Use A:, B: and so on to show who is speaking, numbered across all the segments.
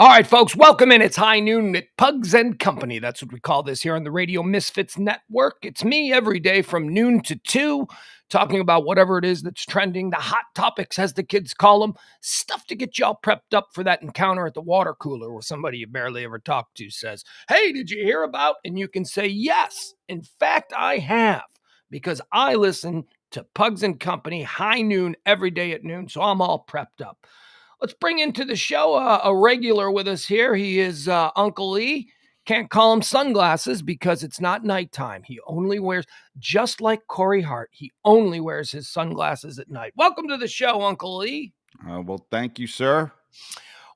A: All right, folks, welcome in. It's high noon at Pugs and Company. That's what we call this here on the Radio Misfits Network. It's me every day from noon to 2, talking about whatever it is that's trending, the hot topics, as the kids call them, stuff to get y'all prepped up for that encounter at the water cooler where somebody you barely ever talk to says, "Hey, did you hear about?" And you can say, "Yes, in fact, I have," because I listen to Pugs and Company high noon every day at noon, so I'm all prepped up. Let's bring into the show a regular with us here. He is Uncle E. Can't call him sunglasses because it's not nighttime. He only wears, just like Corey Hart, he only wears his sunglasses at night. Welcome to the show, Uncle E.
B: Well, thank you, sir.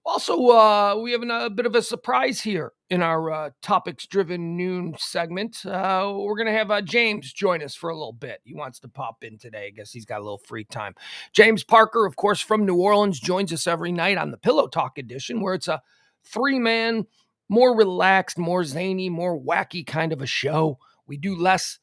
A: Also, we have a bit of a surprise here in our topics-driven noon segment. We're going to have James join us for a little bit. He wants to pop in today. I guess he's got a little free time. James Parker, of course, from New Orleans, joins us every night on the Pillow Talk edition, where it's a three-man, more relaxed, more zany, more wacky kind of a show. We do less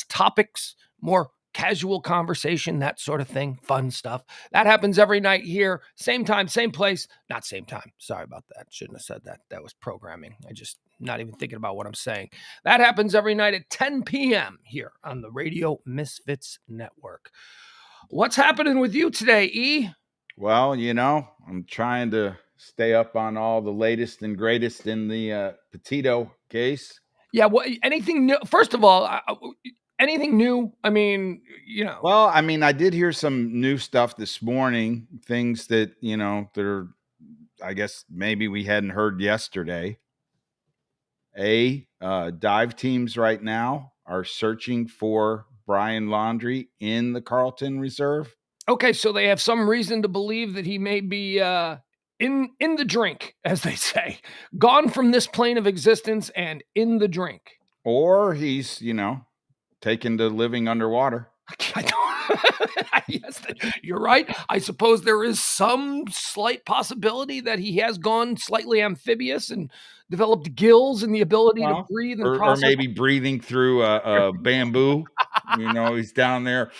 A: topics, more casual conversation, that sort of thing, fun stuff. That happens every night here, same time, same place, not same time. Sorry about that. Shouldn't have said that. That was programming. I just not even thinking about what I'm saying. That happens every night at 10 p.m. here on the Radio Misfits Network. What's happening with you today, E?
B: Well, I'm trying to stay up on all the latest and greatest in the Petito case.
A: Yeah, anything new? First of all, anything new? I mean,
B: Well, I did hear some new stuff this morning, things that, they're, I guess maybe we hadn't heard yesterday. Dive teams right now are searching for Brian Laundrie in the Carlton Reserve.
A: Okay, so they have some reason to believe that he may be in the drink, as they say, gone from this plane of existence and in the drink.
B: Or he's, taken to living underwater.
A: I don't. Yes, you're right. I suppose there is some slight possibility that he has gone slightly amphibious and developed gills and the ability to breathe and
B: or maybe breathing through a bamboo. He's down there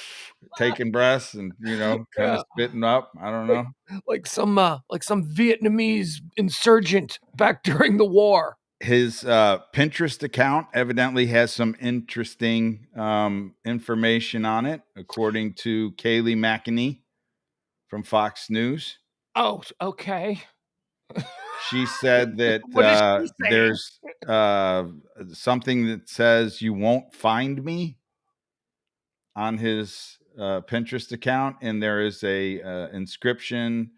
B: taking breaths and kind of spitting up. I don't know,
A: like some Vietnamese insurgent back during the war.
B: His Pinterest account evidently has some interesting information on it, according to Kayleigh McEnany from Fox News.
A: Oh, okay.
B: She said that there's something that says "you won't find me" on his Pinterest account, and there is a inscription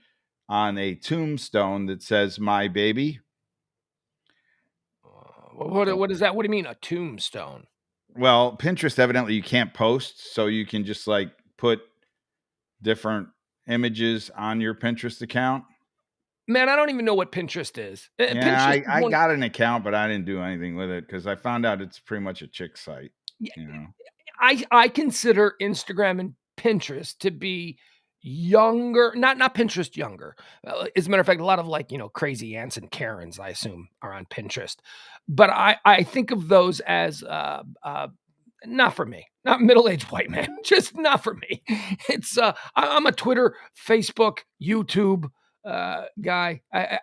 B: on a tombstone that says "my baby."
A: What is that? What do you mean, a tombstone?
B: Well, Pinterest evidently you can't post, so you can just like put different images on your Pinterest account.
A: Man, I don't even know what Pinterest is.
B: Yeah, Pinterest I got an account, but I didn't do anything with it because I found out it's pretty much a chick site.
A: I consider Instagram and Pinterest to be younger, not Pinterest younger. As a matter of fact, a lot of crazy aunts and Karens, I assume, are on Pinterest. But I think of those as not for me, not middle-aged white man, just not for me. It's I'm a Twitter, Facebook, YouTube guy.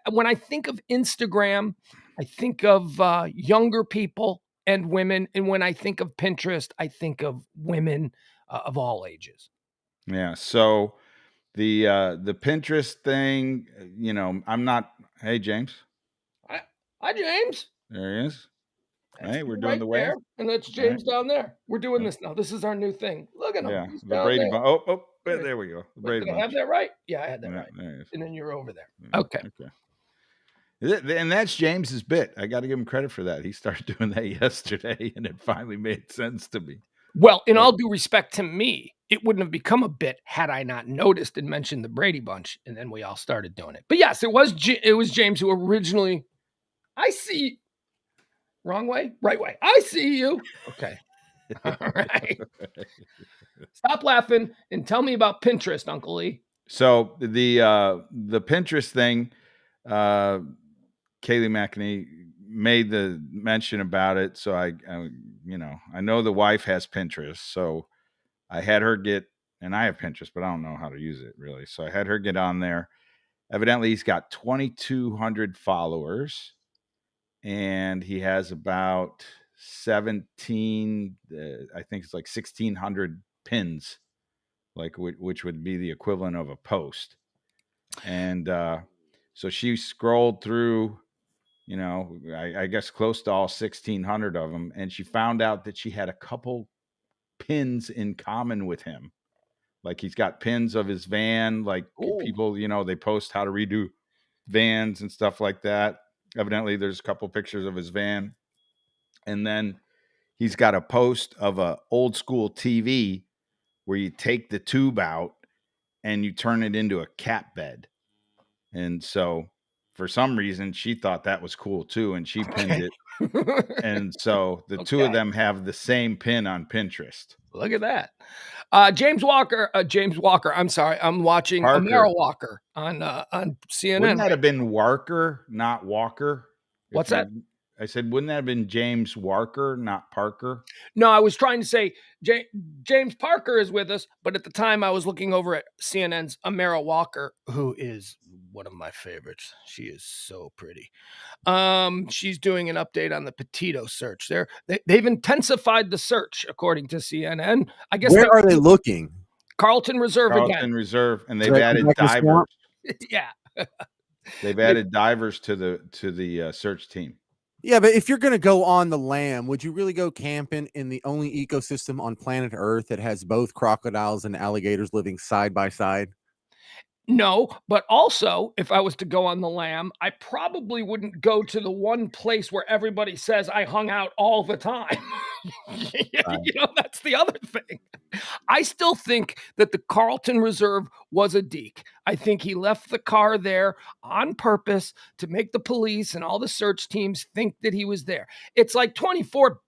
A: When I think of Instagram, I think of younger people and women, and when I think of Pinterest, I think of women of all ages.
B: Yeah. So the Pinterest thing, I'm not. Hey, James.
A: Hi, James.
B: There he is.
A: That's
B: hey, we're doing the wave,
A: and that's James down there. We're doing this now. This is our new thing. Look at him.
B: Yeah,
A: He's
B: the Brady Bunch. Oh, there we go. The Brady
A: Bunch. Did I have that right? Yeah, I had that right. And then you're over there. Okay.
B: And that's James's bit. I got to give him credit for that. He started doing that yesterday, and it finally made sense to me.
A: Well, in all due respect to me, it wouldn't have become a bit had I not noticed and mentioned the Brady Bunch, and then we all started doing it. But yes, it was James who originally. I see. Wrong way, right way. I see you. Okay. All right. Stop laughing and tell me about Pinterest, Uncle Lee.
B: So the Pinterest thing, Kayleigh McEnany made the mention about it. So I know the wife has Pinterest, so I had her get, and I have Pinterest, but I don't know how to use it really. So I had her get on there, Evidently, he's got 2,200 followers, and he has about 17, I think it's like 1,600 pins, like which would be the equivalent of a post. And so she scrolled through, I guess close to all 1,600 of them, and she found out that she had a couple pins in common with him. Like he's got pins of his van, like people, they post how to redo vans and stuff like that. Evidently, there's a couple pictures of his van. And then he's got a post of a old school TV where you take the tube out and you turn it into a cat bed. And so for some reason, she thought that was cool too, and she pinned it. And so the two of them have the same pin on Pinterest.
A: Look at that. James Walker. I'm sorry. I'm watching Amara Walker on CNN.
B: Wouldn't that have been Walker, not Walker?
A: What's that?
B: I said, wouldn't that have been James Walker, not Parker?
A: No, I was trying to say James Parker is with us, but at the time I was looking over at CNN's Amara Walker, who is one of my favorites. She is so pretty. She's doing an update on the Petito search. They've intensified the search, according to CNN. I guess
C: where are they looking?
A: Carlton Reserve again.
B: Carlton Reserve, and they've added divers.
A: Yeah,
B: they've added divers to the search team.
C: Yeah, but if you're going to go on the lam, would you really go camping in the only ecosystem on planet Earth that has both crocodiles and alligators living side by side?
A: No, but also, if I was to go on the lam, I probably wouldn't go to the one place where everybody says I hung out all the time. That's the other thing. I still think that the Carlton Reserve was a deke. I think he left the car there on purpose to make the police and all the search teams think that he was there. It's like 24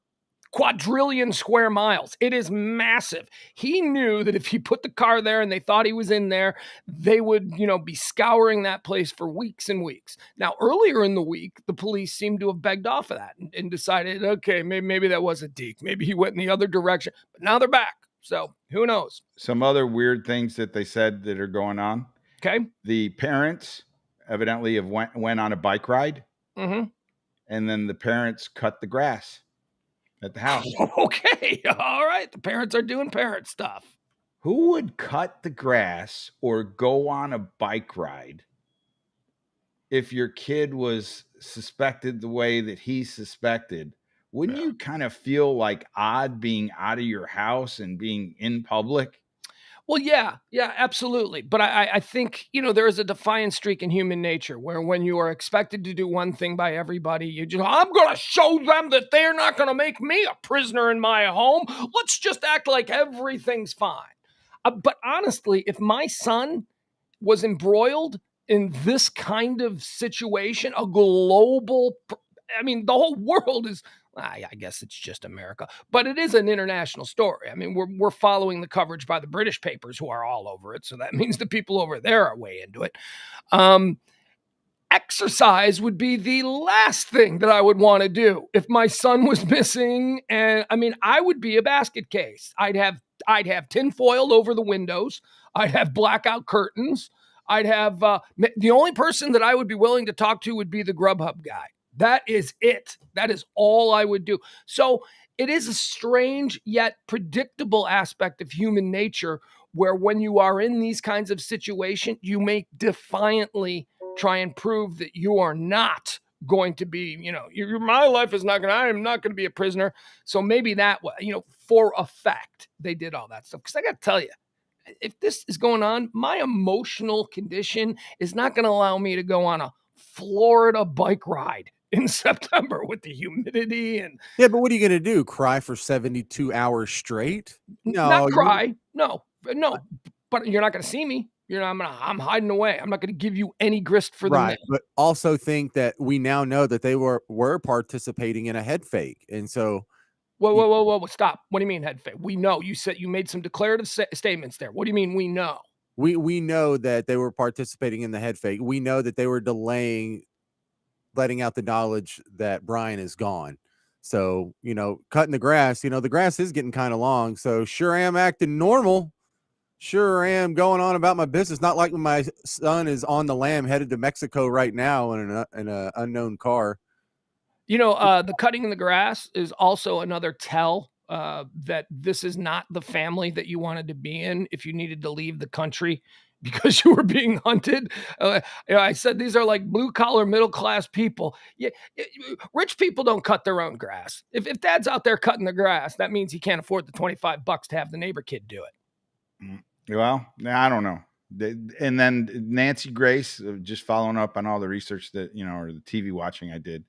A: quadrillion square miles. It is massive. He knew that if he put the car there and they thought he was in there, they would, be scouring that place for weeks and weeks. Now, earlier in the week, the police seemed to have begged off of that and decided, okay, maybe that was a deke. Maybe he went in the other direction. But now they're back. So who knows?
B: Some other weird things that they said that are going on.
A: Okay.
B: The parents evidently have went on a bike ride.
A: Mm-hmm.
B: And then the parents cut the grass at the house.
A: Okay. All right. The parents are doing parent stuff.
B: Who would cut the grass or go on a bike ride if your kid was suspected the way that he suspected? Wouldn't you kind of feel like odd being out of your house and being in public?
A: Well, yeah, absolutely. But I think, there is a defiant streak in human nature where when you are expected to do one thing by everybody, I'm going to show them that they're not going to make me a prisoner in my home. Let's just act like everything's fine. But honestly, if my son was embroiled in this kind of situation, a global, the whole world is, I guess it's just America, but it is an international story. I mean, we're following the coverage by the British papers who are all over it. So that means the people over there are way into it. Exercise would be the last thing that I would want to do if my son was missing. And I would be a basket case. I'd have tinfoil over the windows. I'd have blackout curtains. I'd have the only person that I would be willing to talk to would be the Grubhub guy. That is it. That is all I would do. So it is a strange yet predictable aspect of human nature where when you are in these kinds of situations, you may defiantly try and prove that you are not going to be, my life is not going to, I am not going to be a prisoner. So maybe that, for a fact, they did all that stuff. Because I got to tell you, if this is going on, my emotional condition is not going to allow me to go on a Florida bike ride in September with the humidity and
C: yeah, but what are you going to do? Cry for 72 hours straight?
A: No, not cry. No, but you're not going to see me. I'm hiding away. I'm not going to give you any grist for the mill.
C: But also think that we now know that they were participating in a head fake. And so
A: Whoa, stop. What do you mean head fake? We know. You said you made some declarative statements there. What do you mean we know?
C: We know that they were participating in the head fake. We know that they were delaying letting out the knowledge that Brian is gone. So, cutting the grass, the grass is getting kind of long. So sure am acting normal. Sure am, going on about my business. Not like when my son is on the lam headed to Mexico right now in an unknown car.
A: You know, the cutting in the grass is also another tell that this is not the family that you wanted to be in if you needed to leave the country because you were being hunted. I said these are like blue collar, middle class people. Yeah, rich people don't cut their own grass. If dad's out there cutting the grass, that means he can't afford the $25 to have the neighbor kid do it.
B: Well, I don't know. And then Nancy Grace, just following up on all the research that, or the TV watching I did.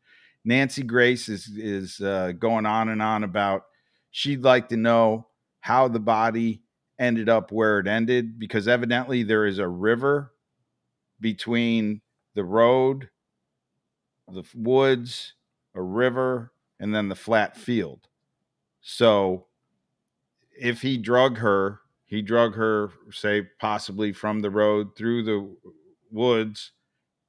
B: Nancy Grace is going on and on about she'd like to know how the body ended up where it ended, because evidently there is a river between the road, the woods, a river, and then the flat field. So if he drug her, say, possibly from the road through the woods,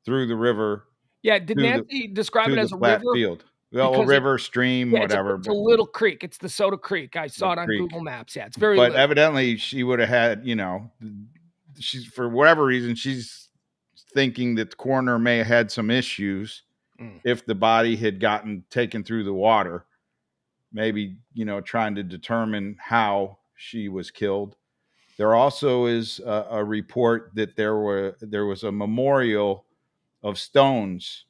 B: through the river.
A: Yeah, did Nancy describe it as a river?
B: Field. Well, a river, stream, whatever.
A: It's a little creek. It's the Soda Creek. I saw it on Google Maps. Yeah, it's very
B: But
A: little.
B: evidently she would have had, she's, for whatever reason, she's thinking that the coroner may have had some issues if the body had gotten taken through the water. Maybe, trying to determine how she was killed. There also is a report that there was a memorial of stones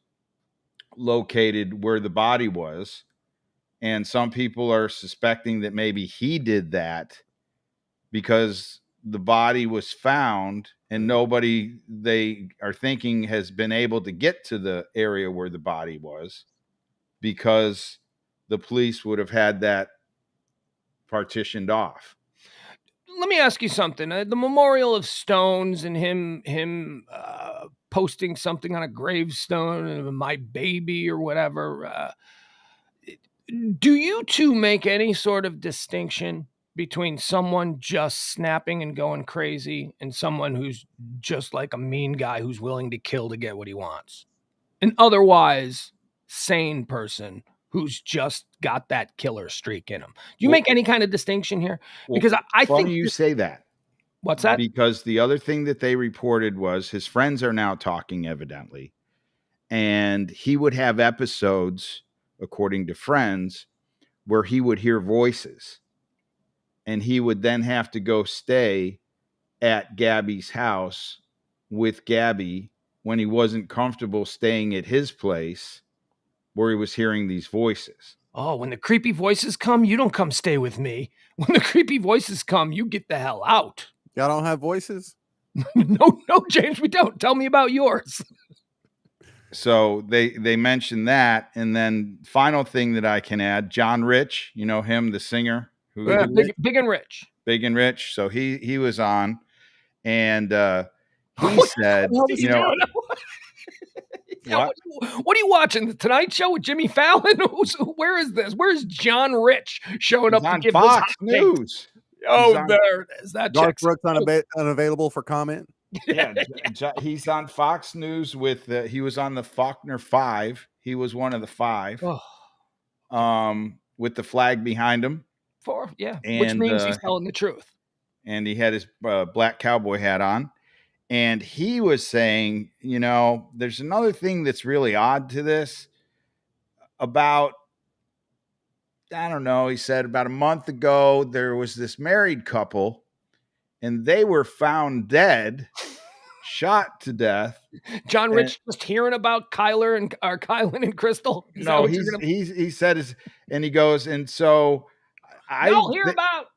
B: located where the body was, and some people are suspecting that maybe he did that because the body was found and nobody, they are thinking, has been able to get to the area where the body was, because the police would have had that partitioned off.
A: Let me ask you something. The memorial of stones and him posting something on a gravestone, my baby or whatever. Do you two make any sort of distinction between someone just snapping and going crazy and someone who's just like a mean guy who's willing to kill to get what he wants? An otherwise sane person who's just got that killer streak in him. Do you make any kind of distinction here? Because I think
B: you say that.
A: What's that?
B: Because the other thing that they reported was his friends are now talking, evidently, and he would have episodes, according to friends, where he would hear voices, and he would then have to go stay at Gabby's house with Gabby when he wasn't comfortable staying at his place where he was hearing these voices.
A: Oh, when the creepy voices come, you don't come stay with me. When the creepy voices come, you get the hell out.
C: Y'all don't have voices?
A: No, James, we don't. Tell me about yours.
B: So they mentioned that. And then final thing that I can add, John Rich, you know him, the singer.
A: Big and Rich.
B: Big and Rich. So he was on, and he said,
A: what are you watching? The Tonight Show with Jimmy Fallon? Where is this? Where's John Rich showing up to give
B: Fox News?
A: There it is. That
C: Garth Brooks unavailable for comment.
B: Yeah, he's on Fox News with he was on the Faulkner 5. He was one of the 5. With the flag behind him.
A: And, which means he's telling the truth.
B: And he had his black cowboy hat on. And he was saying, there's another thing that's really odd to this. About, I don't know, he said about a month ago, there was this married couple, and they were found dead, shot to death.
A: John Rich just hearing about Kylan and Crystal.
B: He said, and he goes, and so
A: I'll hear about.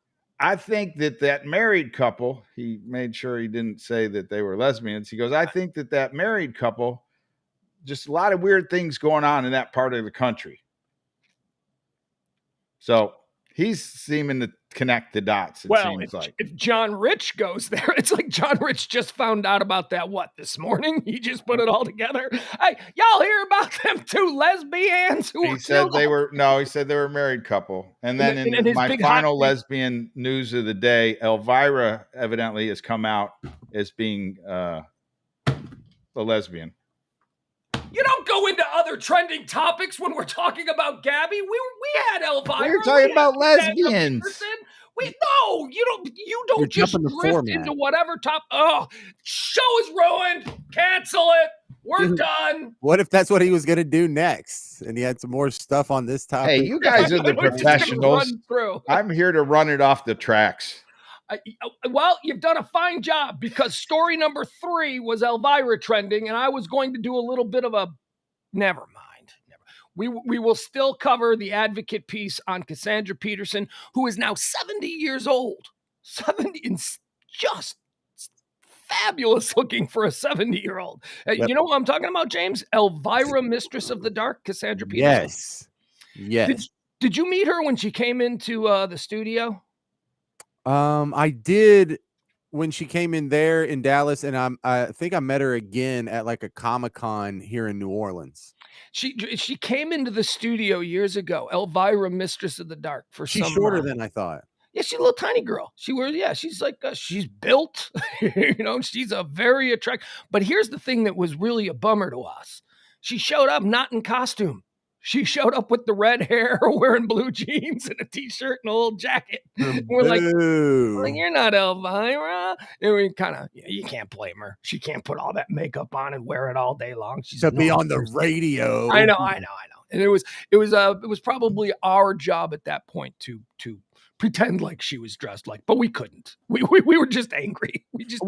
B: I think that married couple, he made sure he didn't say that they were lesbians. He goes, I think that married couple, just a lot of weird things going on in that part of the country. So he's seeming to connect the dots.
A: If John Rich goes there, it's like John Rich just found out about that, this morning? He just put it all together. Hey, y'all hear about them 2 lesbians who
B: he said they were a married couple. And then in my final lesbian news of the day, Elvira evidently has come out as being a lesbian.
A: You don't go into other trending topics when we're talking about Gabby. We had Elvira.
B: We're talking about lesbians.
A: No, you don't
C: You're
A: just
C: jumping the
A: drift
C: format.
A: into whatever top. Oh, show is ruined. Cancel it. We're done.
C: What if that's what he was going to do next? And he had some more stuff on this topic.
B: Hey, you guys are the
A: We're just gonna
B: professionals.
A: run through.
B: I'm here to run it off the tracks.
A: Well, you've done a fine job, because story number 3 was Elvira trending, and I was going to do a little bit of a never mind. We will still cover the advocate piece on Cassandra Peterson, who is now 70 years old. 70, and just fabulous looking for a 70-year-old.
C: Yep.
A: You know what I'm talking about, James? Elvira, Mistress of the Dark, Cassandra Peterson.
C: Yes.
A: Did you meet her when she came into the studio?
C: I did when she came in there in Dallas, and I think I met her again at like a Comic-Con here in New Orleans.
A: She came into the studio years ago. Elvira, Mistress of the Dark.
C: She's shorter than I thought.
A: Yeah, she's a little tiny girl. She's like, she's built, she's a very attractive. But here's the thing that was really a bummer to us. She showed up not in costume. She showed up with the red hair, wearing blue jeans and a t-shirt and a little jacket. We're like, you're not Elvira. And we kind of, you can't blame her. She can't put all that makeup on and wear it all day long. She's
C: to be on the radio.
A: I know. And it was probably our job at that point to pretend like she was dressed like, but we couldn't. We were just angry.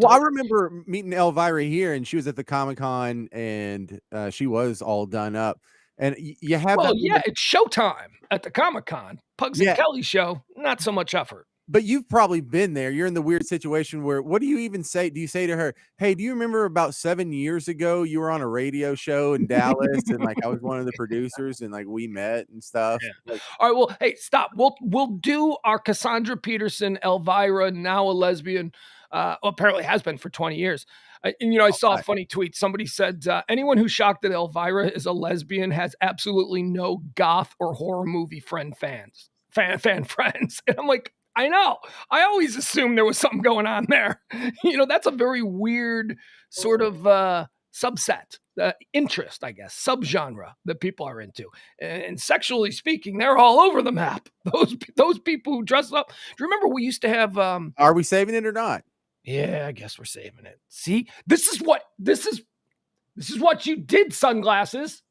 C: I remember meeting Elvira here, and she was at the Comic-Con, and she was all done up. And you have
A: it's showtime at the Comic-Con. Pugs and Kelly show, not so much effort.
C: But you've probably been there. You're in the weird situation where, what do you even say? Do you say to her, hey, do you remember about 7 years ago you were on a radio show in Dallas and like I was one of the producers and like we met and stuff?
A: Yeah. All right, well, hey, stop. We'll do our Cassandra Peterson, Elvira, now a lesbian, apparently has been for 20 years. And I saw a funny tweet. Somebody said, anyone who's shocked that Elvira is a lesbian has absolutely no goth or horror movie fan friends. And I'm like, I know. I always assumed there was something going on there. That's a very weird sort of subset, interest, I guess, subgenre that people are into. And sexually speaking, they're all over the map. Those people who dress up. Do you remember we used to have?
C: Are we saving it or not?
A: Yeah, I guess we're saving it. See, this is what you did, sunglasses.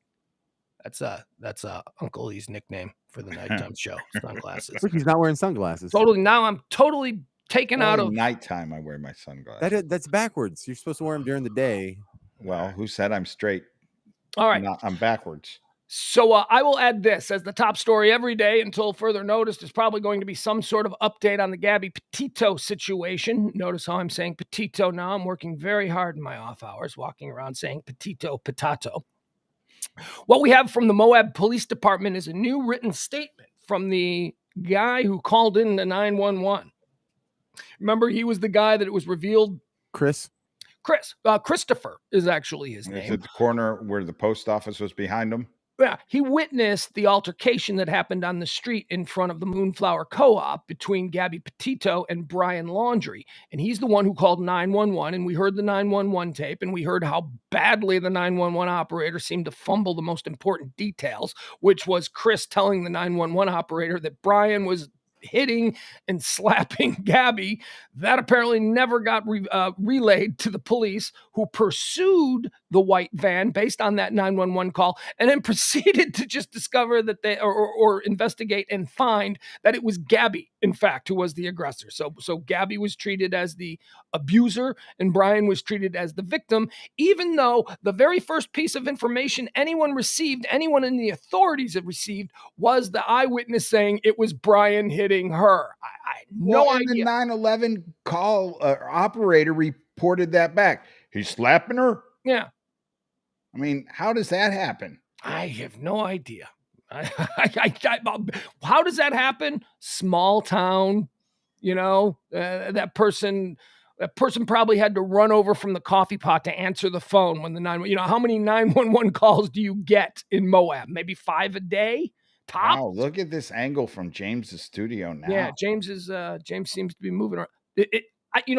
A: That's Uncle Lee's nickname for the nighttime show. Sunglasses.
C: Look, he's not wearing sunglasses.
A: Totally. Now I'm totally taken out of
B: nighttime. I wear my sunglasses.
C: That's backwards. You're supposed to wear them during the day.
B: Well, who said I'm straight?
A: All right.
B: I'm backwards.
A: So I will add this as the top story every day until further notice. There's probably going to be some sort of update on the Gabby Petito situation. Notice how I'm saying Petito now. I'm working very hard in my off hours, walking around saying Petito, potato. What we have from the Moab Police Department is a new written statement from the guy who called in the 911. Remember, he was the guy that it was revealed. Christopher is actually his name.
B: Is it the corner where the post office was behind him?
A: Yeah, he witnessed the altercation that happened on the street in front of the Moonflower Co-op between Gabby Petito and Brian Laundrie. And he's the one who called 911, and we heard the 911 tape, and we heard how badly the 911 operator seemed to fumble the most important details, which was Chris telling the 911 operator that Brian was hitting and slapping Gabby. That apparently never got relayed to the police, who pursued the white van based on that 911 call, and then proceeded to just discover that they or investigate and find that it was Gabby, in fact, who was the aggressor. So Gabby was treated as the abuser and Brian was treated as the victim, even though the very first piece of information anyone in the authorities have received, was the eyewitness saying it was Brian hitting her. I had no idea.
B: The 911 call operator reported that back. He's slapping her?
A: Yeah.
B: I mean, how does that happen?
A: I have no idea. How does that happen? Small town, that person probably had to run over from the coffee pot to answer the phone when how many 911 calls do you get in Moab? Maybe 5 a day? Top.
B: Wow, look at this angle from James's studio now.
A: Yeah, James seems to be moving around.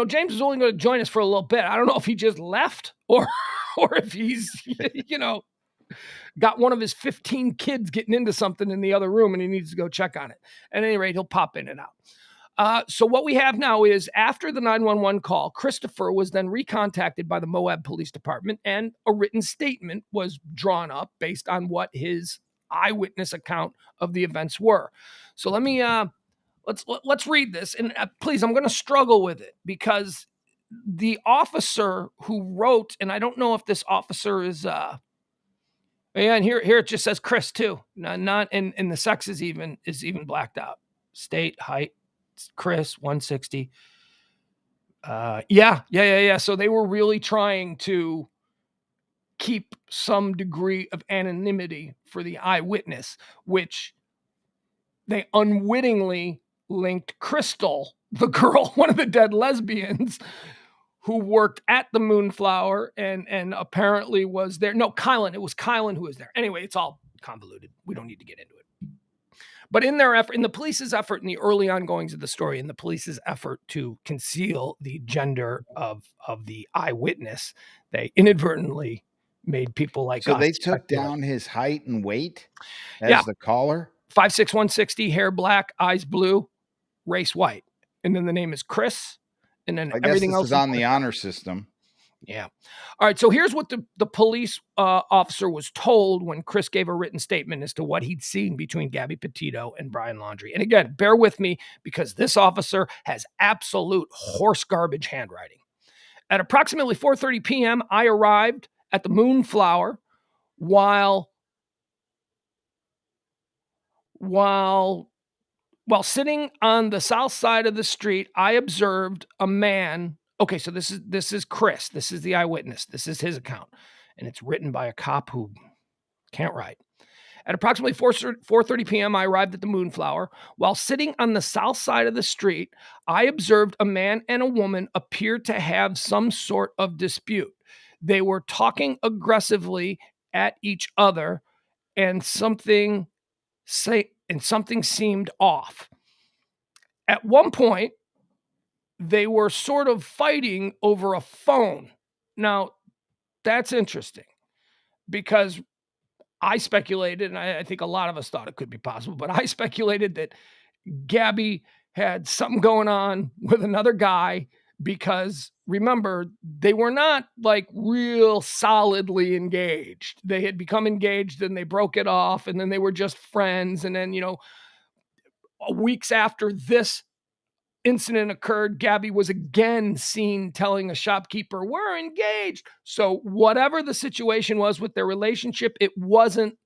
A: James is only going to join us for a little bit. I don't know if he just left or if he's, got one of his 15 kids getting into something in the other room and he needs to go check on it. At any rate, he'll pop in and out. So what we have now is after the 911 call, Christopher was then recontacted by the Moab Police Department, and a written statement was drawn up based on what his eyewitness account of the events were. So let me let's read this, and please, I'm going to struggle with it because the officer who wrote, and I don't know if this officer is and here it just says Chris too, not and the sex is even blacked out. State, height, Chris, 160. Yeah. So they were really trying to keep some degree of anonymity for the eyewitness, which they unwittingly linked Crystal, the girl, one of the dead lesbians, who worked at the Moonflower and apparently was there. No, Kylan. It was Kylan who was there. Anyway, it's all convoluted. We don't need to get into it. But in their effort, in the police's effort, in the early ongoings of the story, in the police's effort to conceal the gender of the eyewitness, they inadvertently made people like
B: us. So they
A: took
B: down his height and weight as the caller?
A: 5'6", 160, hair black, eyes blue, race white. And then the name is Chris. And then everything else
B: is on the honor system.
A: Yeah. All right. So here's what the police officer was told when Chris gave a written statement as to what he'd seen between Gabby Petito and Brian Laundrie. And again, bear with me because this officer has absolute horse garbage handwriting. At approximately 4:30 p.m., I arrived at the Moonflower while sitting on the south side of the street. I observed a man. Okay, so this is Chris. This is the eyewitness. This is his account. And it's written by a cop who can't write. At approximately 4:30 p.m., I arrived at the Moonflower. While sitting on the south side of the street, I observed a man and a woman appear to have some sort of dispute. They were talking aggressively at each other, and something seemed off. At one point, they were sort of fighting over a phone. Now, that's interesting because I speculated, and I think a lot of us thought it could be possible, but I speculated that Gabby had something going on with another guy because, remember, they were not like real solidly engaged. They had become engaged and they broke it off, and then they were just friends. And then, weeks after this incident occurred, Gabby was again seen telling a shopkeeper, "We're engaged." So whatever the situation was with their relationship, it wasn't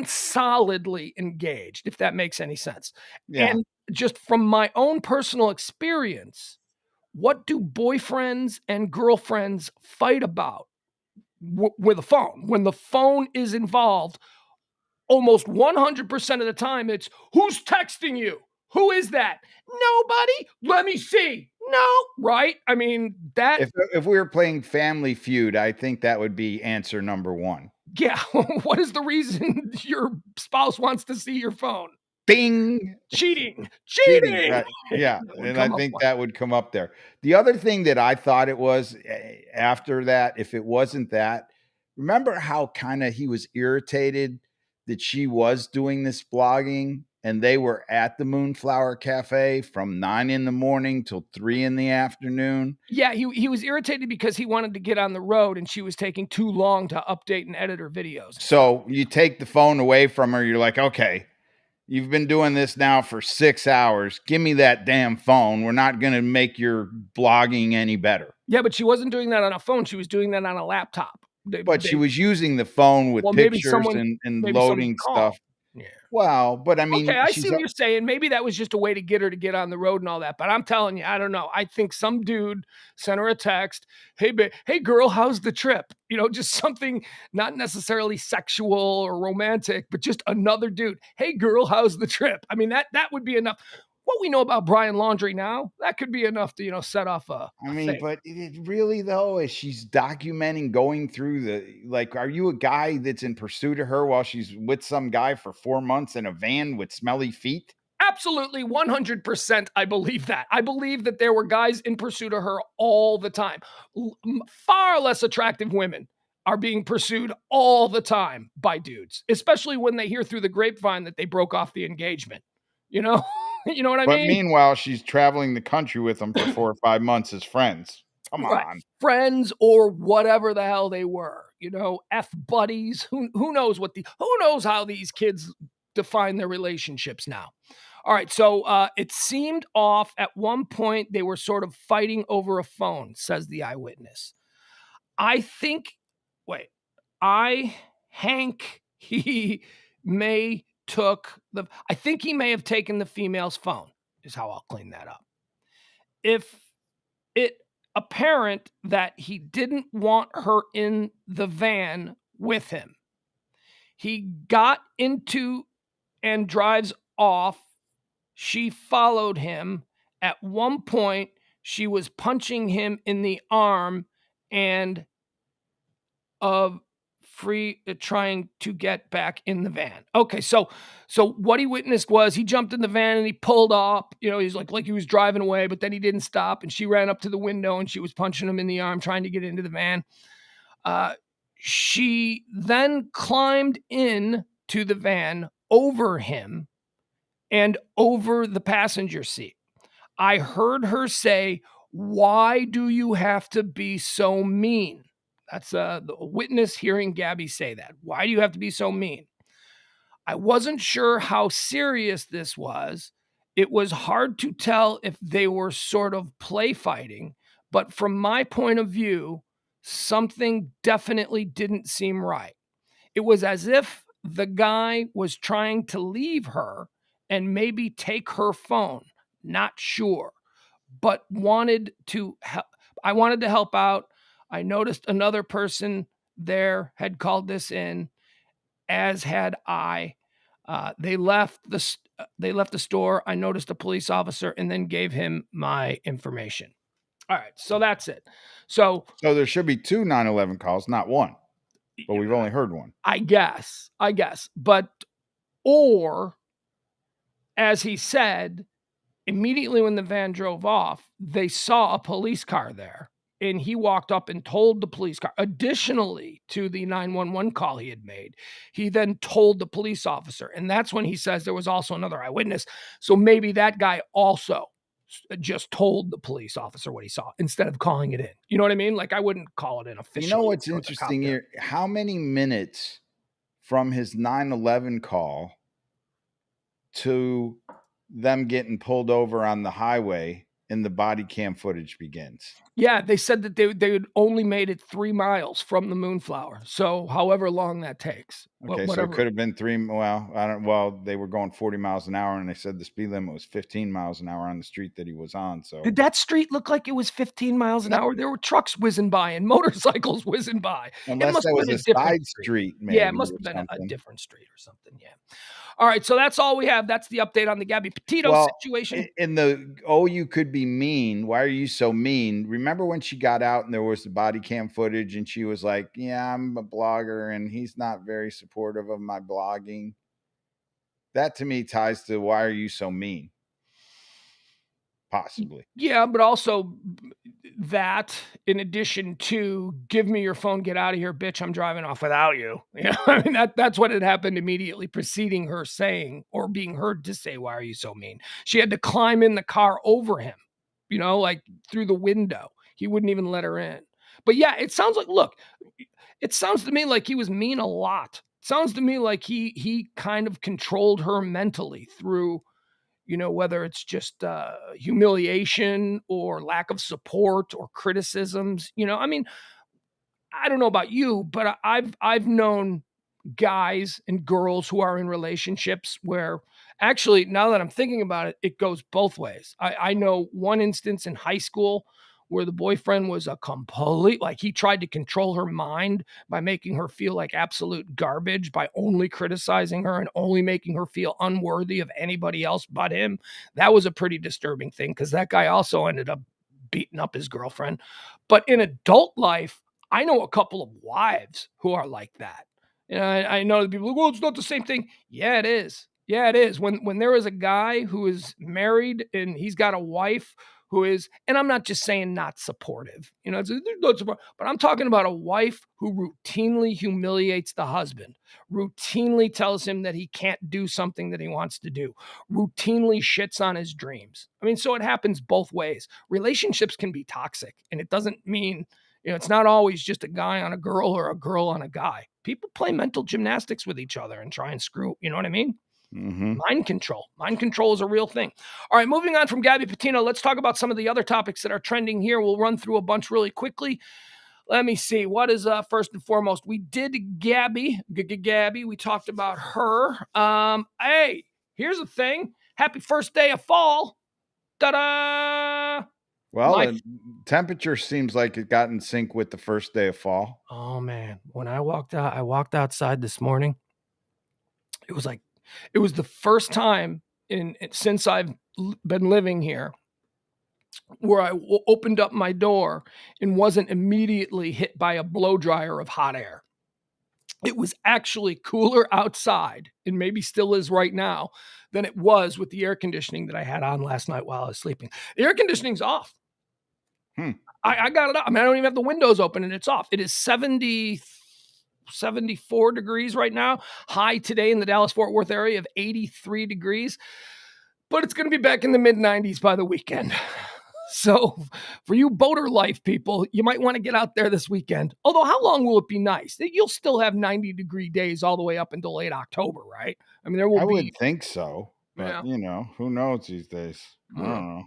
A: solidly engaged, if that makes any sense. Yeah. And just from my own personal experience, what do boyfriends and girlfriends fight about with a phone? When the phone is involved, almost 100% of the time, it's who's texting you? Who is that? Nobody. Let me see. No, right? I mean, that.
B: If we were playing Family Feud, I think that would be answer number one.
A: Yeah. What is the reason your spouse wants to see your phone?
B: Bing.
A: Cheating.
B: Right. Yeah. And I think that would come up there. The other thing that I thought it was after that, if it wasn't that, remember how kind of he was irritated that she was doing this blogging and they were at the Moonflower Cafe from 9 a.m. till 3 p.m.
A: Yeah, he was irritated because he wanted to get on the road and she was taking too long to update and edit her videos.
B: So you take the phone away from her. You're like, okay, you've been doing this now for 6 hours. Give me that damn phone. We're not going to make your blogging any better.
A: Yeah, but she wasn't doing that on a phone. She was doing that on a laptop.
B: She was using the phone with pictures and loading stuff.
A: Yeah.
B: Wow, but I mean,
A: okay, I see what you're saying. Maybe that was just a way to get her to get on the road and all that. But I'm telling you, I don't know. I think some dude sent her a text. Hey, girl, how's the trip? Just something not necessarily sexual or romantic, but just another dude. Hey, girl, how's the trip? I mean, that would be enough. What we know about Brian Laundrie now, that could be enough to, set off a thing.
B: But it really, though, is she's documenting going through are you a guy that's in pursuit of her while she's with some guy for 4 months in a van with smelly feet?
A: Absolutely, 100%. I believe that. I believe that there were guys in pursuit of her all the time. Far less attractive women are being pursued all the time by dudes, especially when they hear through the grapevine that they broke off the engagement. You know what I
B: But
A: mean?
B: meanwhile, she's traveling the country with them for 4 or 5 months as friends. Come
A: Right.
B: on.
A: Friends or whatever the hell they were, F buddies. Who knows who knows how these kids define their relationships now. All right, so it seemed off at one point. They were sort of fighting over a phone, says the eyewitness. Hank, he I think he may have taken the female's phone, is how I'll clean that up. If it apparent that he didn't want her in the van with him, he got into and drives off. She followed him. At one point, she was punching him in the arm and trying to get back in the van. Okay, so what he witnessed was he jumped in the van and he pulled up. He's like he was driving away, but then he didn't stop, and she ran up to the window and she was punching him in the arm, trying to get into the van. She then climbed in to the van over him and over the passenger seat. I heard her say, "Why do you have to be so mean?" That's the witness hearing Gabby say that. Why do you have to be so mean? I wasn't sure how serious this was. It was hard to tell if they were sort of play fighting, but from my point of view, something definitely didn't seem right. It was as if the guy was trying to leave her and maybe take her phone. Not sure, but wanted to help. I wanted to help out. I noticed another person there had called this in, as had I. They left the store. I noticed a police officer and then gave him my information. All right, so that's it. So
B: there should be 2 911 calls, not one. But we've only heard one.
A: I guess. But, or, as he said, immediately when the van drove off, they saw a police car there, and he walked up and told the police car. Additionally to the 911 call he had made, he then told the police officer, and that's when he says there was also another eyewitness. So maybe that guy also just told the police officer what he saw instead of calling it in. You know what I mean? Like, I wouldn't call it in officially.
B: You know what's interesting here? How many minutes from his 911 call to them getting pulled over on the highway and the body cam footage begins?
A: Yeah, they said that they had only made it 3 miles from the Moonflower. So however long that takes.
B: Okay, so it could have been 3. Well, they were going 40 miles an hour, and they said the speed limit was 15 miles an hour on the street that he was on. So
A: did that street look like it was 15 miles an hour? There were trucks whizzing by and motorcycles whizzing by.
B: Unless that was a side street, maybe.
A: Yeah, it must have been a different street or something. Yeah. All right, so that's all we have. That's the update on the Gabby Petito situation.
B: In the you could be mean. Why are you so mean? Remember when she got out and there was the body cam footage and she was like, "Yeah, I'm a blogger and he's not very supportive of my blogging." That to me ties to why are you so mean? Possibly.
A: Yeah, but also that, in addition to give me your phone, get out of here, bitch, I'm driving off without you. I mean, that's what had happened immediately preceding her saying or being heard to say, "Why are you so mean?" She had to climb in the car over him, like through the window. He wouldn't even let her in. But yeah, it sounds to me like he was mean a lot. It sounds to me like he kind of controlled her mentally through, whether it's just humiliation or lack of support or criticisms. I mean, I don't know about you, but I've known guys and girls who are in relationships where, actually, now that I'm thinking about it, it goes both ways. I know one instance in high school where the boyfriend was he tried to control her mind by making her feel like absolute garbage, by only criticizing her and only making her feel unworthy of anybody else but him. That was a pretty disturbing thing, because that guy also ended up beating up his girlfriend. But in adult life, I know a couple of wives who are like that. I know that people are like, "Well, it's not the same thing." Yeah, it is. Yeah, it is. When there is a guy who is married and he's got a wife who is, and I'm not just saying not supportive, there's no support, but I'm talking about a wife who routinely humiliates the husband, routinely tells him that he can't do something that he wants to do, routinely shits on his dreams. I mean, so it happens both ways. Relationships can be toxic, and it doesn't mean, it's not always just a guy on a girl or a girl on a guy. People play mental gymnastics with each other and try and screw, you know what I mean?
B: Mm-hmm.
A: Mind control is a real thing. All right, moving on from Gabby Petito, let's talk about some of the other topics that are trending here. We'll run through a bunch really quickly. Let me see. What is first and foremost? We did Gabby. We talked about her. Hey, here's the thing. Happy first day of fall. Ta-da!
B: Well, the temperature seems like it got in sync with the first day of fall.
A: Oh man, when I walked outside this morning. It was the first time since I've been living here where I opened up my door and wasn't immediately hit by a blow dryer of hot air. It was actually cooler outside, and maybe still is right now, than it was with the air conditioning that I had on last night while I was sleeping. The air conditioning's off. I got it up. I mean, I don't even have the windows open, and it's off. It is 74 degrees right now. High today in the Dallas-Fort Worth area of 83 degrees. But it's going to be back in the mid-90s by the weekend. So for you boater life people, you might want to get out there this weekend. Although how long will it be nice? You'll still have 90-degree days all the way up until late October, right? I mean, I
B: would think so. But, who knows these days? I don't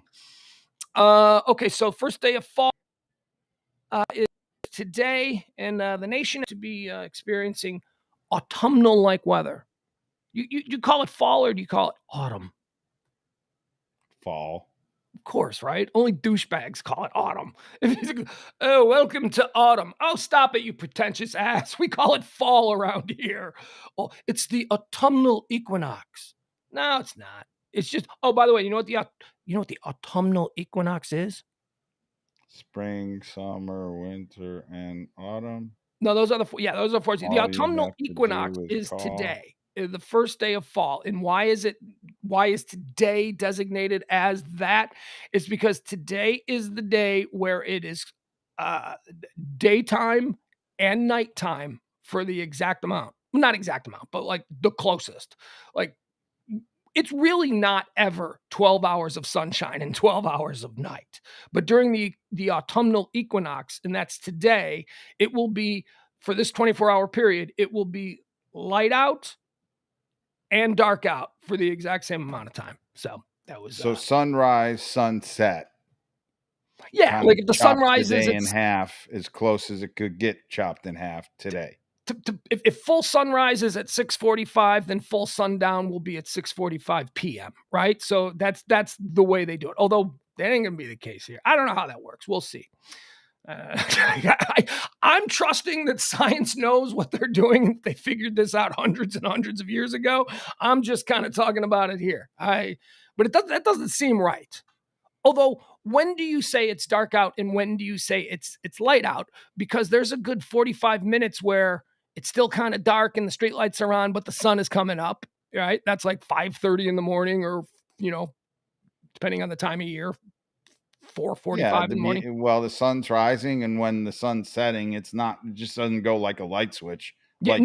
A: know. Okay, so first day of fall is today, and the nation to be experiencing autumnal-like weather. You call it fall or do you call it autumn?
B: Fall.
A: Of course, right? Only douchebags call it autumn. Oh, welcome to autumn. Oh, stop it, you pretentious ass. We call it fall around here. Oh, it's the autumnal equinox. No, it's not. It's just, oh, by the way, you know what the autumnal equinox is?
B: Spring, summer, winter, and autumn.
A: No, those are the four. Yeah, those are four. The autumnal equinox is today, the first day of fall. And why is today designated as that? It's because today is the day where it is daytime and nighttime for the exact amount. Not exact amount, but like the closest. Like it's really not ever 12 hours of sunshine and 12 hours of night. But during the autumnal equinox, and that's today, it will be, for this 24-hour period, it will be light out and dark out for the exact same amount of time. So that was
B: sunrise, sunset.
A: Yeah, like if the sun rises
B: in half, as close as it could get chopped in half today.
A: If full sunrise is at 6:45, then full sundown will be at 6:45 p.m. Right? So that's the way they do it. Although that ain't gonna be the case here. I don't know how that works. We'll see. I'm trusting that science knows what they're doing. They figured this out hundreds and hundreds of years ago. I'm just kind of talking about it here. But that doesn't seem right. Although, when do you say it's dark out and when do you say it's light out? Because there's a good 45 minutes where it's still kind of dark and the streetlights are on, but the sun is coming up, right? That's like 5:30 in the morning, or, depending on the time of year, 4:45 in the morning.
B: Well, the sun's rising, and when the sun's setting, it just doesn't go like a light switch.
A: Yeah,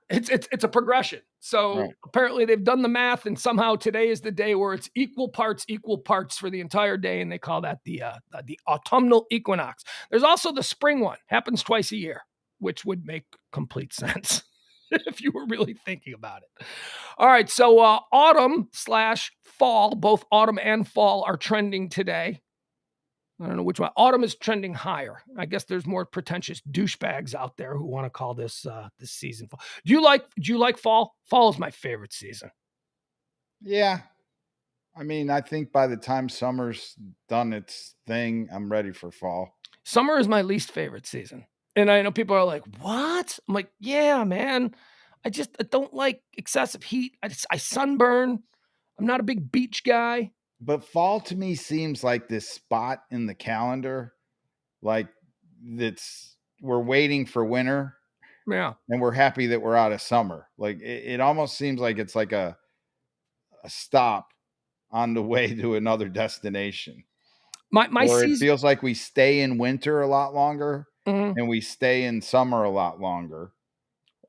A: it's a progression. So Apparently they've done the math, and somehow today is the day where it's equal parts for the entire day, and they call that the autumnal equinox. There's also the spring one, happens twice a year, which would make complete sense if you were really thinking about it. All right, so autumn/fall, both autumn and fall are trending today. I don't know which one. Autumn is trending higher. I guess there's more pretentious douchebags out there who want to call this season fall. Do you like fall? Fall is my favorite season.
B: Yeah. I mean, I think by the time summer's done its thing, I'm ready for fall.
A: Summer is my least favorite season. And I know people are like, what? I'm like, yeah, man. I don't like excessive heat. I sunburn. I'm not a big beach guy.
B: But fall to me seems like this spot in the calendar, like we're waiting for winter.
A: Yeah.
B: And we're happy that we're out of summer. Like it almost seems like it's like a stop on the way to another destination. Or it
A: season.
B: feels like we stay in winter a lot longer and we stay in summer a lot longer.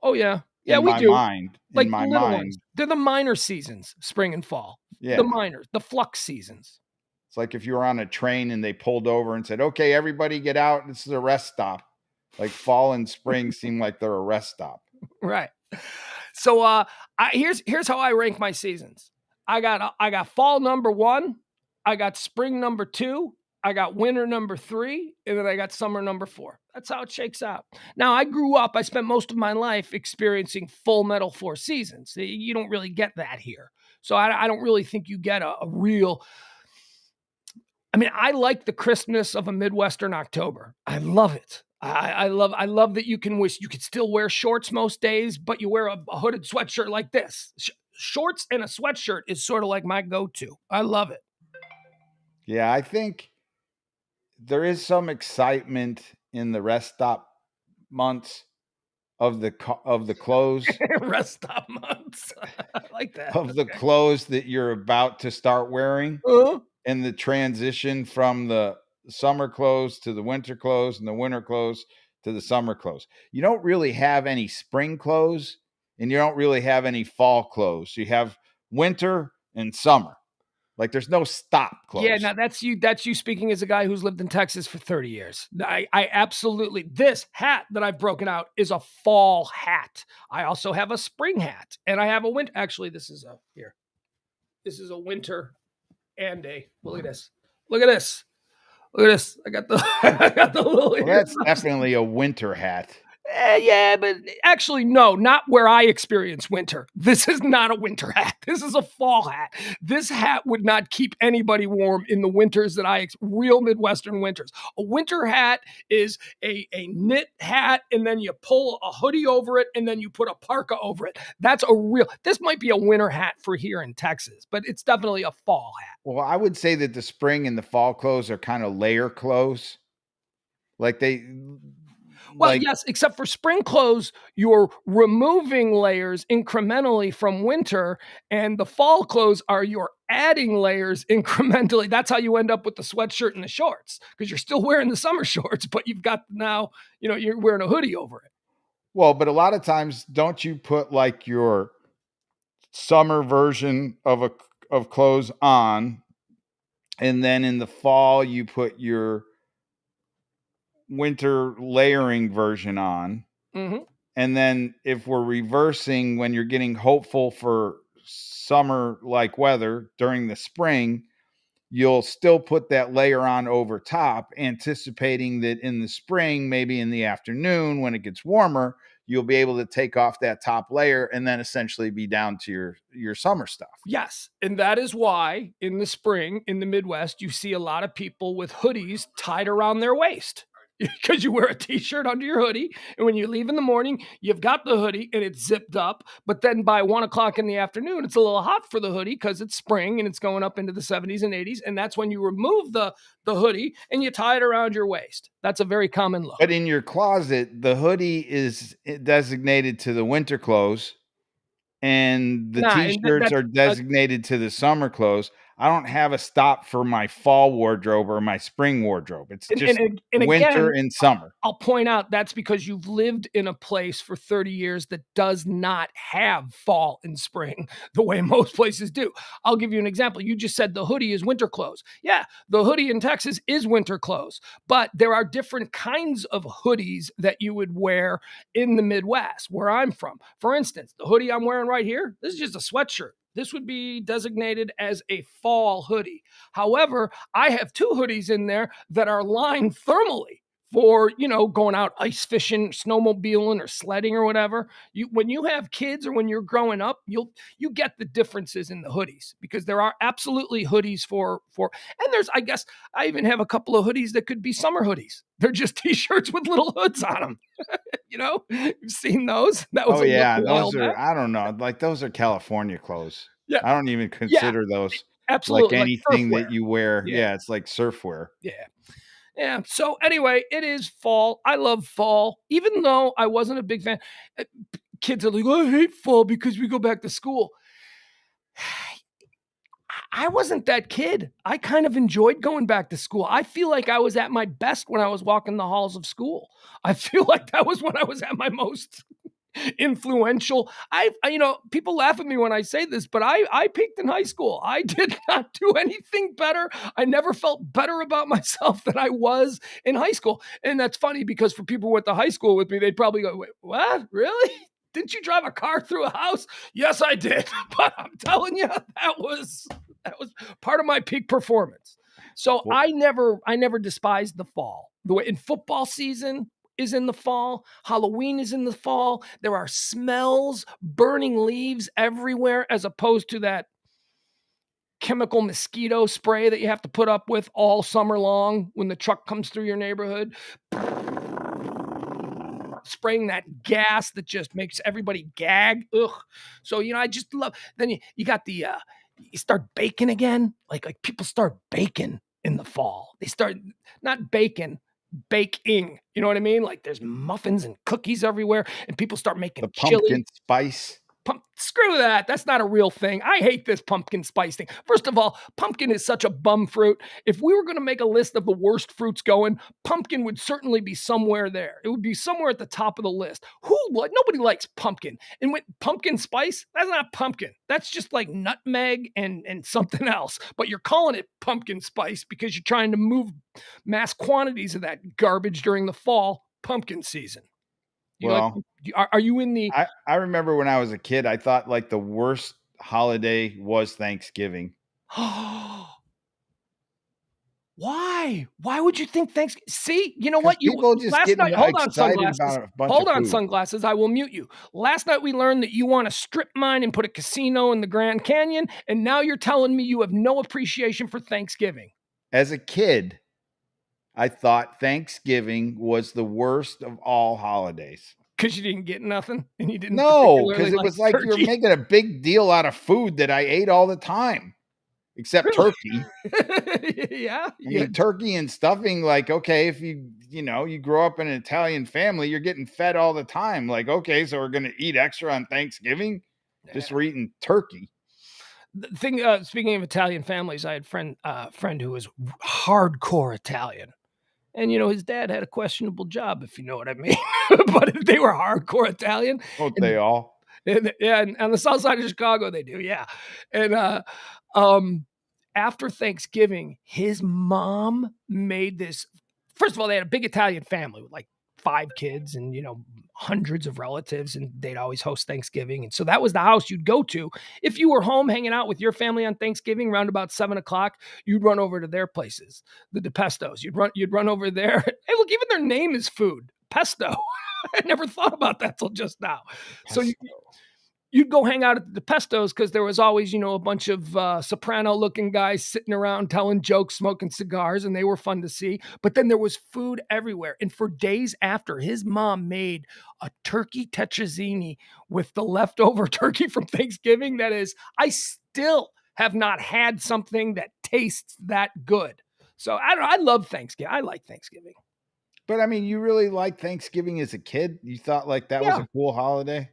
A: Oh yeah. Yeah,
B: In
A: we
B: my
A: do.
B: mind,
A: Like the little ones. They're the minor seasons, spring and fall.
B: Yeah.
A: The minors, the flux seasons.
B: It's like if you were on a train and they pulled over and said, "Okay, everybody get out. This is a rest stop." Like fall and spring seem like they're a rest stop.
A: Right. So here's how I rank my seasons. I got fall number 1, I got spring number 2, I got winter number 3, and then I got summer number 4. That's how it shakes out. Now, I spent most of my life experiencing full metal 4 seasons. You don't really get that here. So I don't really think you get a real. I mean, I like the crispness of a Midwestern October. I love it. I love that you can still wear shorts most days, but you wear a hooded sweatshirt like this. Shorts and a sweatshirt is sort of like my go-to. I love it.
B: Yeah, I think there is some excitement in the rest stop months of the clothes.
A: Rest stop months. I like that.
B: Of the clothes that you're about to start wearing. And the transition from the summer clothes to the winter clothes and the winter clothes to the summer clothes. You don't really have any spring clothes and you don't really have any fall clothes. You have winter and summer. Like there's no stop clothes.
A: Yeah, now that's you speaking as a guy who's lived in Texas for 30 years. I absolutely, this hat that I've broken out is a fall hat. I also have a spring hat and I have a winter. Actually, this is a winter and look at this. Look at this. Look at this. I got the little.
B: Well, that's definitely a winter hat.
A: Yeah, but actually, no, not where I experience winter. This is not a winter hat. This is a fall hat. This hat would not keep anybody warm in the winters that real Midwestern winters. A winter hat is a knit hat, and then you pull a hoodie over it, and then you put a parka over it. This might be a winter hat for here in Texas, but it's definitely a fall hat.
B: Well, I would say that the spring and the fall clothes are kind of layer clothes. Like
A: yes, except for spring clothes, you're removing layers incrementally from winter, and the fall clothes you're adding layers incrementally. That's how you end up with the sweatshirt and the shorts, because you're still wearing the summer shorts, but you've got now, you're wearing a hoodie over it.
B: Well, but a lot of times, don't you put like your summer version of clothes on, and then in the fall you put your winter layering version on. And then if we're reversing, when you're getting hopeful for summer like weather during the spring, you'll still put that layer on over top, anticipating that in the spring, maybe in the afternoon when it gets warmer, you'll be able to take off that top layer and then essentially be down to your summer stuff.
A: Yes. And that is why in the spring in the Midwest, you see a lot of people with hoodies tied around their waist. Because you wear a t-shirt under your hoodie, and when you leave in the morning, you've got the hoodie and it's zipped up. But then by 1 o'clock in the afternoon, it's a little hot for the hoodie because it's spring and it's going up into the 70s and 80s. And that's when you remove the hoodie and you tie it around your waist. That's a very common look.
B: But in your closet, the hoodie is designated to the winter clothes, and the t-shirts are designated to the summer clothes. I don't have a stop for my fall wardrobe or my spring wardrobe. It's just winter and summer.
A: I'll point out that's because you've lived in a place for 30 years that does not have fall and spring the way most places do. I'll give you an example. You just said the hoodie is winter clothes. Yeah, the hoodie in Texas is winter clothes, but there are different kinds of hoodies that you would wear in the Midwest, where I'm from. For instance, the hoodie I'm wearing right here, this is just a sweatshirt. This would be designated as a fall hoodie. However, I have 2 hoodies in there that are lined thermally for, going out ice fishing, snowmobiling, or sledding or whatever. When you have kids or when you're growing up, you get the differences in the hoodies, because there are absolutely hoodies and I guess I even have a couple of hoodies that could be summer hoodies. They're just t-shirts with little hoods on them. You've seen those? That was
B: those are, I don't know, like those are California clothes. Yeah, I don't even consider those
A: absolutely
B: like anything that you wear. Yeah, it's like surf wear.
A: Yeah. So anyway, it is fall. I love fall, even though I wasn't a big fan. Kids are like, I hate fall because we go back to school. I wasn't that kid. I kind of enjoyed going back to school. I feel like I was at my best when I was walking the halls of school. I feel like that was when I was at my most influential. People laugh at me when I say this, but I peaked in high school. I did not do anything better. I never felt better about myself than I was in high school. And that's funny because for people who went to high school with me, they'd probably go, wait, what? Really? Didn't you drive a car through a house? Yes, I did. But I'm telling you, that was part of my peak performance. So I never despised the fall. The way in football season is in the fall, Halloween is in the fall. There are smells, burning leaves everywhere, as opposed to that chemical mosquito spray that you have to put up with all summer long when the truck comes through your neighborhood. Spraying that gas that just makes everybody gag. Ugh. So, I just love, then you got the, you start baking again. Like people start baking in the fall. They start not baking, baking. You know what I mean? Like there's muffins and cookies everywhere and people start making
B: the
A: chili.
B: Pumpkin spice.
A: Screw that. That's not a real thing. I hate this pumpkin spice thing. First of all, pumpkin is such a bum fruit. If we were going to make a list of the worst fruits going, pumpkin would certainly be somewhere there. It would be somewhere at the top of the list. Nobody likes pumpkin. And with pumpkin spice, that's not pumpkin. That's just like nutmeg and something else. But you're calling it pumpkin spice because you're trying to move mass quantities of that garbage during the fall pumpkin season. Are you in the...
B: I remember when I was a kid, I thought like the worst holiday was Thanksgiving.
A: Why would you think Thanksgiving? See, you know what?
B: People just
A: last
B: getting
A: night, hold on,
B: excited
A: sunglasses.
B: about a bunch
A: Hold
B: of
A: on,
B: food.
A: sunglasses. I will mute you. Last night we learned that you want to strip mine and put a casino in the Grand Canyon, and now you're telling me you have no appreciation for Thanksgiving.
B: As a kid, I thought Thanksgiving was the worst of all holidays.
A: Because you didn't get nothing? And you didn't?
B: No, because it was like turkey. You were making a big deal out of food that I ate all the time, except turkey.
A: Yeah.
B: I mean, turkey and stuffing, like, okay, if you grow up in an Italian family, you're getting fed all the time. Like, okay, so we're going to eat extra on Thanksgiving? Yeah. Just we're eating turkey.
A: The thing, speaking of Italian families, I had a friend who was hardcore Italian. And, his dad had a questionable job, if you know what I mean. But they were hardcore Italian.
B: Oh, they all?
A: Yeah, and on the south side of Chicago, they do, yeah. And after Thanksgiving, his mom made this. First of all, they had a big Italian family with like 5 kids and, hundreds of relatives, and they'd always host Thanksgiving. And so that was the house you'd go to. If you were home hanging out with your family on Thanksgiving around about 7:00, you'd run over to their places, the DePestos. You'd run over there. Hey, look, even their name is food, pesto. I never thought about that till just now. Pesto. So you'd go hang out at the Pestos because there was always, a bunch of soprano-looking guys sitting around telling jokes, smoking cigars, and they were fun to see. But then there was food everywhere. And for days after, his mom made a turkey tetrazzini with the leftover turkey from Thanksgiving. That is, I still have not had something that tastes that good. So I love Thanksgiving. I like Thanksgiving.
B: But I mean, you really liked Thanksgiving as a kid? You thought like that was a cool holiday?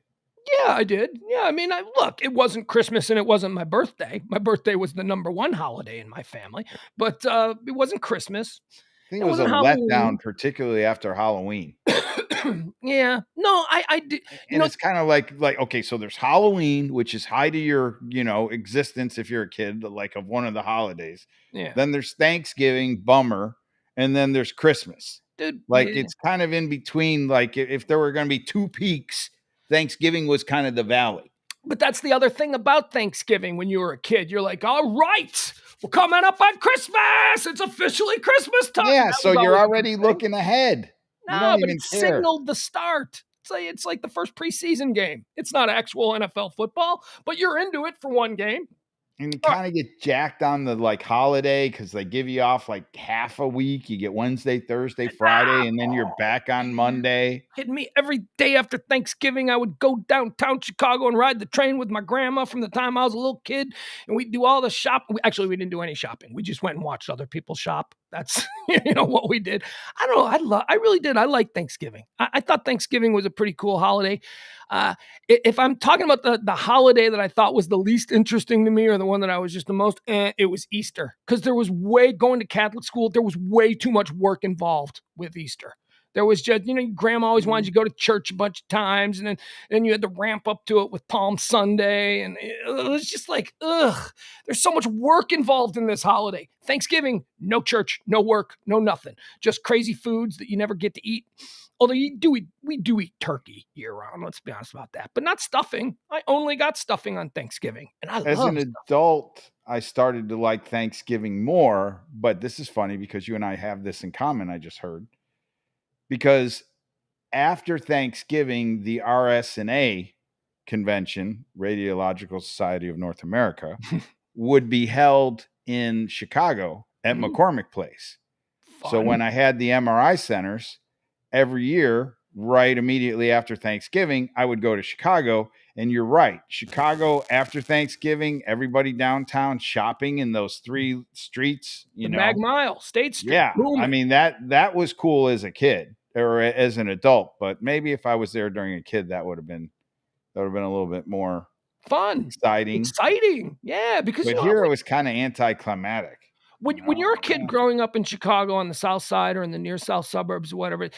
A: Yeah, I did. Yeah, I mean, look, it wasn't Christmas and it wasn't my birthday. My birthday was the number one holiday in my family, but it wasn't Christmas.
B: I think it was a letdown, particularly after Halloween.
A: Yeah. No, I did.
B: And it's kind of like, okay, so there's Halloween, which is high to your, existence if you're a kid, like of one of the holidays.
A: Yeah.
B: Then there's Thanksgiving, bummer. And then there's Christmas.
A: Dude,
B: like it's kind of in between. Like if there were going to be 2 peaks, Thanksgiving was kind of the valley.
A: But that's the other thing about Thanksgiving when you were a kid. You're like, all right, we're coming up on Christmas. It's officially Christmas time.
B: Yeah, so you're already looking ahead.
A: No, but it signaled the start. It's like the first preseason game. It's not actual NFL football, but you're into it for one game.
B: And you kind of get jacked on the like holiday because they give you off like half a week. You get Wednesday, Thursday, Friday, and then you're back on Monday.
A: Kidding me? Every day after Thanksgiving, I would go downtown Chicago and ride the train with my grandma from the time I was a little kid, and we'd do all the shopping. Actually, we didn't do any shopping. We just went and watched other people shop. That's what we did. I don't know. I really did. I like Thanksgiving. I thought Thanksgiving was a pretty cool holiday. If I'm talking about the holiday that I thought was the least interesting to me or the the one that I was just the most, it was Easter. Because there was going to Catholic school, there was way too much work involved with Easter. There was just, grandma always wanted you to go to church a bunch of times, and then you had to ramp up to it with Palm Sunday, and it was just like, ugh, there's so much work involved in this holiday. Thanksgiving, no church, no work, no nothing. Just crazy foods that you never get to eat. Although we do eat turkey year round, let's be honest about that, but not stuffing. I only got stuffing on Thanksgiving, and
B: as an adult, I started to like Thanksgiving more, but this is funny because you and I have this in common, I just heard. Because after Thanksgiving, the RSNA convention, Radiological Society of North America, would be held in Chicago at McCormick Place. Fun. So when I had the MRI centers, every year, right immediately after Thanksgiving, I would go to Chicago. And you're right. Chicago, after Thanksgiving, everybody downtown shopping in those 3 streets,
A: the Mag Mile, State Street.
B: Yeah.
A: Booming.
B: I mean, that was cool as a kid or as an adult. But maybe if I was there during a kid, that would have been a little bit more
A: fun. Exciting. Yeah. Because
B: here it was kind of anticlimactic.
A: When you're a kid growing up in Chicago on the south side or in the near south suburbs or whatever,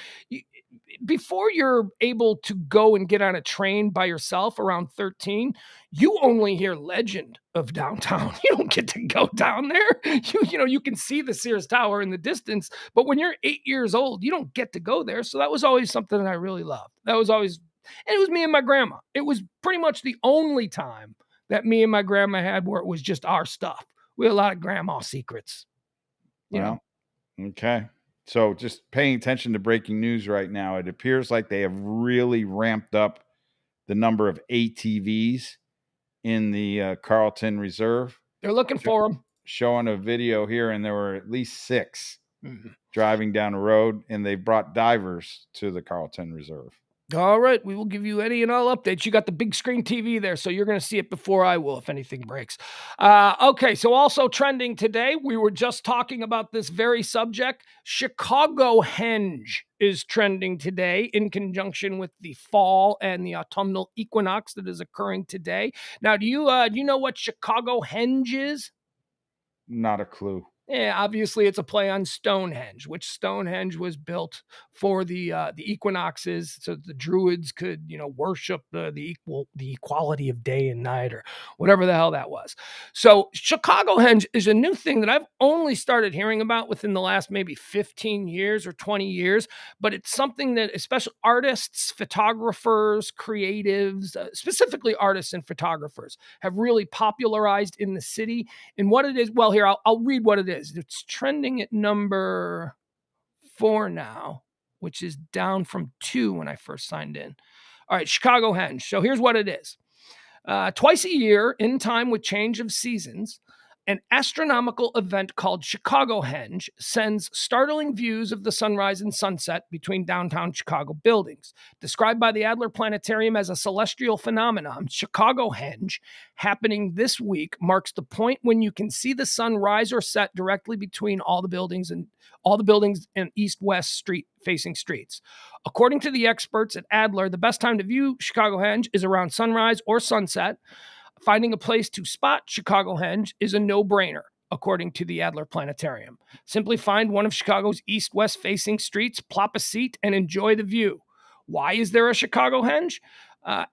A: before you're able to go and get on a train by yourself around 13, you only hear legend of downtown. You don't get to go down there. You can see the Sears Tower in the distance, but when you're 8 years old, you don't get to go there. So that was always something that I really loved. That was always, and it was me and my grandma. It was pretty much the only time that me and my grandma had where it was just our stuff. We had a lot of grandma secrets, you know?
B: Okay. So just paying attention to breaking news right now, it appears like they have really ramped up the number of ATVs in the Carlton Reserve.
A: They're looking for them.
B: Showing a video here, and there were at least 6 driving down the road, and they brought divers to the Carlton Reserve.
A: All right, we will give you any and all updates. You got the big screen TV there, so you're going to see it before I will if anything breaks. Okay, so also trending today, we were just talking about this very subject. Chicago Henge is trending today in conjunction with the fall and the autumnal equinox that is occurring today. Now, do you know what Chicago Henge is?
B: Not a clue.
A: Yeah, obviously it's a play on Stonehenge, which Stonehenge was built for the equinoxes, so the Druids could, worship the equality of day and night, or whatever the hell that was. So Chicago Henge is a new thing that I've only started hearing about within the last maybe 15 years or 20 years, but it's something that especially artists, photographers, creatives, specifically artists and photographers, have really popularized in the city. And what it is, well, here I'll read what it is. It's trending at number 4 now, which is down from 2 when I first signed in. All right, Chicago Henge. So here's what it is. Twice a year, in time with change of seasons, an astronomical event called Chicago Henge sends startling views of the sunrise and sunset between downtown Chicago buildings. Described by the Adler Planetarium as a celestial phenomenon, Chicago Henge, happening this week, marks the point when you can see the sun rise or set directly between all the buildings and east-west street-facing streets. According to the experts at Adler, the best time to view Chicago Henge is around sunrise or sunset. Finding a place to spot Chicago Henge is a no-brainer, according to the Adler Planetarium. Simply find one of Chicago's east-west facing streets, plop a seat, and enjoy the view. Why is there a Chicago Henge?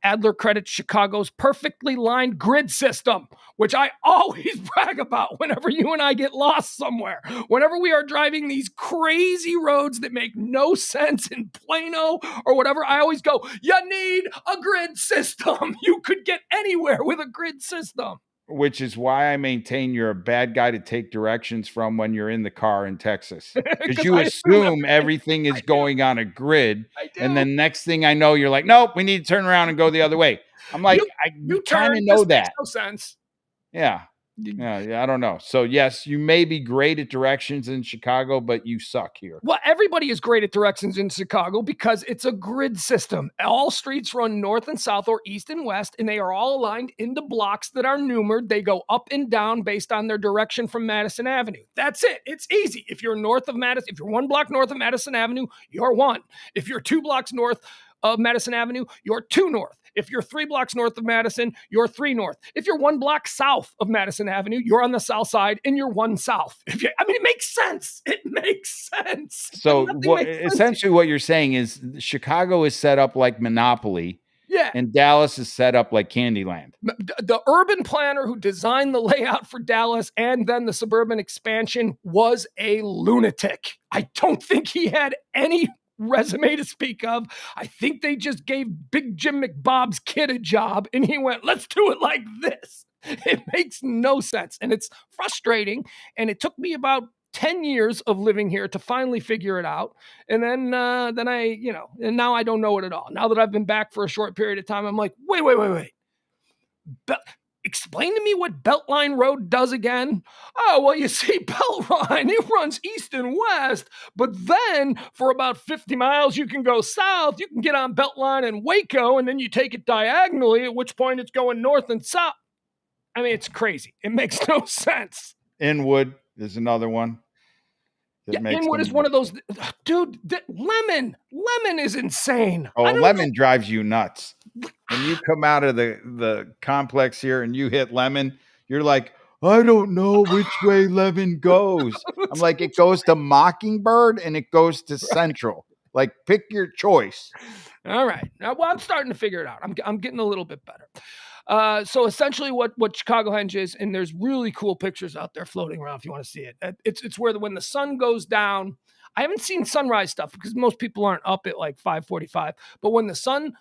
A: Adler credits Chicago's perfectly lined grid system, which I always brag about whenever you and I get lost somewhere. Whenever we are driving these crazy roads that make no sense in Plano or whatever, I always go, you need a grid system. You could get anywhere with a grid system.
B: Which is why I maintain you're a bad guy to take directions from when you're in the car in Texas. Because you assume everything is going on a grid. And then next thing I know, you're like, nope, we need to turn around and go the other way. I'm like, you kind of know that.
A: Makes no sense.
B: Yeah. Yeah, I don't know. So yes, you may be great at directions in Chicago, but you suck here.
A: Well, everybody is great at directions in Chicago because it's a grid system. All streets run north and south or east and west, and they are all aligned into blocks that are numered. They go up and down based on their direction from Madison Avenue. That's it. It's easy. If you're north of Madison, if you're 1 block north of Madison Avenue, you're 1. If you're 2 blocks north of Madison Avenue, you're 2 north. If you're 3 blocks north of Madison, you're 3 north. If you're 1 block south of Madison Avenue, you're on the south side and you're 1 south. It makes sense. It makes sense.
B: So essentially what you're saying is Chicago is set up like Monopoly.
A: Yeah.
B: And Dallas is set up like Candyland.
A: The urban planner who designed the layout for Dallas and then the suburban expansion was a lunatic. I don't think he had any resume to speak of. I think they just gave Big Jim McBob's kid a job and he went, let's do it like this. It makes no sense. And it's frustrating. And it took me about 10 years of living here to finally figure it out. And then I, and now I don't know it at all. Now that I've been back for a short period of time, I'm like, wait. Explain to me what Beltline Road does again. Oh, well, you see, Beltline, it runs east and west, but then for about 50 miles, you can go south. You can get on Beltline in Waco, and then you take it diagonally, at which point it's going north and south. I mean, it's crazy. It makes no sense.
B: Inwood is another one.
A: Inwood is one of those, dude. Lemon is insane.
B: Oh, Lemon drives you nuts. When you come out of the complex here and you hit Lemon, you're like, I don't know which way Lemon goes. I'm like, it goes to Mockingbird and it goes to Central. Like, pick your choice.
A: All right. Now, well, I'm starting to figure it out. I'm getting a little bit better. So essentially what Chicago Henge is, and there's really cool pictures out there floating around if you want to see it. It's where when the sun goes down, I haven't seen sunrise stuff because most people aren't up at like 5:45, but when the sun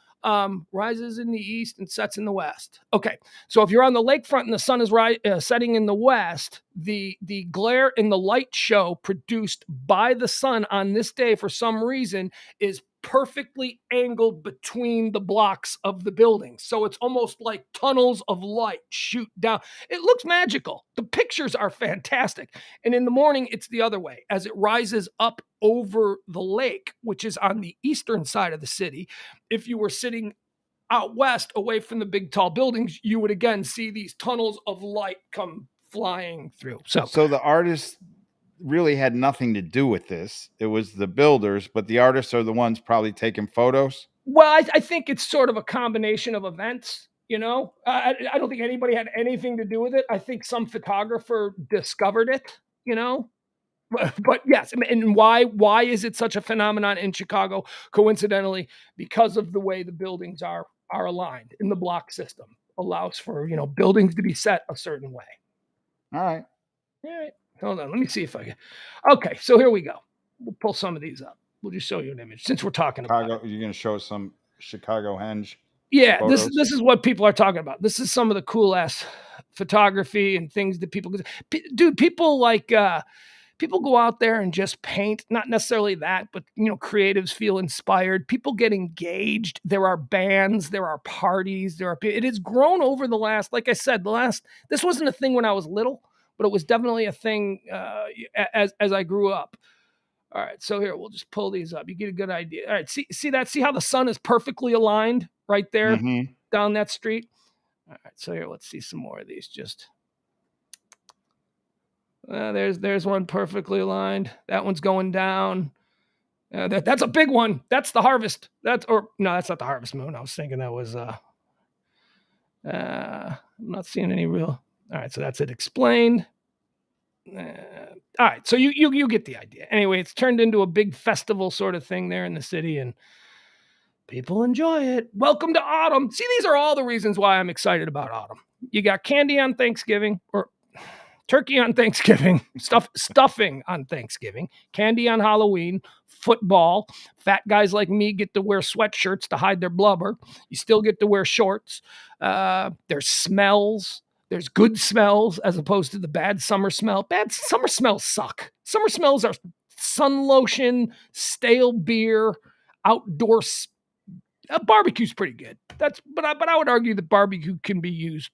A: rises in the east and sets in the west. Okay, so if you're on the lakefront and the sun is setting in the west, the glare in the light show produced by the sun on this day for some reason is perfectly angled between the blocks of the building. So it's almost like tunnels of light shoot down. It looks magical. The pictures are fantastic. And in the morning, it's the other way. As it rises up over the lake, which is on the eastern side of the city, if you were sitting out west away from the big tall buildings, you would again see these tunnels of light come flying through.
B: So the artists really had nothing to do with this. It was the builders, but the artists are the ones probably taking photos.
A: Well, I think it's sort of a combination of events. I don't think anybody had anything to do with it. I think some photographer discovered it, but yes. And why is it such a phenomenon in Chicago? Coincidentally, because of the way the buildings are aligned in the block system allows for, buildings to be set a certain way.
B: All right.
A: Hold on. Let me see if I can. Okay. So here we go. We'll pull some of these up. We'll just show you an image since we're talking
B: Chicago,
A: about it.
B: You're going to show some Chicago Henge.
A: Yeah. Photos. This is what people are talking about. This is some of the cool ass photography and things that people, dude, people like, people go out there and just paint, not necessarily that, but, creatives feel inspired. People get engaged. There are bands, there are parties, it has grown over the last, like I said, this wasn't a thing when I was little, but it was definitely a thing as I grew up. All right, so here, we'll just pull these up. You get a good idea. All right, see that? See how the sun is perfectly aligned right there down that street? All right, so here, let's see some more of these. Just there's one perfectly aligned. That one's going down. That's a big one. That's the harvest. That's not the harvest moon. I was thinking that was. I'm not seeing any real. All right, so that's it explained. All right, so you get the idea. Anyway, it's turned into a big festival sort of thing there in the city, and people enjoy it. Welcome to autumn. See, these are all the reasons why I'm excited about autumn. You got candy on Thanksgiving, or turkey on Thanksgiving, stuffing on Thanksgiving, candy on Halloween, football. Fat guys like me get to wear sweatshirts to hide their blubber. You still get to wear shorts. There's smells. There's good smells as opposed to the bad summer smell. Bad summer smells suck. Summer smells are sun lotion, stale beer, outdoor. Barbecue's pretty good. But I would argue that barbecue can be used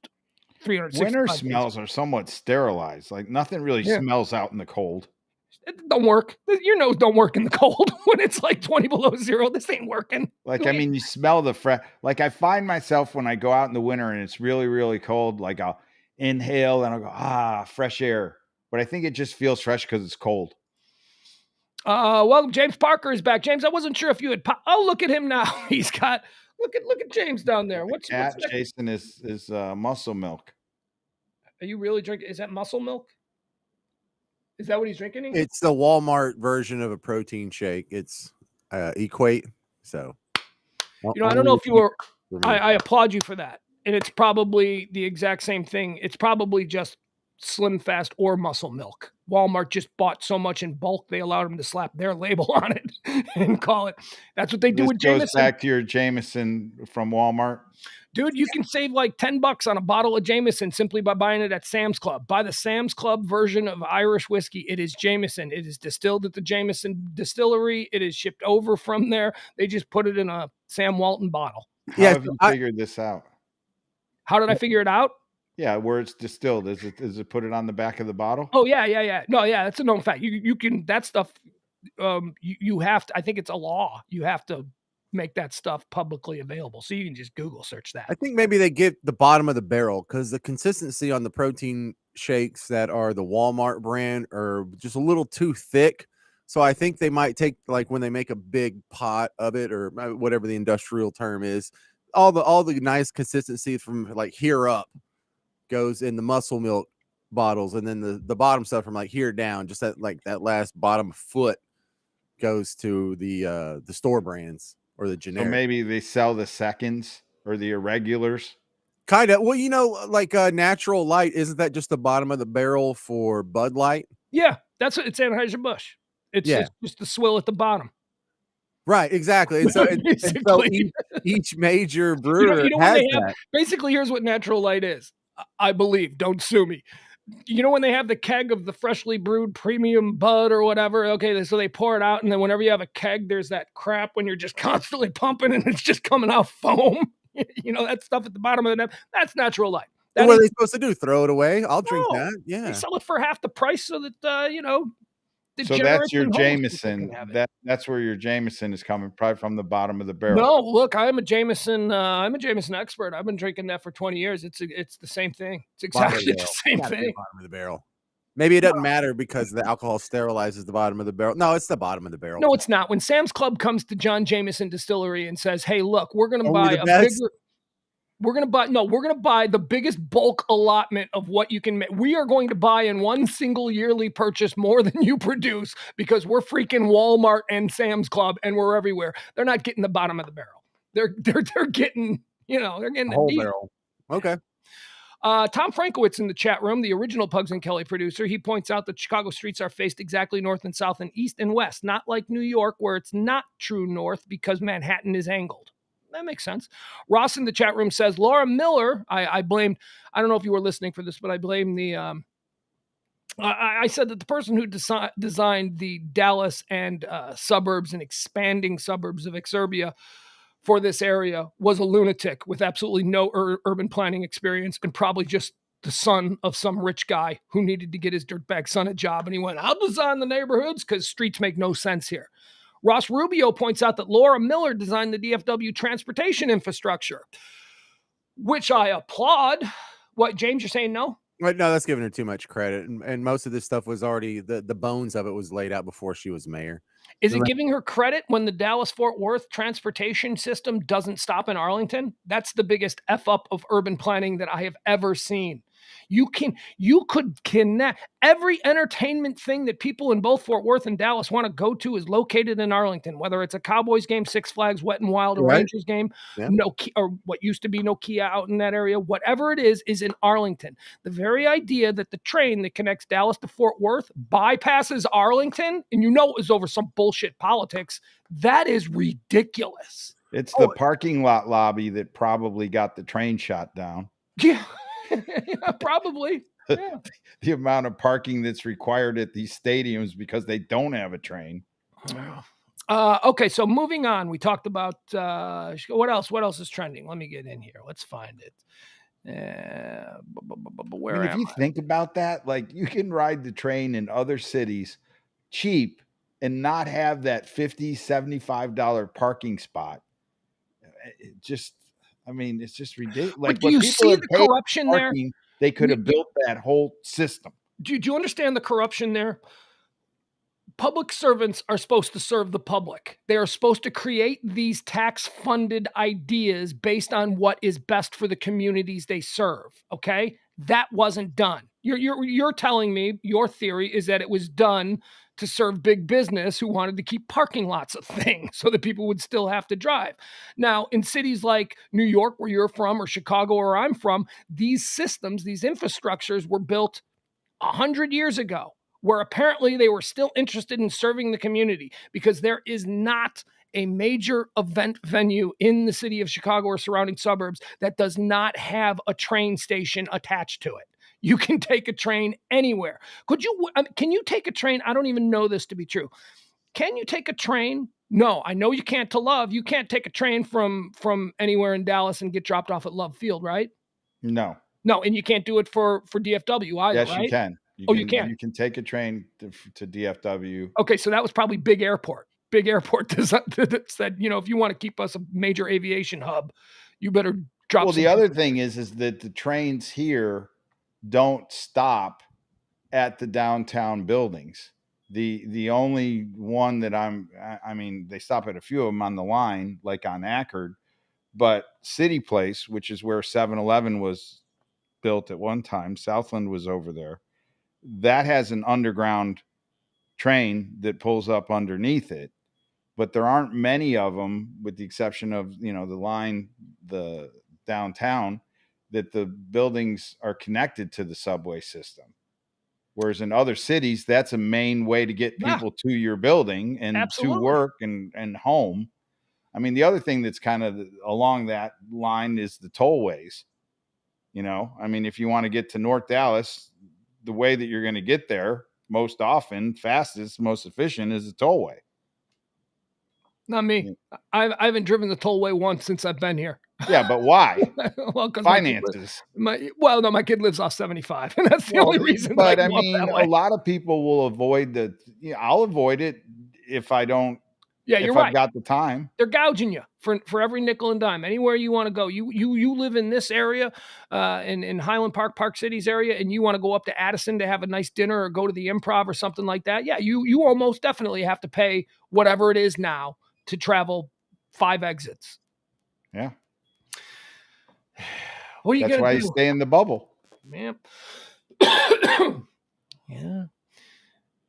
A: 365
B: Winter
A: days.
B: smells are somewhat sterilized. Like nothing really smells out in the cold.
A: It don't work. Your nose don't work in the cold when it's like 20 below zero. This ain't working.
B: Like, I mean, you smell the fresh. Like I find myself when I go out in the winter and it's really, really cold, like I'll inhale and I'll go, fresh air. But I think it just feels fresh because it's cold.
A: Well, James Parker is back. James, I wasn't sure if you had. Oh, look at him now. He's got Look at James down there. What's
B: cat
A: that?
B: chasing his muscle milk.
A: Are you really drinking? Is that muscle milk? Is that what he's drinking?
C: It's the Walmart version of a protein shake. It's Equate. So,
A: I don't know if you were. I applaud you for that. And it's probably the exact same thing. It's probably just Slim Fast or Muscle Milk. Walmart just bought so much in bulk, they allowed them to slap their label on it and call it. That's what they do with Jameson.
B: Goes back to your Jameson from Walmart.
A: Dude, you can save like $10 on a bottle of Jameson simply by buying it at Sam's Club. Buy the Sam's Club version of Irish whiskey. It is Jameson. It is distilled at the Jameson distillery. It is shipped over from there. They just put it in a Sam Walton bottle.
B: How have you figured this out?
A: How did I figure it out?
B: Yeah, where it's distilled. Is it put it on the back of the bottle?
A: Oh, yeah. No, yeah, that's a known fact. You can, that stuff, you have to, I think it's a law. You have to make that stuff publicly available. So you can just Google search that.
C: I think maybe they get the bottom of the barrel because the consistency on the protein shakes that are the Walmart brand are just a little too thick. So I think they might take, like, when they make a big pot of it or whatever the industrial term is, all the nice consistency from like here up goes in the muscle milk bottles, and then the bottom stuff from like here down, just that last bottom foot goes to the store brands or the generic.
B: So maybe they sell the seconds or the irregulars.
C: Kind of. Well, like Natural Light, isn't that just the bottom of the barrel for Bud Light?
A: Yeah, that's what it's Anheuser-Busch. It's just the swill at the bottom.
C: Right, exactly. And so, each major brewer has that.
A: Basically, here's what Natural Light is. I believe. Don't sue me. You know when they have the keg of the freshly brewed premium Bud or whatever? Okay, so they pour it out, and then whenever you have a keg, there's that crap when you're just constantly pumping and it's just coming out foam. That stuff at the bottom of the net. That's Natural Light.
C: What are they supposed to do? Throw it away? I'll drink that. Yeah.
A: They sell it for half the price so that,
B: so that's your Jameson. That's where your Jameson is coming, probably from the bottom of the barrel.
A: No, look, I'm a Jameson expert. I've been drinking that for 20 years. It's the same thing. It's exactly the same thing.
C: Bottom of the barrel. Maybe it doesn't matter because the alcohol sterilizes the bottom of the barrel. No, it's the bottom of the barrel.
A: No, it's not. When Sam's Club comes to John Jameson Distillery and says, "Hey, look, we're going to buy a bigger." We're going to buy the biggest bulk allotment of what you can make. We are going to buy in one single yearly purchase more than you produce because we're freaking Walmart and Sam's Club and we're everywhere. They're not getting the bottom of the barrel. They're getting, they're getting
C: the whole barrel. Okay.
A: Tom Frankowitz in the chat room, the original Pugs and Kelly producer, he points out that Chicago streets are faced exactly north and south and east and west, not like New York where it's not true north because Manhattan is angled. That makes sense. Ross in the chat room says, Laura Miller, I blamed, I don't know if you were listening for this, but I blame I said that the person who designed the Dallas and suburbs and expanding suburbs of Exurbia for this area was a lunatic with absolutely no urban planning experience and probably just the son of some rich guy who needed to get his dirtbag son a job. And he went, I'll design the neighborhoods because streets make no sense here. Ross Rubio points out that Laura Miller designed the DFW transportation infrastructure, which I applaud. What, James, you're saying no?
C: No, that's giving her too much credit. And most of this stuff was already, the bones of it was laid out before she was mayor.
A: Is it giving her credit when the Dallas-Fort Worth transportation system doesn't stop in Arlington? That's the biggest F-up of urban planning that I have ever seen. You could connect every entertainment thing that people in both Fort Worth and Dallas want to go to is located in Arlington, whether it's a Cowboys game, Six Flags, Wet and Wild, or Rangers game, or what used to be Nokia out in that area, whatever it is in Arlington. The very idea that the train that connects Dallas to Fort Worth bypasses Arlington, and it was over some bullshit politics, that is ridiculous.
B: It's the parking lot lobby that probably got the train shot down.
A: Yeah. Yeah, probably. Yeah.
B: The amount of parking that's required at these stadiums because they don't have a train.
A: Okay, so moving on. We talked about what else? What else is trending? Let me get in here. Let's find it.
B: If you think about that, like you can ride the train in other cities cheap and not have that $50, $75 parking spot. It just, it's just ridiculous.
A: Like, do you see the corruption there?
B: They could have built that whole system.
A: Do you understand the corruption there? public servants are supposed to serve the public. They are supposed to create these tax-funded ideas based on what is best for the communities they serve. Okay, that wasn't done. You're telling me your theory is that it was done to serve big business who wanted to keep parking lots of things so that people would still have to drive. Now, in cities like New York, where you're from, or Chicago, where I'm from, these systems, these infrastructures were built 100 years ago, where apparently they were still interested in serving the community, because there is not a major event venue in the city of Chicago or surrounding suburbs that does not have a train station attached to it. You can take a train anywhere. Can you take a train? I don't even know this to be true. Can you take a train? No, I know you can't to Love. You can't take a train from anywhere in Dallas and get dropped off at Love Field, right?
B: No.
A: No, and you can't do it for DFW either,
B: yes,
A: right?
B: you can.
A: You can.
B: You can take a train to DFW.
A: Okay, so that was probably Big Airport that said, if you want to keep us a major aviation hub, you better drop.
B: Well, the other thing is that the trains here don't stop at the downtown buildings. The only one that they stop at a few of them on the line, like on Ackerd, but City Place, which is where 7-Eleven was built at one time, Southland was over there, that has an underground train that pulls up underneath it, but there aren't many of them, with the exception of, the downtown, that the buildings are connected to the subway system. Whereas in other cities, that's a main way to get people to your building and to work and home. I mean, the other thing that's kind of along that line is the tollways. If you want to get to North Dallas, the way that you're going to get there most often, fastest, most efficient, is the tollway.
A: Not me. I haven't driven the tollway once since I've been here.
B: Yeah, but why?
A: Well, because
B: finances.
A: My kid lives off 75, and that's the only reason.
B: But a lot of people will avoid I'll avoid it if I don't.
A: Yeah, you're right.
B: I've got the time.
A: They're gouging you for every nickel and dime. Anywhere you want to go, you live in this area, in Highland Park, Park Cities area, and you want to go up to Addison to have a nice dinner or go to the Improv or something like that. Yeah, you almost definitely have to pay whatever it is now to travel 5 exits.
B: Yeah.
A: What are you gonna do?
B: That's why you stay in the bubble.
A: Man. Yeah.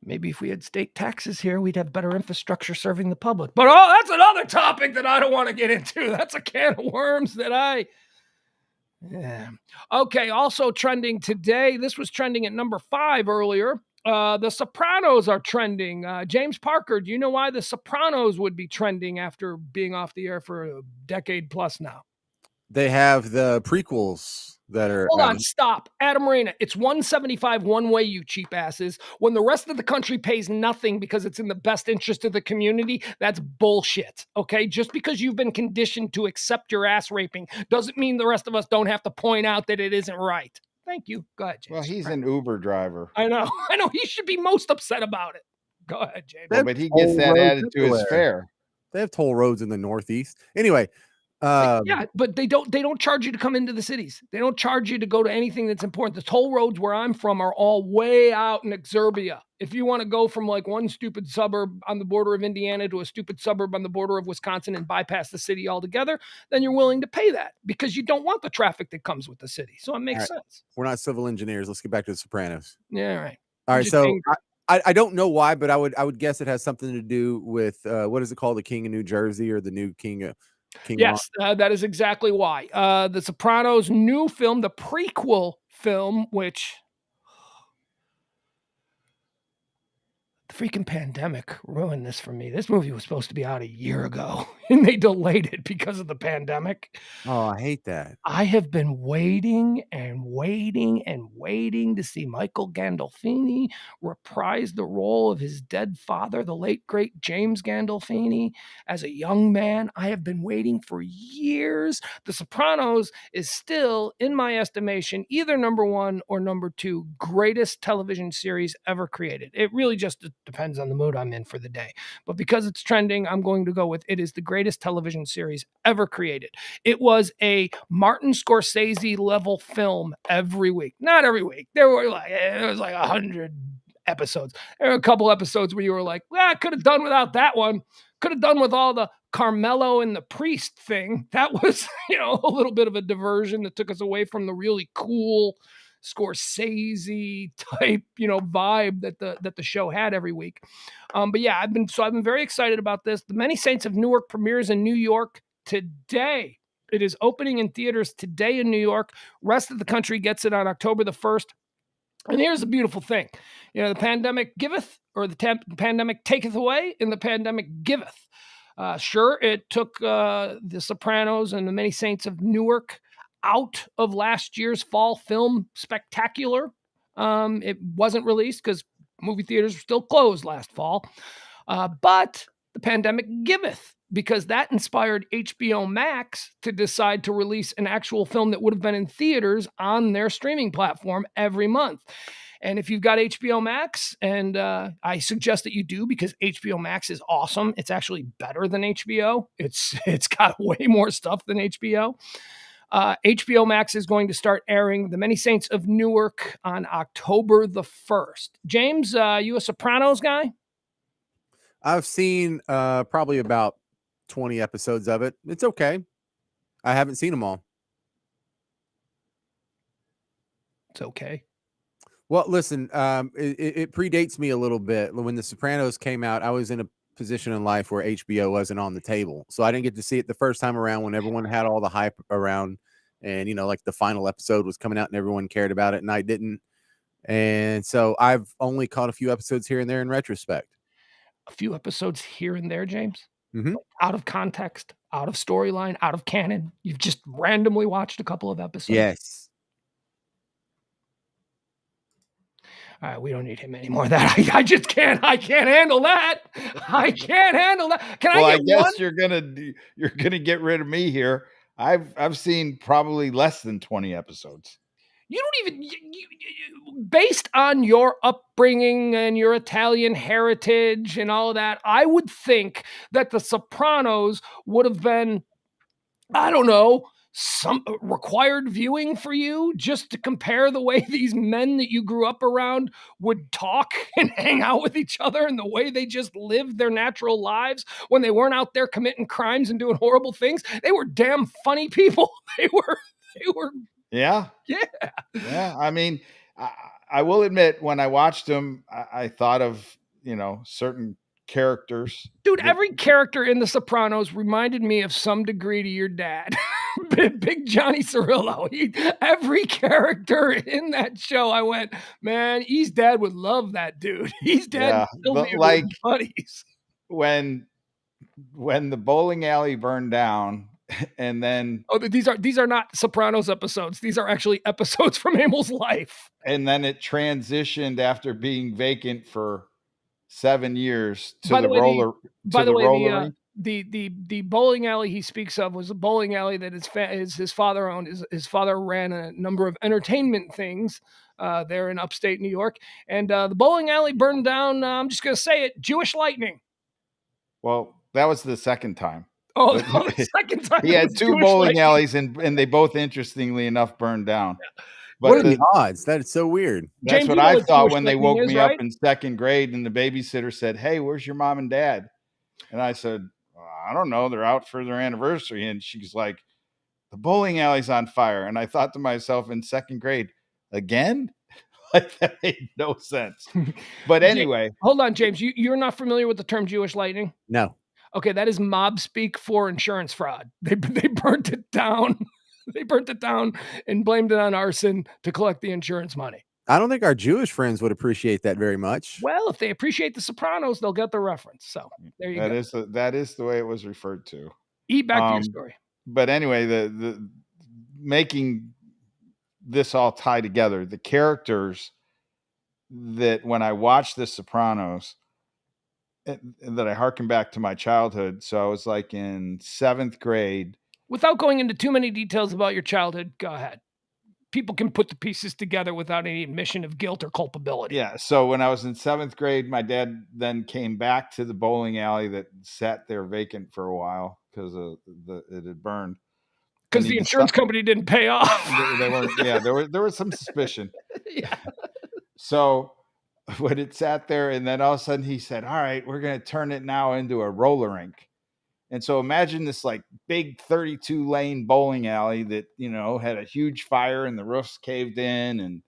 A: Maybe if we had state taxes here, we'd have better infrastructure serving the public. But that's another topic that I don't want to get into. That's a can of worms that yeah. Okay, also trending today. This was trending at number 5 earlier. The Sopranos are trending. James Parker, do you know why the Sopranos would be trending after being off the air for a decade plus now?
C: They have the prequels that are.
A: Hold on, stop. Adam Marina, it's $175 one way, you cheap asses. When the rest of the country pays nothing because it's in the best interest of the community, that's bullshit, okay? Just because you've been conditioned to accept your ass raping doesn't mean the rest of us don't have to point out that it isn't right. Thank you. Go ahead, James.
B: Well, he's an Uber driver.
A: I know. He should be most upset about it. Go ahead, James.
B: Well, but he gets that added to his fare.
C: They have toll roads in the Northeast. Anyway.
A: Yeah, but they don't charge you to come into the cities. They don't charge you to go to anything that's important. The toll roads where I'm from are all way out in Exurbia. If you want to go from like one stupid suburb on the border of Indiana to a stupid suburb on the border of Wisconsin and bypass the city altogether, then you're willing to pay that because you don't want the traffic that comes with the city. So it makes sense.
C: We're not civil engineers. Let's get back to the Sopranos.
A: Yeah, all right.
C: All right. So I don't know why, but I would guess it has something to do with what is it called? The King of New Jersey or the new King of
A: Yes, that is exactly why. The Sopranos' new film, the prequel film, which the freaking pandemic ruined this for me. This movie was supposed to be out a year ago, and they delayed it because of the pandemic.
C: Oh, I hate that.
A: I have been waiting and waiting and waiting to see Michael Gandolfini reprise the role of his dead father, the late, great James Gandolfini, as a young man. I have been waiting for years. The Sopranos is still, in my estimation, either number 1 or number 2 greatest television series ever created. It really just depends on the mood I'm in for the day. But because it's trending, I'm going to go with it is the greatest television series ever created. It was a Martin Scorsese level film every week. Not every week. There was like 100 episodes. There are a couple episodes where you were like, well, I could have done without that one. Could have done with all the Carmelo and the priest thing. That was, a little bit of a diversion that took us away from the really cool Scorsese type, vibe that the show had every week. But yeah, I've been very excited about this. The Many Saints of Newark premieres in New York today. It is opening in theaters today in New York. Rest of the country gets it on October the 1st. And here's the beautiful thing. The pandemic giveth, or the pandemic taketh away, and the pandemic giveth. Sure, it took The Sopranos and The Many Saints of Newark out of last year's fall film spectacular. It wasn't released because movie theaters were still closed last fall. But the pandemic giveth, because that inspired HBO Max to decide to release an actual film that would have been in theaters on their streaming platform every month. And if you've got HBO Max, and I suggest that you do, because HBO Max is awesome. It's actually better than HBO. It's got way more stuff than HBO. HBO Max is going to start airing The Many Saints of Newark on October the 1st. James, you a Sopranos guy?
C: I've seen probably about 20 episodes of it. It's okay. I haven't seen them all.
A: It's okay.
C: Well, listen, it predates me a little bit. When The Sopranos came out, I was in a position in life where HBO wasn't on the table. So I didn't get to see it the first time around when everyone had all the hype around, and, like the final episode was coming out and everyone cared about it, and I didn't. And so I've only caught a few episodes here and there in retrospect.
A: A few episodes here and there, James?
C: Mm-hmm.
A: Out of context, out of storyline, out of canon. You've just randomly watched a couple of episodes.
C: Yes.
A: All right, we don't need him anymore. That I just can't. I can't handle that. I can't handle that.
B: I guess you're gonna get rid of me here. I've seen probably less than 20 episodes.
A: You don't even, based on your upbringing and your Italian heritage and all of that, I would think that The Sopranos would have been, I don't know, some required viewing for you, just to compare the way these men that you grew up around would talk and hang out with each other, and the way they just lived their natural lives when they weren't out there committing crimes and doing horrible things. They were damn funny people. They were.
B: Yeah. I mean, I will admit, when I watched them, I thought of, certain characters.
A: Dude, every character in The Sopranos reminded me of some degree to your dad. Big Johnny Cirillo. Every character in that show, I went, man, E's dad would love that dude. E's dad would still be buddies.
B: When the bowling alley burned down, and then
A: these are not Sopranos episodes. These are actually episodes from Emil's life.
B: And then it transitioned after being vacant for 7 years to the roller.
A: The bowling alley he speaks of was a bowling alley that his father owned. His father ran a number of entertainment things there in upstate New York, and the bowling alley burned down. I'm just going to say it: Jewish lightning.
B: Well, that was the second time.
A: The second time.
B: He had two bowling alleys, and they both, interestingly enough, burned down.
A: Yeah.
B: But
C: what are the odds? That is so weird.
B: That's what I thought when they woke me up in second grade, and the babysitter said, "Hey, where's your mom and dad?" And I said, "I don't know. They're out for their anniversary." And she's like, "The bowling alley's on fire." And I thought to myself in second grade, again? Like, that made no sense. But anyway.
A: Hold on, James. You're not familiar with the term Jewish lightning?
C: No.
A: Okay, that is mob speak for insurance fraud. They burnt it down. They burnt it down and blamed it on arson to collect the insurance money.
C: I don't think our Jewish friends would appreciate that very much.
A: Well, if they appreciate The Sopranos, they'll get the reference. So there you go.
B: That is the way it was referred to.
A: Back to your story.
B: But anyway, the making this all tie together, the characters that when I watched The Sopranos, that I harken back to my childhood. So I was like in 7th grade.
A: Without going into too many details about your childhood, go ahead. People can put the pieces together without any admission of guilt or culpability.
B: Yeah. So when I was in 7th grade, my dad then came back to the bowling alley that sat there vacant for a while because it had burned.
A: Because the insurance company didn't pay off.
B: They weren't. Yeah, there was some suspicion.
A: Yeah.
B: So when it sat there, and then all of a sudden he said, all right, we're going to turn it now into a roller rink. And so imagine this like big 32 lane bowling alley that, had a huge fire and the roof's caved in, and,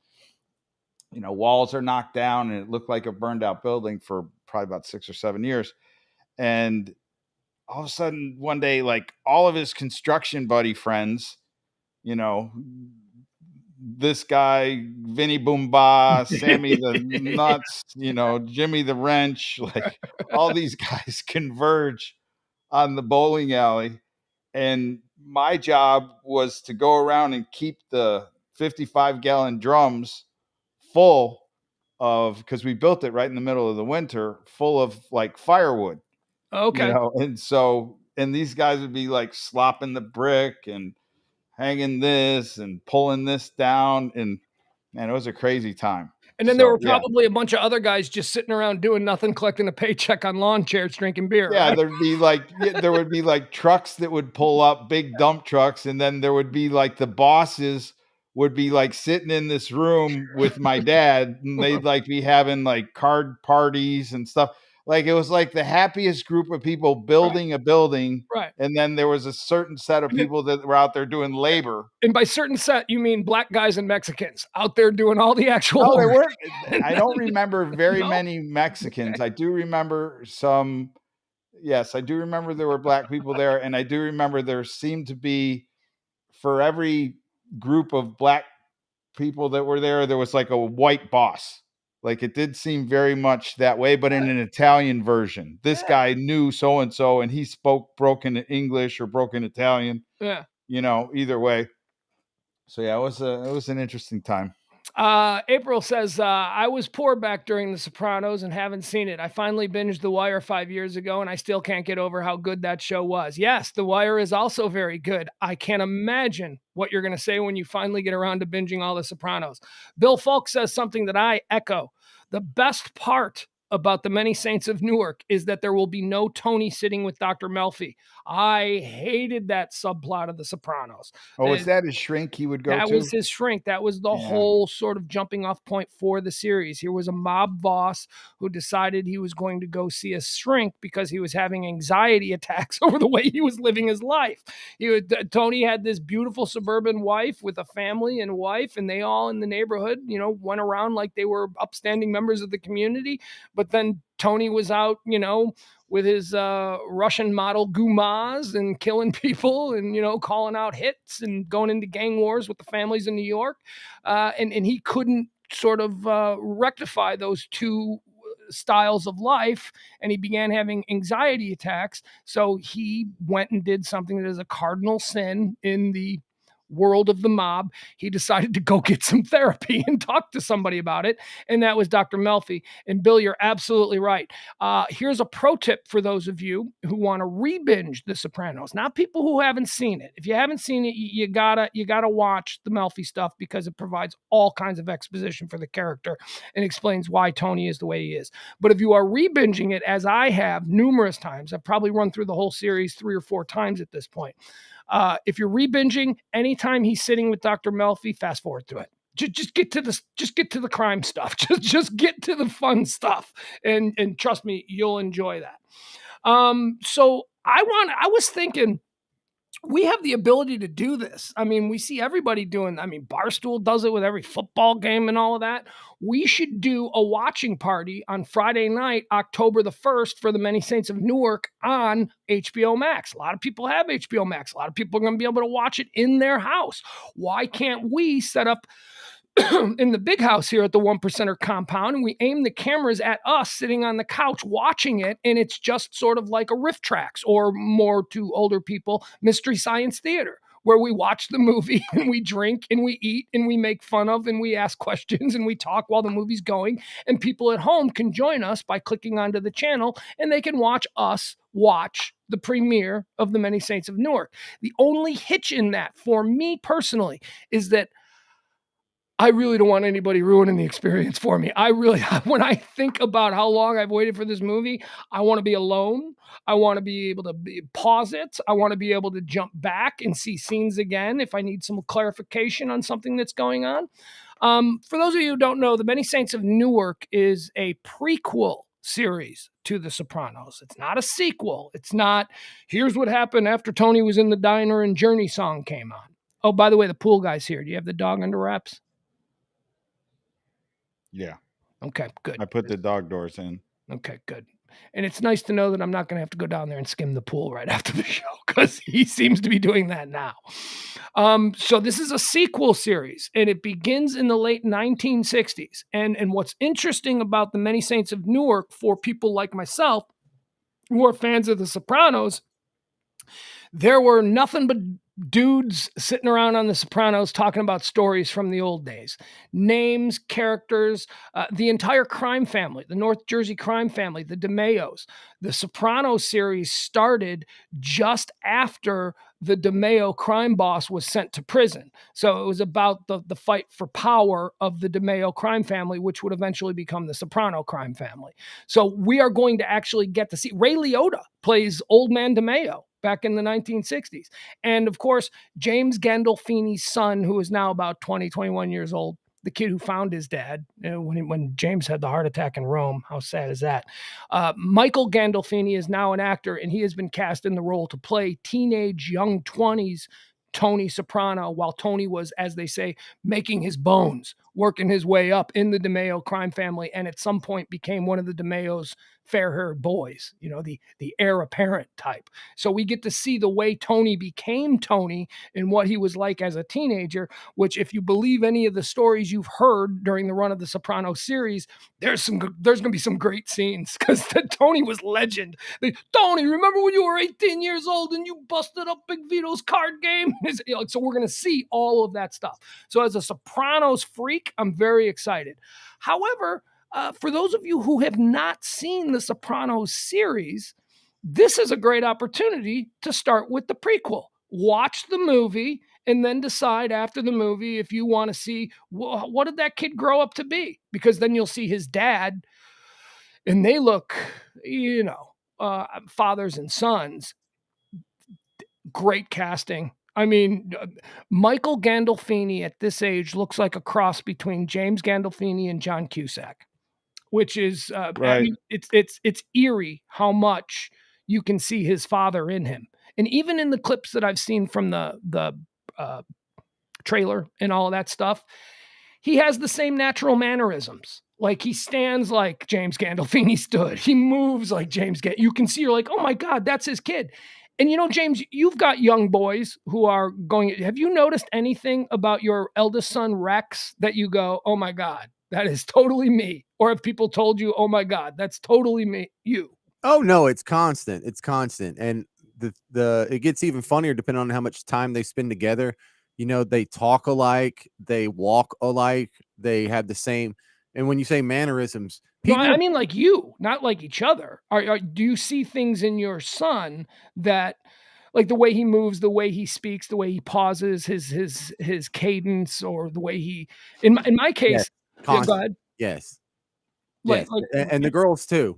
B: walls are knocked down, and it looked like a burned out building for probably about 6 or 7 years. And all of a sudden one day, like all of his construction buddy friends, this guy, Vinny Boomba, Sammy the Nuts, Jimmy the Wrench, like all these guys converge on the bowling alley. And my job was to go around and keep the 55-gallon drums full of, because we built it right in the middle of the winter, full of like firewood.
A: Okay.
B: And these guys would be like slopping the brick and hanging this and pulling this down. And man, it was a crazy time.
A: And then there were probably a bunch of other guys just sitting around doing nothing, collecting a paycheck on lawn chairs, drinking beer.
B: Yeah,
A: right?
B: there would be like trucks that would pull up, big dump trucks, and then there would be like the bosses would be like sitting in this room with my dad, and they'd like be having like card parties and stuff. Like it was like the happiest group of people building a building.
A: Right.
B: And then there was a certain set of people that were out there doing labor.
A: And by certain set, you mean black guys and Mexicans out there doing all the actual
B: No,
A: work.
B: they weren't. I don't remember very many Mexicans. I do remember some. Yes, I do remember there were black people there. And I do remember there seemed to be, for every group of black people that were there, there was like a white boss. Like it did seem very much that way, but in an Italian version. This guy knew so-and-so, and he spoke broken English or broken Italian.
A: Yeah.
B: Either way. So yeah, it was an interesting time.
A: April says, I was poor back during The Sopranos and haven't seen it. I finally binged The Wire 5 years ago, and I still can't get over how good that show was. Yes, The Wire is also very good. I can't imagine what you're going to say when you finally get around to binging all The Sopranos. Bill Falk says something that I echo. The best part about the Many Saints of Newark is that there will be no Tony sitting with Dr. Melfi. I hated that subplot of The Sopranos.
B: Oh, was that his shrink he would go to?
A: That was his shrink. That was the whole sort of jumping off point for the series. Here was a mob boss who decided he was going to go see a shrink because he was having anxiety attacks over the way he was living his life. Tony had this beautiful suburban wife with a family and wife, and they all in the neighborhood, went around like they were upstanding members of the community. But then Tony was out, with his Russian model Gumaz and killing people and, calling out hits and going into gang wars with the families in New York. And he couldn't sort of rectify those two styles of life, and he began having anxiety attacks. So he went and did something that is a cardinal sin in the world of the mob. He decided to go get some therapy and talk to somebody about it, and that was Dr. Melfi. And Bill, you're absolutely right. Here's a pro tip for those of you who want to re-binge The Sopranos, not people who haven't seen it. If you haven't seen it, you gotta watch the Melfi stuff, because it provides all kinds of exposition for the character and explains why Tony is the way he is. But if you are re-binging it, as I have numerous times, I've probably run through the whole series 3 or 4 times at this point. If you're re-binging, anytime he's sitting with Dr. Melfi, fast forward through it. Just get to the crime stuff. Just get to the fun stuff, and trust me, you'll enjoy that. So I was thinking, we have the ability to do this. I mean, we see everybody doing, Barstool does it with every football game and all of that. We should do a watching party on Friday night, October the 1st, for the Many Saints of Newark on HBO Max. A lot of people have HBO Max. A lot of people are going to be able to watch it in their house. Why can't we set up in the big house here at the 1%er compound, and we aim the cameras at us sitting on the couch watching it, and it's just sort of like a riff tracks, or more to older people, Mystery Science Theater, where we watch the movie and we drink and we eat and we make fun of and we ask questions and we talk while the movie's going, and people at home can join us by clicking onto the channel, and they can watch us watch the premiere of the Many Saints of Newark. The only hitch in that, for me personally, is that I really don't want anybody ruining the experience for me. When I think about how long I've waited for this movie, I want to be alone. I want to be able to pause it. I want to be able to jump back and see scenes again if I need some clarification on something that's going on. For those of you who don't know, The Many Saints of Newark is a prequel series to The Sopranos. It's not a sequel. It's not, here's what happened after Tony was in the diner and Journey song came on. Oh, by the way, the pool guy's here. Do you have the dog under wraps?
B: Yeah.
A: Okay, good.
B: I put the dog doors in.
A: Okay, good. And it's nice to know that I'm not going to have to go down there and skim the pool right after the show, because he seems to be doing that now. So this is a sequel series, and it begins in the late 1960s. And what's interesting about The Many Saints of Newark for people like myself who are fans of The Sopranos, there were nothing but dudes sitting around on The Sopranos talking about stories from the old days, names, characters, the entire crime family, the North Jersey crime family, the DeMeos. The Sopranos series started just after the DeMeo crime boss was sent to prison. So it was about the fight for power of the DeMeo crime family, which would eventually become the Soprano crime family. So we are going to actually get to see Ray Liotta plays Old Man DeMeo back in the 1960s. And of course, James Gandolfini's son, who is now about 20, 21 years old, the kid who found his dad when James had the heart attack in Rome. How sad is that? Michael Gandolfini is now an actor, and he has been cast in the role to play teenage, young 20s Tony Soprano, while Tony was, as they say, making his bones, working his way up in the DeMeo crime family, and at some point became one of the DeMeo's fair-haired boys, the heir apparent type. So we get to see the way Tony became Tony and what he was like as a teenager, which, if you believe any of the stories you've heard during the run of the Sopranos series, there's going to be some great scenes, because Tony was legend. Tony, remember when you were 18 years old and you busted up Big Vito's card game? So we're going to see all of that stuff. So as a Sopranos freak, I'm very excited. However, for those of you who have not seen the Sopranos series, this is a great opportunity to start with the prequel. Watch the movie and then decide after the movie if you want to see what did that kid grow up to be, because then you'll see his dad and they look, fathers and sons. Great casting. I mean, Michael Gandolfini at this age looks like a cross between James Gandolfini and John Cusack, which is
B: right.
A: I mean, it's eerie how much you can see his father in him. And even in the clips that I've seen from the trailer and all of that stuff, he has the same natural mannerisms. Like, he stands like James Gandolfini stood. He moves like James You can see, you're like, oh my God, that's his kid. And James, you've got young boys who are going. Have you noticed anything about your eldest son, Rex, that you go, oh my God, that is totally me? Or have people told you, oh my God, that's totally me, you?
C: Oh no, it's constant. It's constant. And it gets even funnier depending on how much time they spend together. They talk alike, they walk alike, they have the same. And when you say mannerisms,
A: no, I mean like you, not like each other. Do you see things in your son that, like the way he moves, the way he speaks, the way he pauses, his cadence, or the way he, in my case,
C: yes,
A: go ahead.
C: Yes.
A: Like,
C: and the girls too.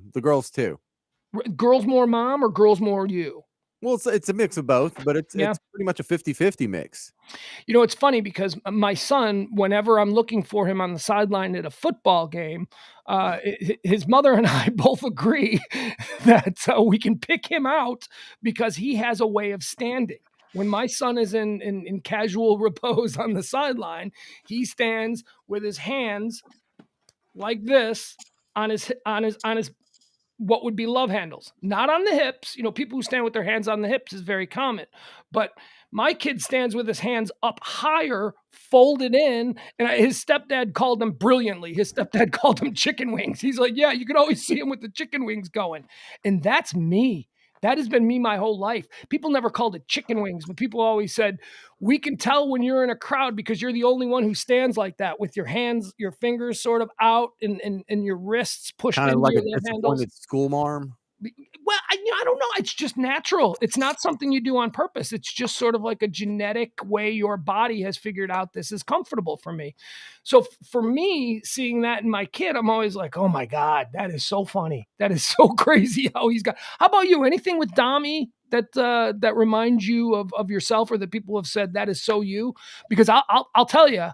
A: Girls more mom or girls more you?
C: Well, it's a mix of both, but it's pretty much a 50-50 mix.
A: It's funny because my son, whenever I'm looking for him on the sideline at a football game, his mother and I both agree that we can pick him out because he has a way of standing. When my son is in casual repose on the sideline, he stands with his hands like this on his what would be love handles, not on the hips. People who stand with their hands on the hips is very common, but my kid stands with his hands up higher, folded in, and his stepdad called them brilliantly. His stepdad called them chicken wings. He's like, yeah, you can always see him with the chicken wings going. And that's me. That has been me my whole life. People never called it chicken wings, but people always said, we can tell when you're in a crowd because you're the only one who stands like that with your hands, your fingers sort of out and your wrists pushed
C: kind of
A: into
C: like
A: your
C: a
A: love handles.
C: disappointed school marm.
A: Well, I don't know. It's just natural. It's not something you do on purpose. It's just sort of like a genetic way your body has figured out this is comfortable for me. So for me, seeing that in my kid, I'm always like, oh my God, that is so funny. That is so crazy how he's got. How about you? Anything with Dami that reminds you of yourself, or that people have said that is so you? Because I'll tell you,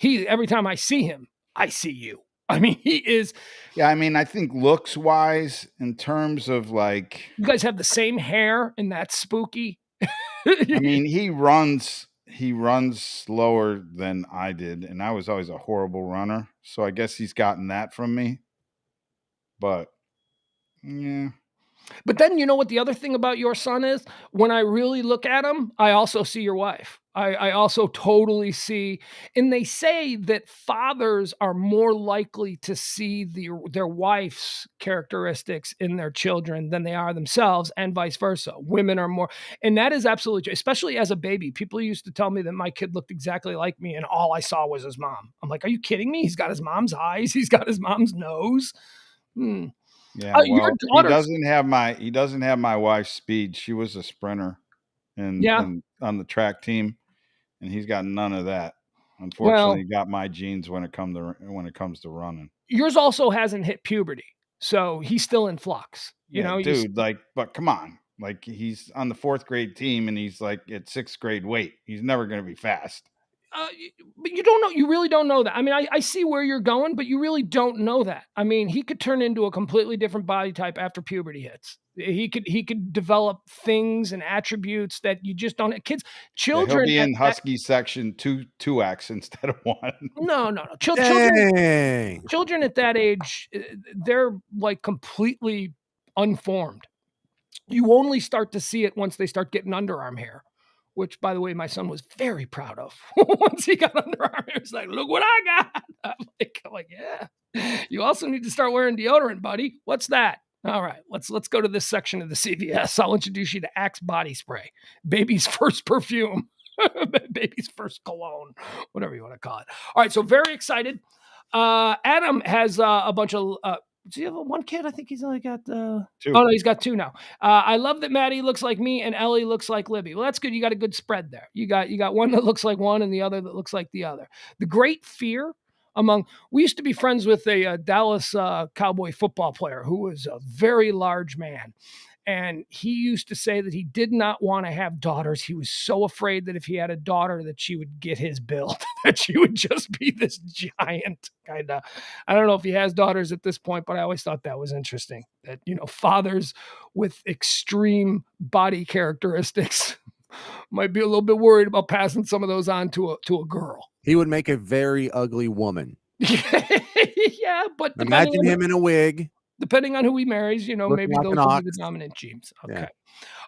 A: every time I see him, I see you. I mean, he is.
B: Yeah, I mean, I think looks wise, in terms of like,
A: you guys have the same hair, and that's spooky.
B: I mean, he runs slower than I did, and I was always a horrible runner. So I guess he's gotten that from me. But yeah.
A: But then you know what the other thing about your son is? When I really look at him, I also see your wife. I also totally see, and they say that fathers are more likely to see their wife's characteristics in their children than they are themselves, and vice versa. Women are more, and that is absolutely true, especially as a baby. People used to tell me that my kid looked exactly like me, and all I saw was his mom. I'm like, are you kidding me? He's got his mom's eyes. He's got his mom's nose.
B: Yeah, well, he doesn't have my wife's speed. She was a sprinter and on the track team, and he's got none of that. Unfortunately, he got my genes when it comes to running.
A: Yours also hasn't hit puberty, so he's still in flux. You know,
B: dude, but come on. Like, he's on the 4th grade team, and he's like at 6th grade weight. He's never going to be fast.
A: But you don't know. You really don't know that. I mean, I see where you're going, but you really don't know that. I mean, he could turn into a completely different body type after puberty hits. He could develop things and attributes that you just don't. Children.
B: He'll be in Husky section 2X instead of 1.
A: No. Children at that age, they're like completely unformed. You only start to see it once they start getting underarm hair, which, by the way, my son was very proud of. Once he got underarm hair, he's like, look what I got. I'm like, yeah. You also need to start wearing deodorant, buddy. What's that? All right, let's go to this section of the CVS. I'll introduce you to Axe body spray, baby's first perfume, baby's first cologne, whatever you want to call it. All right, so very excited. Adam has a bunch of. Does he have one kid? I think he's only got 2. Oh no, he's got 2 now. I love that Maddie looks like me and Ellie looks like Libby. Well, that's good. You got a good spread there. You got one that looks like one and the other that looks like the other. The great fear we used to be friends with a Dallas Cowboy football player who was a very large man. And he used to say that he did not want to have daughters. He was so afraid that if he had a daughter that she would get his build, that she would just be this giant kind of. I don't know if he has daughters at this point, but I always thought that was interesting. That, fathers with extreme body characteristics might be a little bit worried about passing some of those on to a girl.
C: He would make a very ugly woman.
A: Yeah, but
C: imagine him in a wig.
A: Depending on who he marries, maybe those will be the dominant genes. Okay. Yeah.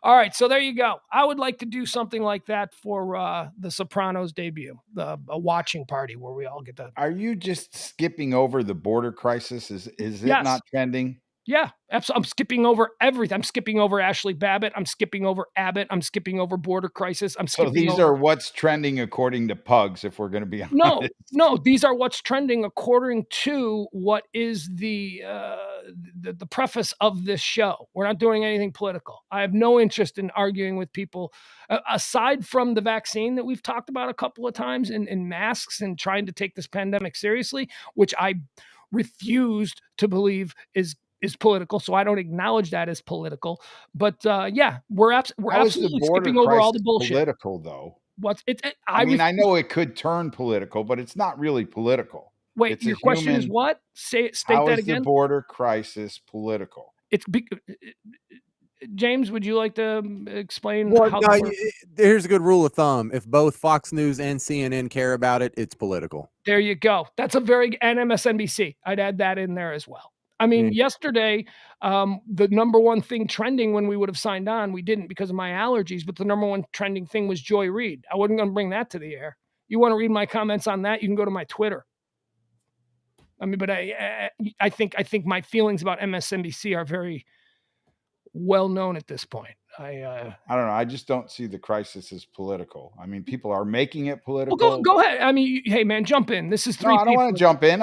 A: All right. So there you go. I would like to do something like that for the Sopranos debut, a watching party where we all get to.
B: Are you just skipping over the border crisis? Is it not trending?
A: Yeah, absolutely. I'm skipping over everything. I'm skipping over Ashley Babbitt. I'm skipping over Abbott. I'm skipping over border crisis.
B: So these are what's trending according to Pugs, if we're going to be honest.
A: No, these are what's trending according to what is the preface of this show. We're not doing anything political. I have no interest in arguing with people aside from the vaccine that we've talked about a couple of times and masks and trying to take this pandemic seriously, which I refused to believe is political, so I don't acknowledge that as political. But we're absolutely skipping over all the bullshit.
B: Political, though.
A: I
B: know it could turn political, but it's not really political.
A: Wait, your question is what? State that again. How is
B: the border crisis political?
A: James, would you like to explain?
C: Here's a good rule of thumb: if both Fox News and CNN care about it, it's political.
A: There you go. That's and MSNBC. I'd add that in there as well. I mean, yesterday, the number one thing trending when we would have signed on, we didn't because of my allergies, but the number one trending thing was Joy Reid. I wasn't going to bring that to the air. You want to read my comments on that? You can go to my Twitter. I mean, but I think my feelings about MSNBC are very well known at this point. I
B: don't know. I just don't see the crisis as political. I mean, people are making it political. Well,
A: go ahead. I mean, hey man, jump in. This is 3
B: I don't want to jump in.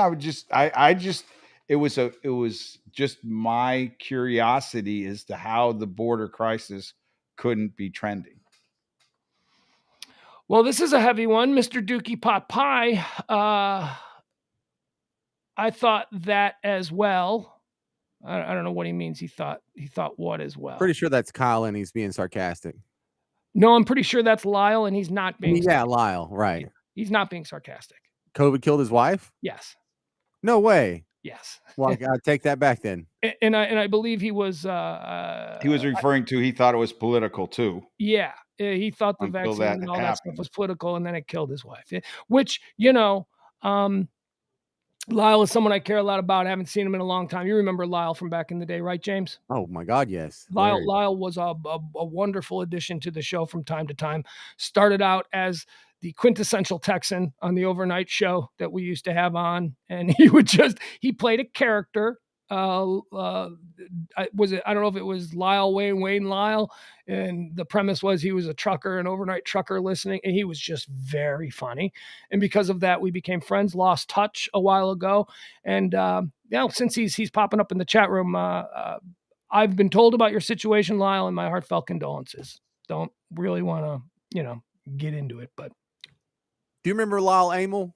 B: It was just my curiosity as to how the border crisis couldn't be trending.
A: Well, this is a heavy one, Mr. Dookie Pot Pie. I thought that as well. I don't know what he means. He thought what as well.
C: Pretty sure that's Kyle and he's being sarcastic.
A: No, I'm pretty sure that's Lyle and he's not being.
C: Yeah, Lyle, right.
A: He's not being sarcastic.
C: COVID killed his wife?
A: Yes.
C: No way.
A: Yes.
C: Well, I take that back then.
A: And I believe he was
B: referring to, he thought it was political too.
A: Yeah, he thought the
B: Until
A: vaccine
B: that
A: and all that stuff
B: happened.
A: was political, and then it killed his wife. Which, Lyle is someone I care a lot about. I haven't seen him in a long time. You remember Lyle from back in the day, right, James?
C: Oh my God, yes.
A: Lyle was a wonderful addition to the show from time to time. Started out as the quintessential Texan on the overnight show that we used to have on, and he played a character. I don't know if it was Lyle Wayne Lyle, and the premise was he was a trucker, an overnight trucker listening, and he was just very funny. And because of that, we became friends. Lost touch a while ago, and since he's popping up in the chat room, I've been told about your situation, Lyle, and my heartfelt condolences. Don't really want to, get into it, but.
C: Do you remember Lyle Amel?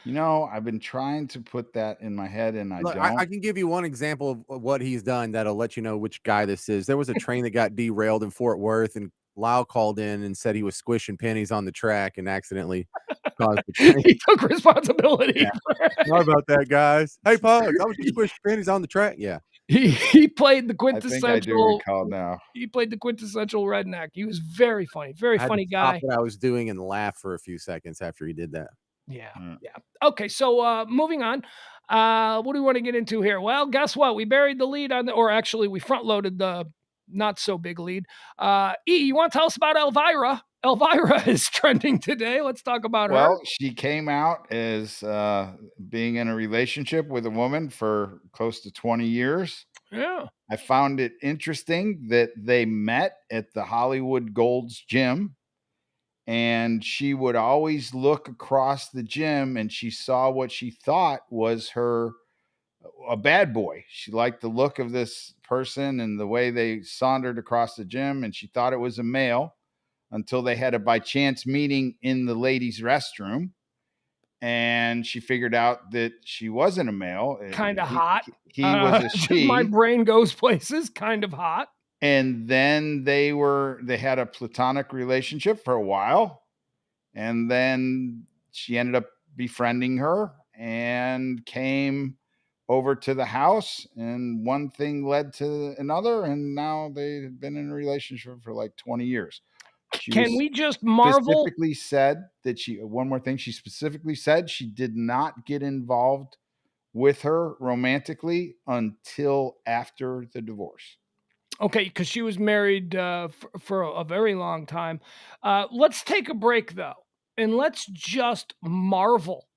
B: I've been trying to put that in my head, and I don't.
C: I can give you one example of what he's done that'll let you know which guy this is. There was a train that got derailed in Fort Worth, and Lyle called in and said he was squishing pennies on the track and accidentally caused the train.
A: He took responsibility.
C: Yeah. Sorry about that, guys. Hey, Pugs, I was just squishing pennies on the track. Yeah.
A: He played the quintessential.
B: I think I do recall now.
A: He played the quintessential redneck. He was very funny, very funny guy.
C: Stop what I was doing and laugh for a few seconds after he did that.
A: Yeah. Okay, so moving on. What do we want to get into here? Well, guess what? We buried the lead or actually we front loaded the not so big lead. You want to tell us about Elvira? Elvira is trending today. Let's talk about her.
B: Well, she came out as being in a relationship with a woman for close to 20 years.
A: Yeah.
B: I found it interesting that they met at the Hollywood Gold's gym, and she would always look across the gym and she saw what she thought was a bad boy. She liked the look of this person and the way they sauntered across the gym, and she thought it was a male until they had a by chance meeting in the ladies' restroom. And she figured out that she wasn't a male.
A: Kind of hot.
B: He was a she.
A: My brain goes places. Kind of hot.
B: And then they had a platonic relationship for a while. And then she ended up befriending her and came over to the house, and one thing led to another. And now they've been in a relationship for like 20 years.
A: Can we just marvel?
B: Specifically said that one more thing, she specifically said she did not get involved with her romantically until after the divorce.
A: Okay, because she was married for a very long time. Let's take a break, though, and let's just marvel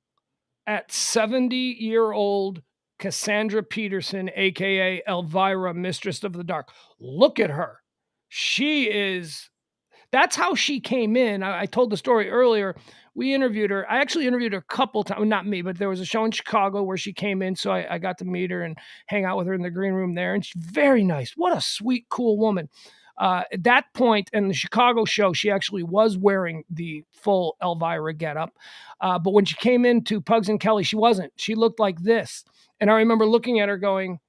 A: at 70-year-old Cassandra Peterson, a.k.a. Elvira, Mistress of the Dark. Look at her. That's how she came in. I told the story earlier. We interviewed her. I actually interviewed her a couple times. Not me, but there was a show in Chicago where she came in. So I got to meet her and hang out with her in the green room there. And she's very nice. What a sweet, cool woman. At that point in the Chicago show, she actually was wearing the full Elvira getup. But when she came into Pugs and Kelly, she wasn't. She looked like this. And I remember looking at her going,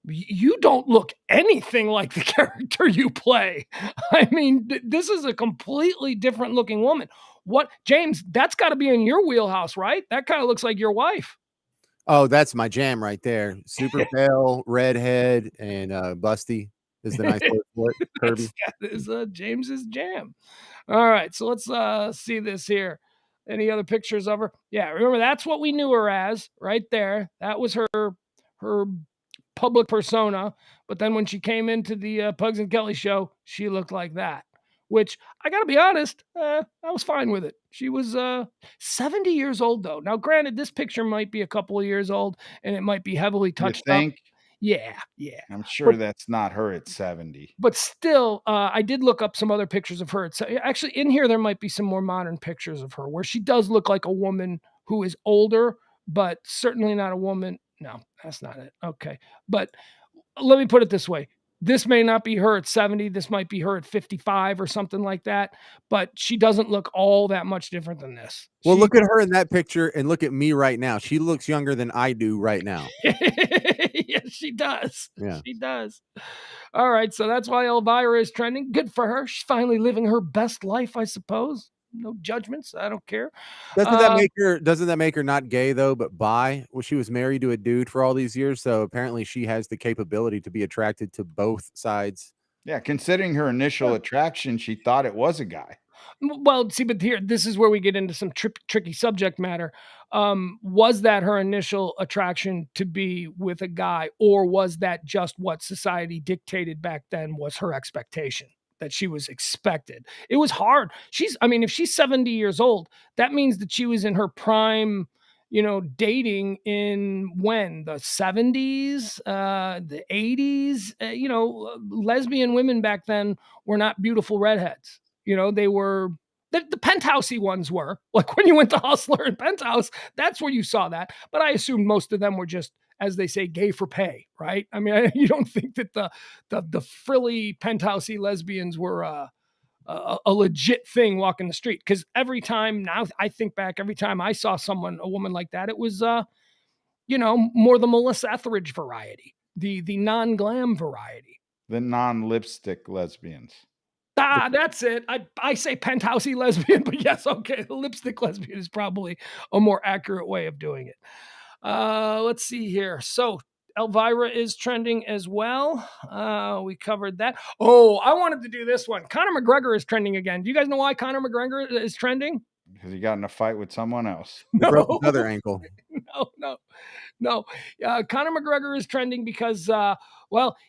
A: you don't look anything like the character you play. I mean, this is a completely different looking woman. What, James, that's got to be in your wheelhouse, right? That kind of looks like your wife.
C: Oh, that's my jam right there. Super pale, redhead, and busty is the nice word for it. Kirby.
A: That is James's jam. All right, so let's see this here. Any other pictures of her? Yeah, remember, that's what we knew her as right there. That was her public persona. But then when she came into the Pugs and Kelly show, she looked like that, which I got to be honest, I was fine with it. She was 70 years old, though. Now, granted, this picture might be a couple of years old and it might be heavily touched up. Yeah.
B: I'm sure that's not her at 70.
A: But still, I did look up some other pictures of her. Actually, in here, there might be some more modern pictures of her where she does look like a woman who is older, but certainly not a woman. No, that's not it. Okay. But let me put it this way. This may not be her at 70. This might be her at 55 or something like that. But she doesn't look all that much different than this.
C: Well, look at her in that picture and look at me right now. She looks younger than I do right now.
A: Yes, she does.
C: Yeah.
A: She does. All right. So that's why Elvira is trending. Good for her. She's finally living her best life, I suppose. no judgments. I don't care.
C: Doesn't that make her not gay though, but bi? Well, she was married to a dude for all these years, so apparently she has the capability to be attracted to both sides.
B: Yeah, considering her initial attraction, she thought it was a guy.
A: Well, see, but this is where we get into some tricky subject matter. Was that her initial attraction to be with a guy, or was that just what society dictated back then was her expectation? That she was expected. It was hard. If she's 70 years old, that means that she was in her prime, dating in when? The 70s, the 80s. Lesbian women back then were not beautiful redheads. They were the penthousey ones were. Like when you went to Hustler and Penthouse, that's where you saw that. But I assumed most of them were just, as they say, gay for pay, right? You don't think that the frilly penthousey lesbians were a legit thing walking the street. Because every time now I think back, every time I saw a woman like that, it was more the Melissa Etheridge variety, the non-glam variety.
B: The non-lipstick lesbians.
A: That's it. I say penthousey lesbian, but yes, okay. The lipstick lesbian is probably a more accurate way of doing it. Let's see here. So Elvira is trending as well. We covered that. Oh, I wanted to do this one. Conor McGregor is trending again. Do you guys know why Conor McGregor is trending?
B: Because he got in a fight with someone else.
C: No. Broke his other ankle.
A: No. Conor McGregor is trending because,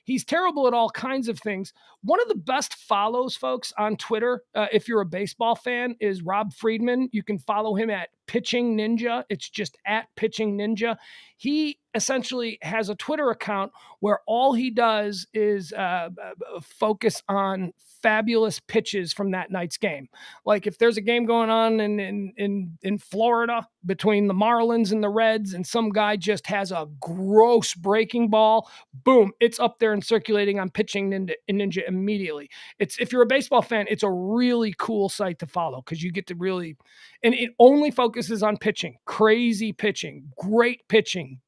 A: he's terrible at all kinds of things. One of the best follows, folks, on Twitter, if you're a baseball fan, is Rob Friedman. You can follow him at Pitching Ninja. It's just at Pitching Ninja. He essentially has a Twitter account where all he does is focus on fabulous pitches from that night's game. Like if there's a game going on in Florida between the Marlins and the Reds, and some guy just has a gross breaking ball, boom, it's up there and circulating on Pitching Ninja immediately. If you're a baseball fan, it's a really cool site to follow because you get to really, and it only focuses on pitching, crazy pitching, great pitching,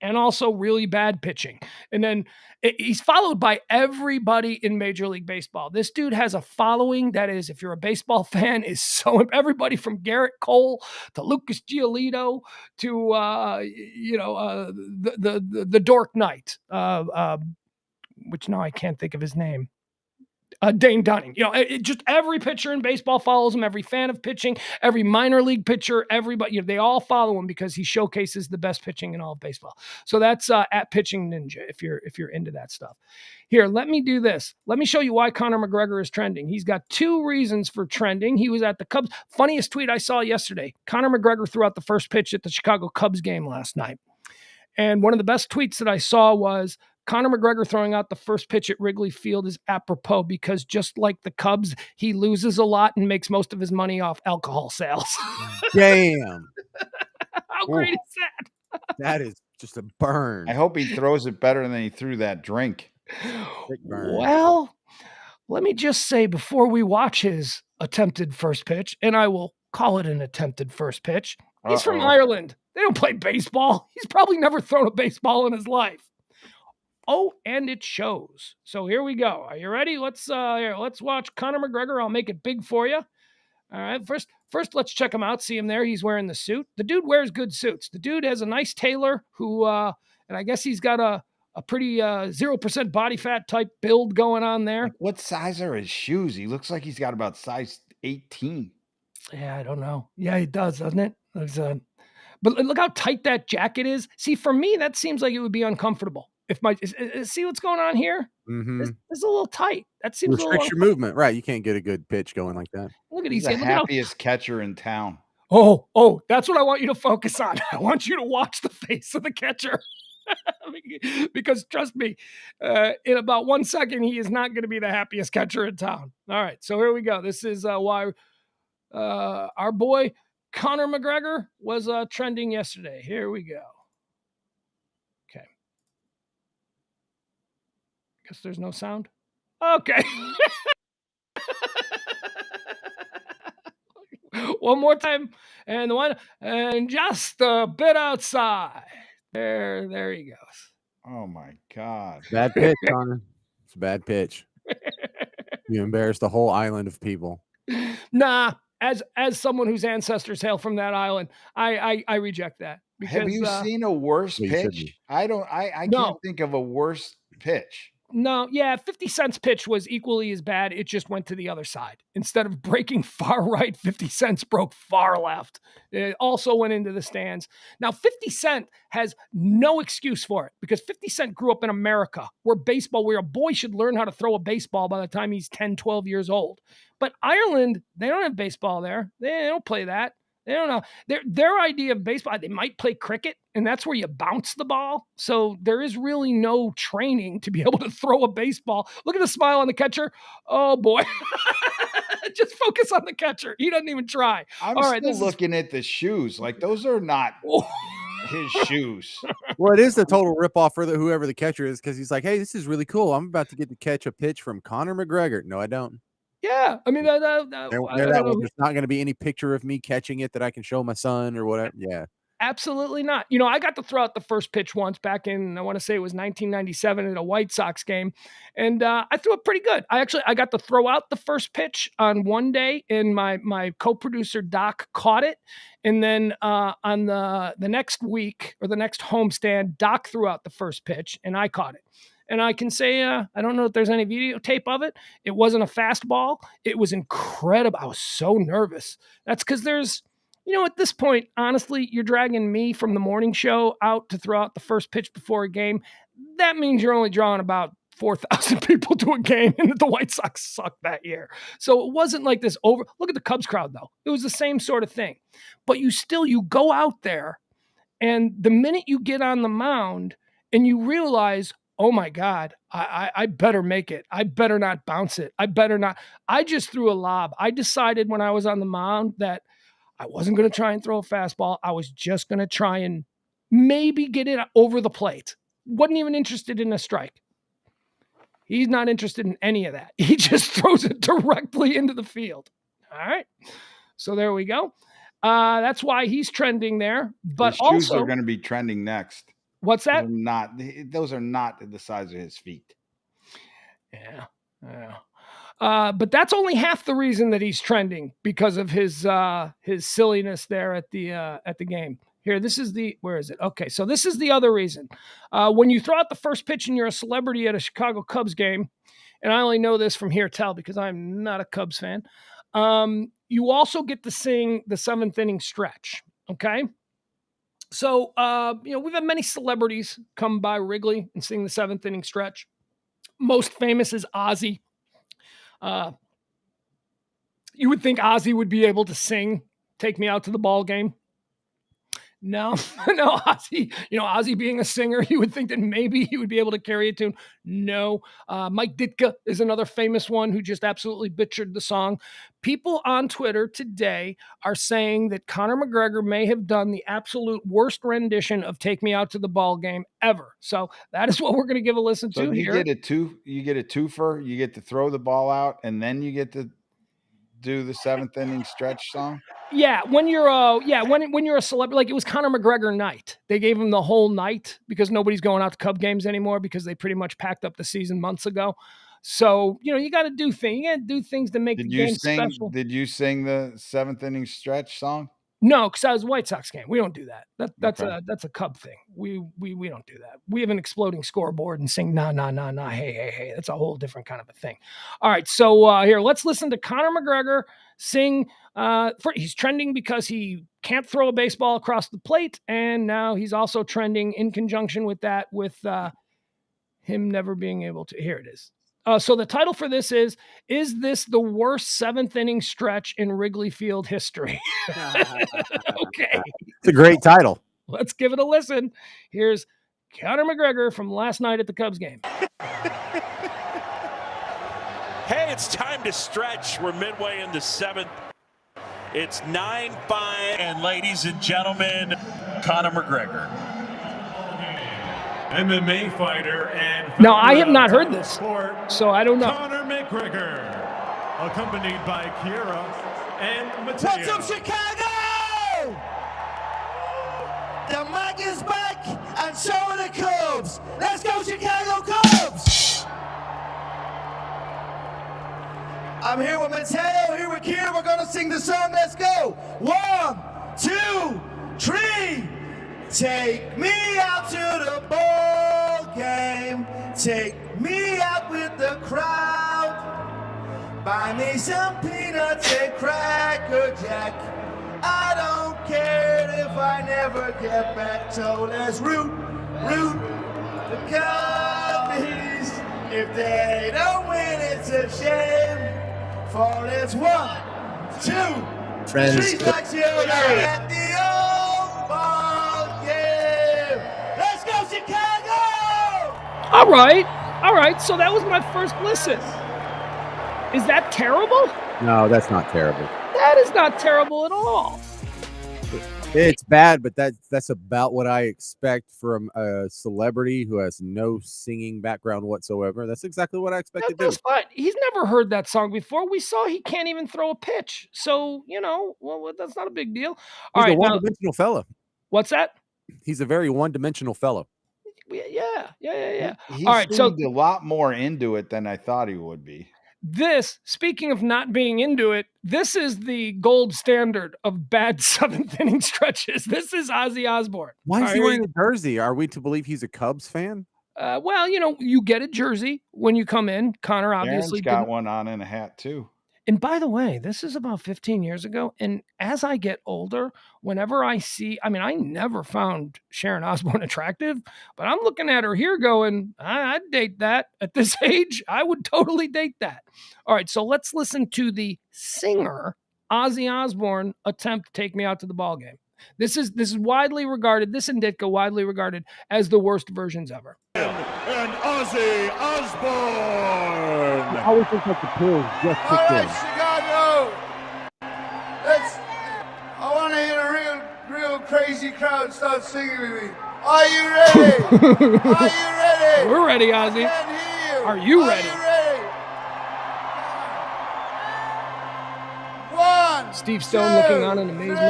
A: and also really bad pitching. And then he's followed by everybody in Major League Baseball. This dude has a following that is, if you're a baseball fan, is so everybody from Garrett Cole to Lucas Giolito to the Dork Knight, which now I can't think of his name. Dane Dunning. Just every pitcher in baseball follows him, every fan of pitching, every minor league pitcher, everybody, they all follow him because he showcases the best pitching in all of baseball. So that's at Pitching Ninja if you're into that stuff. Here, let me do this. Let me show you why Conor McGregor is trending. He's got 2 reasons for trending. He was at the Cubs. Funniest tweet I saw yesterday. Conor McGregor threw out the first pitch at the Chicago Cubs game last night. And one of the best tweets that I saw was, Conor McGregor throwing out the first pitch at Wrigley Field is apropos because just like the Cubs, he loses a lot and makes most of his money off alcohol sales.
C: Damn.
A: How great is that?
C: That is just a burn.
B: I hope he throws it better than he threw that drink.
A: Well, let me just say before we watch his attempted first pitch, and I will call it an attempted first pitch, he's from Ireland. They don't play baseball. He's probably never thrown a baseball in his life. Oh, and it shows. So here we go. Are you ready? Let's watch Conor McGregor. I'll make it big for you. All right. First, let's check him out. See him there. He's wearing the suit. The dude wears good suits. The dude has a nice tailor who, and I guess he's got a pretty 0% body fat type build going on there.
B: Like what size are his shoes? He looks like he's got about size 18.
A: Yeah, I don't know. Yeah, he does, doesn't it? But look how tight that jacket is. See, for me, that seems like it would be uncomfortable. See what's going on here?
C: Mm-hmm.
A: It's a little tight. That seems
C: restricts your movement, right? You can't get a good pitch going like that.
A: Look at
B: He's the happiest catcher in town.
A: Oh, that's what I want you to focus on. I want you to watch the face of the catcher. Because trust me, in about 1 second, he is not going to be the happiest catcher in town. All right, so here we go. This is why our boy Conor McGregor was trending yesterday. Here we go. Okay. Guess there's no sound. Okay. One more time, and just a bit outside. There he goes.
B: Oh my God.
C: Bad pitch, Conor. It's a bad pitch. You embarrassed the whole island of people.
A: Nah, as someone whose ancestors hail from that island, I reject that. Because,
B: have you seen a worse
C: Well, you should
B: pitch?
C: be.
B: I
A: No.
B: can't think of a worse pitch.
A: No, yeah, 50 Cent's pitch was equally as bad. It just went to the other side. Instead of breaking far right, 50 Cent's broke far left. It also went into the stands. Now, 50 Cent has no excuse for it because 50 Cent grew up in America where a boy should learn how to throw a baseball by the time he's 10, 12 years old. But Ireland, they don't have baseball there. They don't play that. They don't know. Their idea of baseball, they might play cricket, and that's where you bounce the ball. So there is really no training to be able to throw a baseball. Look at the smile on the catcher. Oh, boy. Just focus on the catcher. He doesn't even try.
B: I'm still looking at the shoes. Like, those are not his shoes.
C: Well, it is the total ripoff for whoever the catcher is because he's like, hey, this is really cool. I'm about to get to catch a pitch from Conor McGregor. No, I don't.
A: Yeah, I mean,
C: there's not going to be any picture of me catching it that I can show my son or whatever. Yeah,
A: absolutely not. I got to throw out the first pitch once back in, I want to say it was 1997 at a White Sox game, and I threw it pretty good. I got to throw out the first pitch on one day, and my co-producer Doc caught it, and then on the next week or the next homestand, Doc threw out the first pitch, and I caught it. And I can say, I don't know if there's any videotape of it. It wasn't a fastball. It was incredible. I was so nervous. That's because there's, at this point, honestly, you're dragging me from the morning show out to throw out the first pitch before a game. That means you're only drawing about 4,000 people to a game, and the White Sox sucked that year. So it wasn't like this over. Look at the Cubs crowd, though. It was the same sort of thing. But you go out there, and the minute you get on the mound and you realize, oh my God, I better make it. I better not bounce it. I better not. I just threw a lob. I decided when I was on the mound that I wasn't going to try and throw a fastball. I was just going to try and maybe get it over the plate. Wasn't even interested in a strike. He's not interested in any of that. He just throws it directly into the field. All right. So there we go. That's why he's trending there. But
B: the shoes are going to be trending next.
A: What's that?
B: Those are not the size of his feet.
A: Yeah. But that's only half the reason that he's trending, because of his silliness there at the game. Here, where is it? Okay, so this is the other reason. When you throw out the first pitch and you're a celebrity at a Chicago Cubs game, and I only know this from Here Tell because I'm not a Cubs fan, you also get to sing the 7th inning stretch, okay? So, we've had many celebrities come by Wrigley and sing the 7th inning stretch. Most famous is Ozzy. You would think Ozzy would be able to sing "Take Me Out to the Ball Game." No, Ozzy, Ozzy being a singer, you would think that maybe he would be able to carry a tune. No. Mike Ditka is another famous one who just absolutely butchered the song. People on Twitter today are saying that Conor McGregor may have done the absolute worst rendition of "Take Me Out to the Ball Game" ever. So that is what we're going to give a listen to here.
B: You get a twofer. You get to throw the ball out, and then you get to do the 7th inning stretch song.
A: Yeah, when you're a celebrity, like it was Conor McGregor night. They gave him the whole night because nobody's going out to Cub games anymore because they pretty much packed up the season months ago. So, you got to do things. You got to do things to make the game special.
B: Did you sing the 7th inning stretch song?
A: No, because I was a White Sox game. We don't do that. That's a Cub thing. We don't do that. We have an exploding scoreboard and sing nah, hey. That's a whole different kind of a thing. All right, so here, let's listen to Conor McGregor sing. He's trending because he can't throw a baseball across the plate, and now he's also trending in conjunction with that, with him never being able to. Here it is. So the title for this is this the worst 7th inning stretch in Wrigley Field history? Okay.
C: It's a great title.
A: Let's give it a listen. Here's Conor McGregor from last night at the Cubs game.
D: Hey, it's time to stretch. We're midway in the 7th. It's 9-5. And ladies and gentlemen, Conor McGregor.
E: MMA fighter and
A: now I have not heard this, so I don't know.
E: Conor McGregor, accompanied by Kiera and Mateo.
F: What's up, Chicago? The mic is back, and so are the Cubs. Let's go, Chicago Cubs! I'm here with Mateo, here with Kira. We're gonna sing the song. Let's go. 1, 2, 3. Take me out to the ball game. Take me out with the crowd. Buy me some peanuts and Cracker Jack. I don't care if I never get back. So let's root the Cubbies. If they don't win, it's a shame. For it's 1, 2, 3 strikes you out at the old ball game. Let's go, Chicago!
A: All right. So that was my first listen. Is that terrible?
C: No, that's not terrible.
A: That is not terrible at all.
C: It's bad, but that's about what I expect from a celebrity who has no singing background whatsoever. That's exactly what I expected.
A: That's fine. He's never heard that song before. We saw he can't even throw a pitch. So, well, that's not a big deal.
C: He's a one-dimensional fellow.
A: What's that?
C: He's a very one-dimensional fellow.
A: Yeah.
B: He
A: All right,
B: seemed a lot more into it than I thought he would be.
A: This, speaking of not being into it, this is the gold standard of bad seventh inning stretches. This is Ozzy Osbourne.
C: Why is he wearing a jersey? Are we to believe he's a Cubs fan?
A: Well, you get a jersey when you come in. Connor obviously
B: got one on and a hat too.
A: And by the way, this is about 15 years ago. And as I get older, whenever I never found Sharon Osbourne attractive, but I'm looking at her here going, I'd date that at this age. I would totally date that. All right. So let's listen to the singer Ozzy Osbourne attempt to take me out to the ball game. This is widely regarded, this and Ditka widely regarded as the worst versions ever.
E: And Ozzy Osbourne.
C: I always think that the Pugs just
F: All right, Chicago. I want to hear a real crazy crowd start singing with me. Are you ready? Are you ready?
A: We're ready, Ozzy.
F: I can't hear you.
A: Are you ready?
F: Are you ready? 1,
A: Steve Stone looking on in amazement.
F: 3.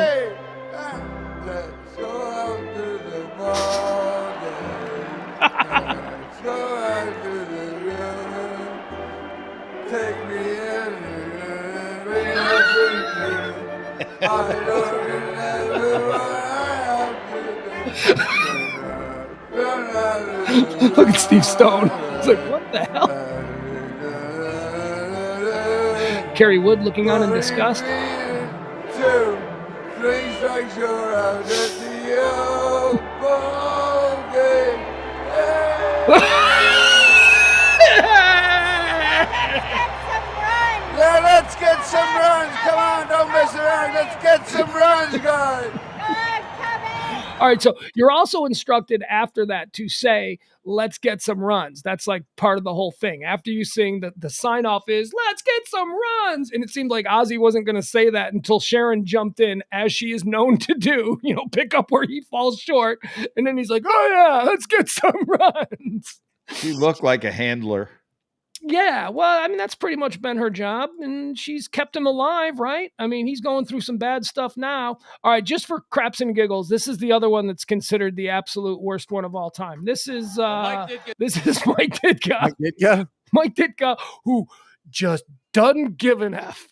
F: Let's go out to the ball game. Let's go out to the river. Take me in the I don't remember what I have to do.
A: Look at Steve Stone. It's like, what the hell? Carrie Wood looking on in disgust.
F: 2, 3 strikes, you're out at the old ball game. Yeah, let's get some runs. Come on, don't mess around. Let's get some runs, guys.
A: All right, so you're also instructed after that to say, let's get some runs. That's like part of the whole thing. After you sing, the sign off is, let's get some runs. And it seemed like Ozzy wasn't going to say that until Sharon jumped in, as she is known to do, pick up where he falls short. And then he's like, oh yeah, let's get some runs.
B: She looked like a handler.
A: Yeah, well, that's pretty much been her job, and she's kept him alive, right? He's going through some bad stuff now. All right, just for craps and giggles, this is the other one that's considered the absolute worst one of all time. This is Mike Ditka. Mike Ditka, who just doesn't give an F.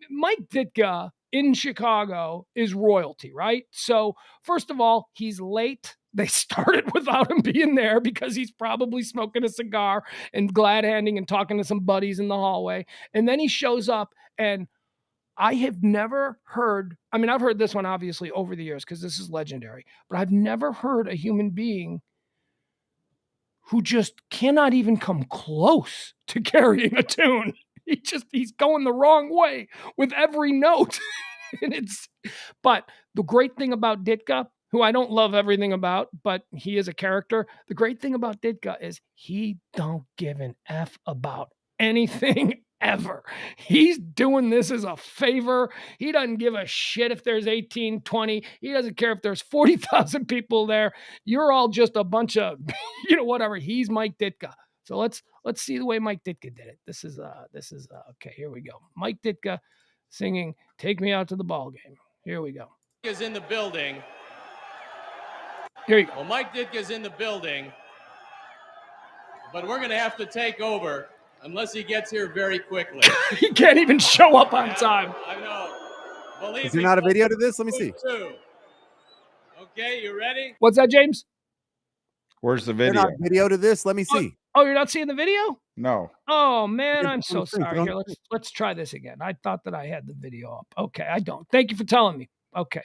A: Mike Ditka in Chicago is royalty, right? So, first of all, he's late. They started without him being there because he's probably smoking a cigar and glad handing and talking to some buddies in the hallway. And then he shows up, and I have never heard, I've heard this one obviously over the years because this is legendary, but I've never heard a human being who just cannot even come close to carrying a tune. He's going the wrong way with every note. But the great thing about Ditka, who I don't love everything about, but he is a character. The great thing about Ditka is he don't give an F about anything ever. He's doing this as a favor. He doesn't give a shit if there's 18, 20. He doesn't care if there's 40,000 people there. You're all just a bunch of, whatever. He's Mike Ditka. So let's see the way Mike Ditka did it. This is okay, here we go. Mike Ditka singing Take Me Out to the Ball Game. Here we go.
G: Is in the building.
A: Here you go.
G: Well, Mike Ditka's in the building, but we're going to have to take over unless he gets here very quickly.
A: He can't even show up on time.
G: I know. Believe
C: Is there
G: me,
C: not a
G: folks,
C: video to this? Let me see.
G: too. Okay, you ready?
A: What's that, James?
B: Where's the
C: They're
B: video?
C: not video to this. Let me see.
A: Oh, you're not seeing the video?
B: No.
A: Oh man,
C: Yeah,
A: I'm
C: on
A: so
C: the screen,
A: sorry.
C: on
A: Here,
C: the
A: let's try this again. I thought that I had the video up. Okay, I don't. Thank you for telling me. Okay,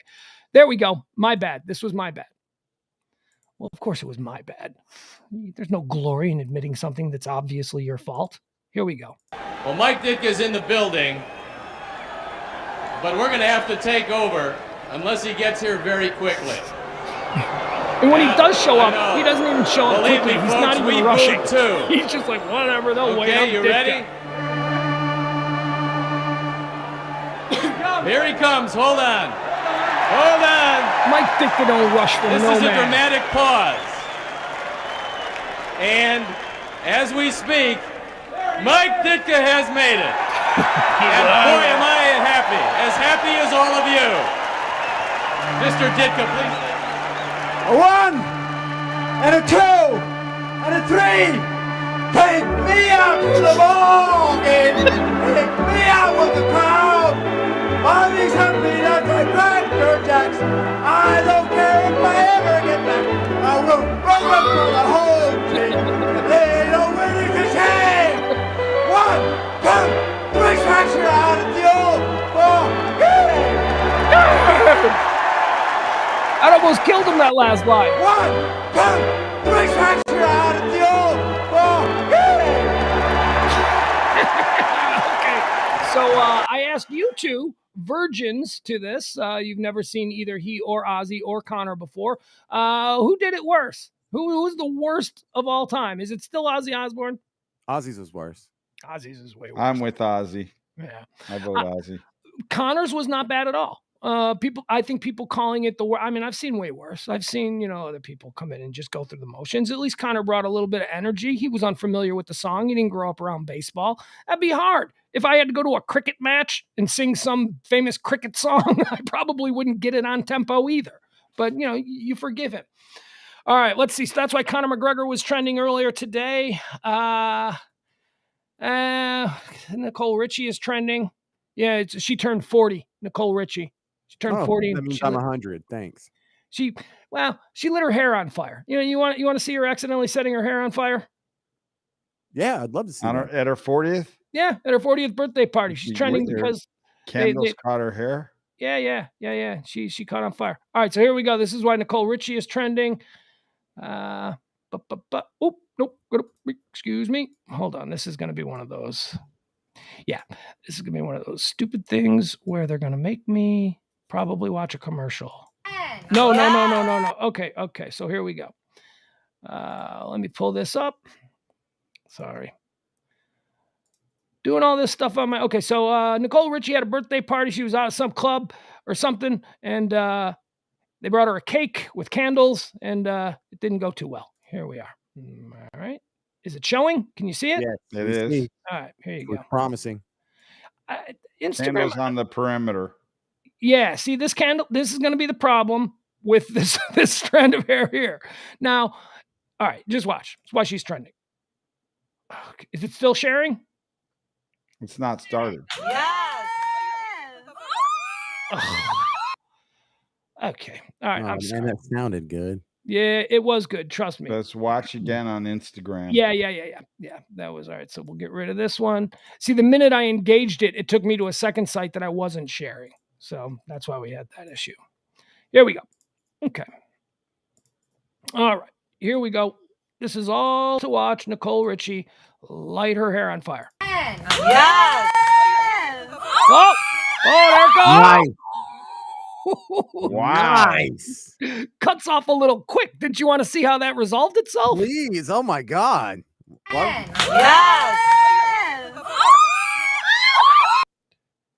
A: there we go. My bad. This was my bad. Well, of course it was my bad. There's no glory in admitting something that's obviously your fault. Here we go.
G: Well, Mike Ditka's in the building, but we're going to have to take over unless he gets here very quickly.
A: And when he does show up, he doesn't even show up
G: Believe
A: quickly.
G: me,
A: He's
G: folks,
A: not even
G: we
A: rushing.
G: booed too.
A: He's just like, whatever, they'll wait.
G: Okay, you ready? Here he comes. Hold on. Hold on.
A: Mike Ditka don't rush for
G: This
A: no
G: is a
A: man.
G: dramatic pause. And as we speak, Mike Ditka has made it. And boy, am I happy. As happy as all of you. Mr. Ditka, please.
F: A 1 and a 2 and a 3. Take me out to the ball game. Take me out with the crowd. All these happy nuts like Cracker Jacks. I don't care if I ever get back. I will run for the whole team. If they don't win, it's a shame. 1, 2, 3 strikes, you're out at the old ball game.
A: I almost killed him that last line.
F: 1, 2, 3 strikes, you're out at the old ball game.
A: Okay, so I asked you two virgins to this. You've never seen either he or Ozzy or Conor before. Who did it worse? Who's the worst of all time? Is it still Ozzy Osbourne?
C: Ozzy's was worse.
A: Ozzy's is way worse.
B: I'm with Ozzy.
A: Yeah.
B: I vote Ozzy.
A: Connor's was not bad at all. I think people calling it the worst. I mean, I've seen way worse. I've seen, other people come in and just go through the motions. At least Conor brought a little bit of energy. He was unfamiliar with the song. He didn't grow up around baseball. That'd be hard. If I had to go to a cricket match and sing some famous cricket song, I probably wouldn't get it on tempo either. But, you forgive him. All right, let's see. So that's why Conor McGregor was trending earlier today. Nicole Richie is trending. Yeah, she turned 40. Nicole Richie. She turned 40.
C: That means I'm 100. Thanks.
A: She lit her hair on fire. You want to see her accidentally setting her hair on fire?
C: Yeah, I'd love to see that.
B: At her 40th?
A: Yeah, at her 40th birthday party. She's trending because
B: candles caught her hair.
A: Yeah. She caught on fire. All right, so here we go. This is why Nicole Richie is trending. Oh, nope. Excuse me. Hold on. This is going to be one of those. Yeah, this is going to be one of those stupid things where they're going to make me probably watch a commercial. No. Okay. So here we go. Let me pull this up. Sorry. Doing all this stuff on my... Okay, so Nicole Richie had a birthday party. She was out at some club or something, and they brought her a cake with candles, and it didn't go too well. Here we are. All right. Is it showing? Can you see it?
C: Yes,
B: it is.
A: All right, here you go.
C: Promising.
A: Instagram.
B: Candles on the perimeter.
A: Yeah, see this candle. This is going to be the problem with this strand of hair here. Now, all right, just watch. That's why she's trending. Okay. Is it still sharing?
B: It's not started.
H: Yes.
A: Okay. All right. I'm sorry.
C: That sounded good.
A: Yeah, it was good. Trust me.
B: Let's watch again on Instagram.
A: Yeah. That was all right. So we'll get rid of this one. See, the minute I engaged it, it took me to a second site that I wasn't sharing. So that's why we had that issue. Here we go. Okay. All right. Here we go. This is all to watch Nicole Richie light her hair on fire.
H: Yes.
A: Oh, there it goes.
C: Nice.
B: Wow.
C: Nice.
A: Cuts off a little quick. Didn't you want to see how that resolved itself?
C: Please. Oh my God.
H: Yes.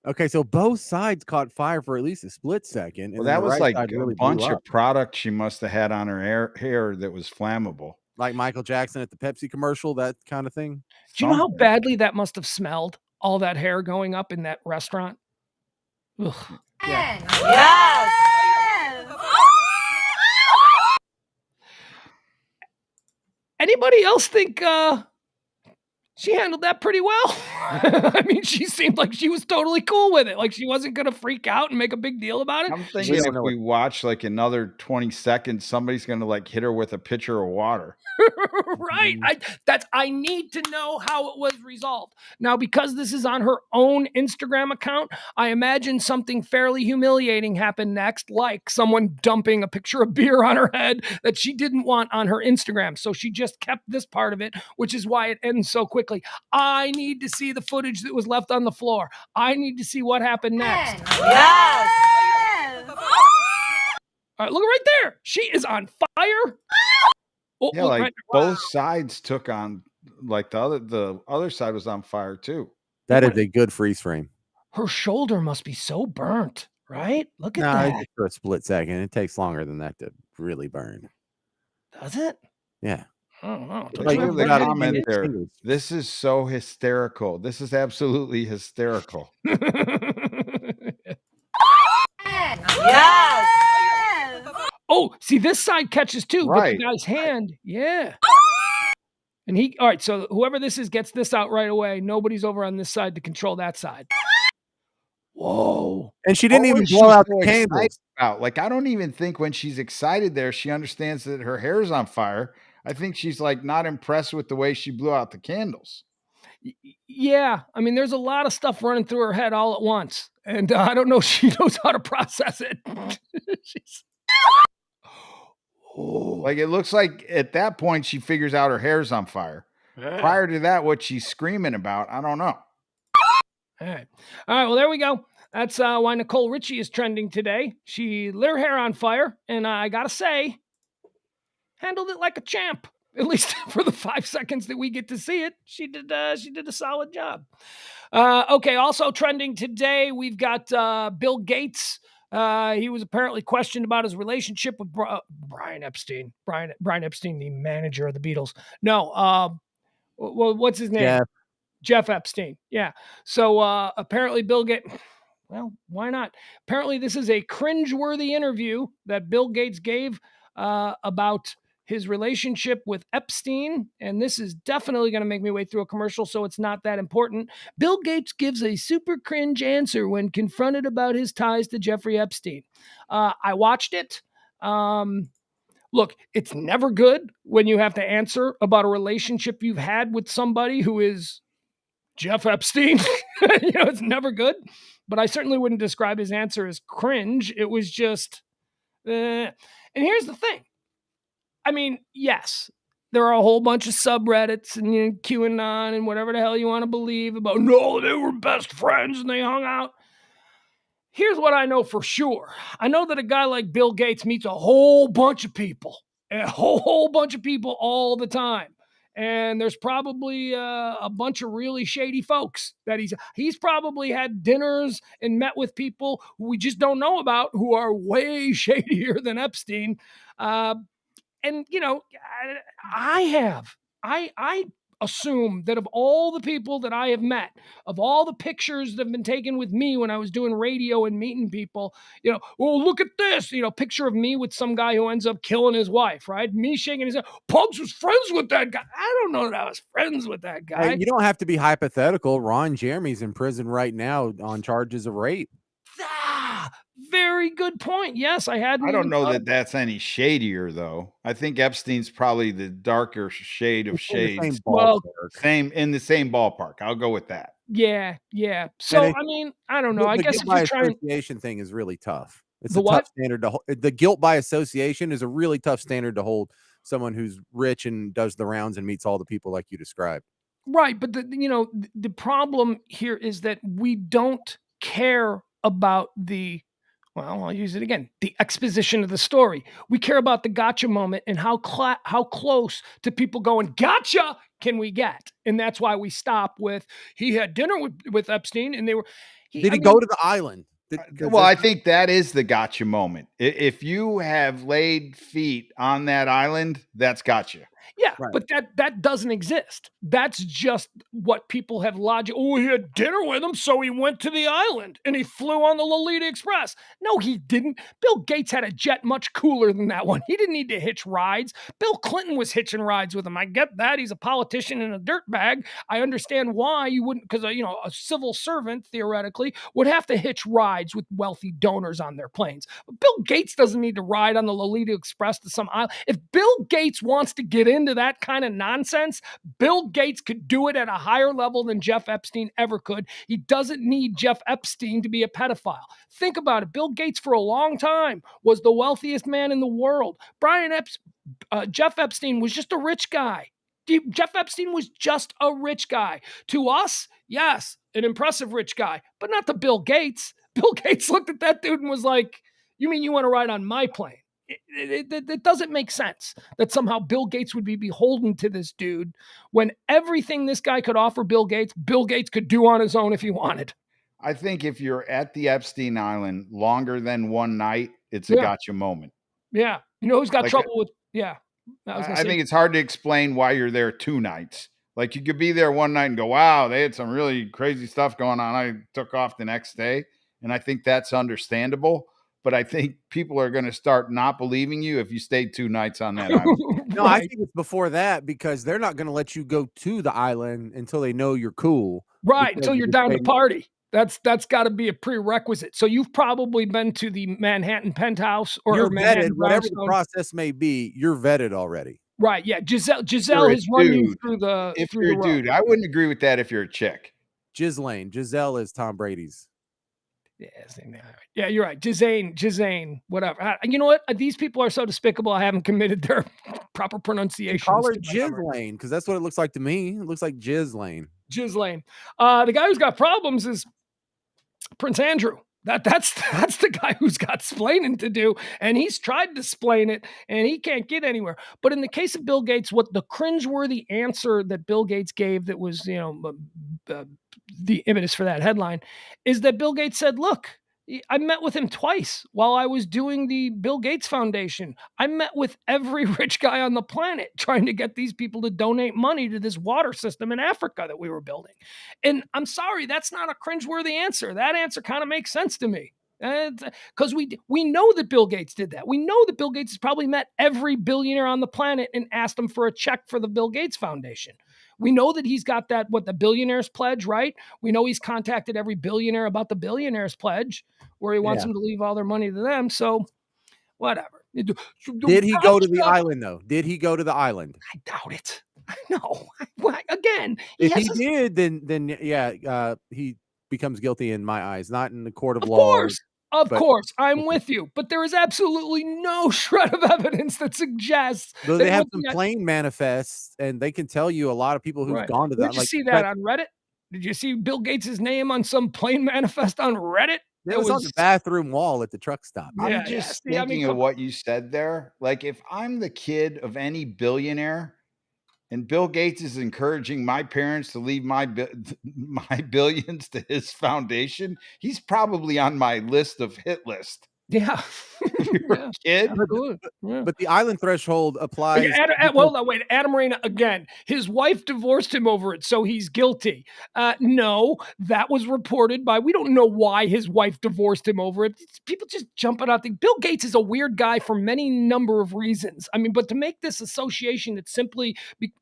C: Okay, so both sides caught fire for at least a split second.
B: Well, that was like a
C: really
B: bunch
C: blew
B: of
C: up.
B: product she must have had on her hair that was flammable.
C: Like Michael Jackson at the Pepsi commercial, that kind of thing.
A: Do you know how badly that must have smelled? All that hair going up in that restaurant? Ugh.
H: Yeah. Yes.
A: Anybody else think She handled that pretty well. I mean, she seemed like she was totally cool with it. Like she wasn't going to freak out and make a big deal about it.
B: I'm thinking if we watch like another 20 seconds, somebody's going to like hit her with a pitcher of water.
A: Right. I need to know how it was resolved. Now, because this is on her own Instagram account, I imagine something fairly humiliating happened next, like someone dumping a picture of beer on her head that she didn't want on her Instagram. So she just kept this part of it, which is why it ends so quickly. I need to see the footage that was left on the floor. I need to see what happened next.
H: Yes.
A: All right, look right there. She is on fire. Oh,
B: yeah, like both sides took on, like the other side was on fire too.
C: That is a good freeze frame.
A: Her shoulder must be so burnt, right? Look at that.
C: Just for a split second. It takes longer than that to really burn.
A: Does it?
C: Yeah.
A: I don't know.
B: Like the comment there. This is so hysterical. This is absolutely hysterical.
H: Yes.
A: Oh, see, this side catches too,
B: right.
A: But the guy's hand, yeah. And all right, so whoever this is gets this out right away. Nobody's over on this side to control that side. Whoa.
C: And she didn't even blow out the candles.
B: Like, I don't even think when she's excited there, she understands that her hair's on fire. I think she's like not impressed with the way she blew out the candles.
A: Yeah. I mean, there's a lot of stuff running through her head all at once. And I don't know if she knows how to process it.
B: Like, it looks like at that point, she figures out her hair's on fire. Yeah. Prior to that, what she's screaming about, I don't know.
A: All right. Well, there we go. That's why Nicole Richie is trending today. She lit her hair on fire, and I got to say, handled it like a champ. At least for the 5 seconds that we get to see it, she did a solid job. Okay, also trending today, we've got Bill Gates. He was apparently questioned about his relationship with Brian Epstein. Brian Epstein, the manager of the Beatles. No, what's his name? Jeff Epstein. Yeah. So apparently Bill Gates. Well, why not? Apparently this is a cringeworthy interview that Bill Gates gave about his relationship with Epstein, and this is definitely going to make me wait through a commercial, so it's not that important. Bill Gates gives a super cringe answer when confronted about his ties to Jeffrey Epstein. I watched it. Look, it's never good when you have to answer about a relationship you've had with somebody who is Jeff Epstein. It's never good, but I certainly wouldn't describe his answer as cringe. It was just, and here's the thing. I mean, yes, there are a whole bunch of subreddits and QAnon and whatever the hell you want to believe about, no, they were best friends and they hung out. Here's what I know for sure. I know that a guy like Bill Gates meets a whole bunch of people, all the time. And there's probably a bunch of really shady folks that he's probably had dinners and met with people who we just don't know about who are way shadier than Epstein. And, I assume that of all the people that I have met, of all the pictures that have been taken with me when I was doing radio and meeting people, look at this, picture of me with some guy who ends up killing his wife, right? Me shaking his head. Pugs was friends with that guy. I don't know that I was friends with that guy.
C: Hey, you don't have to be hypothetical. Ron Jeremy's in prison right now on charges of rape.
A: Very good point. Yes, I
B: don't know that that's any shadier, though. I think Epstein's probably the darker shade of shades. In the same ballpark. I'll go with that.
A: Yeah. So, I mean, I don't know. I guess
C: the association thing is really tough. It's a tough standard to hold. The guilt by association is a really tough standard to hold someone who's rich and does the rounds and meets all the people like you described.
A: Right, but the problem here is that we don't care about I'll use it again, the exposition of the story. We care about the gotcha moment and how close to people going, gotcha, can we get? And that's why we stop with, he had dinner with Epstein and they were...
C: Did he go to the island?
B: I think that is the gotcha moment. If you have laid feet on that island, that's gotcha.
A: Yeah,
C: Right.
A: but that doesn't exist. That's just what people have logic. Oh, he had dinner with him, so he went to the island and he flew on the Lolita Express. No, he didn't. Bill Gates had a jet much cooler than that one. He didn't need to hitch rides. Bill Clinton was hitching rides with him. I get that. He's a politician and a dirtbag. I understand why you wouldn't, because a civil servant theoretically would have to hitch rides with wealthy donors on their planes. But Bill Gates doesn't need to ride on the Lolita Express to some island. If Bill Gates wants to get into that kind of nonsense, Bill Gates could do it at a higher level than Jeff Epstein ever could. He doesn't need Jeff Epstein to be a pedophile. Think about it. Bill Gates for a long time was the wealthiest man in the world. Jeff Epstein was just a rich guy. Jeff Epstein was just a rich guy. To us, yes, an impressive rich guy, but not to Bill Gates. Bill Gates looked at that dude and was like, you mean you want to ride on my plane? It doesn't make sense that somehow Bill Gates would be beholden to this dude when everything this guy could offer Bill Gates could do on his own if he wanted.
B: I think if you're at the Epstein Island longer than one night, it's a gotcha moment.
A: Yeah. You know who's got trouble with,
B: I think it's hard to explain why you're there 2 nights. Like you could be there one night and go, wow, they had some really crazy stuff going on. I took off the next day. And I think that's understandable. But I think people are going to start not believing you if you stayed 2 nights on that island.
C: No, I think it's before that because they're not going to let you go to the island until they know you're cool.
A: Right, until you're down to party. That's got to be a prerequisite. So you've probably been to the Manhattan penthouse or
C: you're
A: Manhattan
C: vetted, whatever the process may be. You're vetted already.
A: Right? Yeah. Giselle has run you through the.
B: If you're a dude, I wouldn't agree with that. If you're a chick,
C: Giselle is Tom Brady's.
A: Yeah, you're right. Gisane, whatever. You know what? These people are so despicable. I haven't committed their proper pronunciation.
C: Call her Ghislaine because that's what it looks like to me. It looks like Ghislaine.
A: The guy who's got problems is Prince Andrew. That's the guy who's got splaining to do, and he's tried to splain it, and he can't get anywhere. But in the case of Bill Gates, what the cringeworthy answer that Bill Gates gave that was, the impetus for that headline is that Bill Gates said, look, I met with him twice while I was doing the Bill Gates Foundation. I met with every rich guy on the planet trying to get these people to donate money to this water system in Africa that we were building. And I'm sorry, that's not a cringeworthy answer. That answer kind of makes sense to me. Because we know that Bill Gates did that. We know that Bill Gates has probably met every billionaire on the planet and asked them for a check for the Bill Gates Foundation. We know that he's got that, the billionaires pledge, right? We know he's contacted every billionaire about the billionaires pledge where he wants them to leave all their money to them. So whatever.
C: Did he go to the island though? Did he go to the island?
A: I doubt it. No. Again,
C: if he did, then he becomes guilty in my eyes, not in the court of law.
A: Of course, I'm with you, but there is absolutely no shred of evidence that suggests.
C: Though they have some plane manifests, and they can tell you a lot of people who've gone to that.
A: Did you see that on Reddit? Did you see Bill Gates' name on some plane manifest on Reddit?
C: It was on the bathroom wall at the truck stop.
B: I'm just thinking of what you said there. Like, if I'm the kid of any billionaire, and Bill Gates is encouraging my parents to leave my billions to his foundation, he's probably on my list of hit list.
A: Yeah.
B: Kid.
C: But the island threshold applies.
A: Adam Reyna again. His wife divorced him over it, so he's guilty. No, that was reported by. We don't know why his wife divorced him over it. People just jumping out. Bill Gates is a weird guy for many number of reasons. I mean, but to make this association that simply,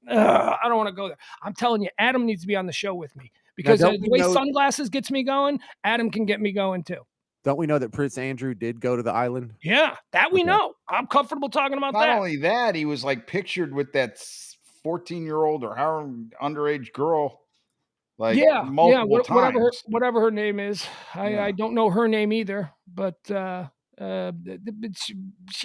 A: I don't want to go there. I'm telling you, Adam needs to be on the show with me because the way sunglasses gets me going, Adam can get me going too.
C: Don't we know that Prince Andrew did go to the island?
A: Yeah, that we know. I'm comfortable talking about that.
B: Not only that, he was like pictured with that 14-year-old or however underage girl, multiple times.
A: Whatever her name is. I don't know her name either, but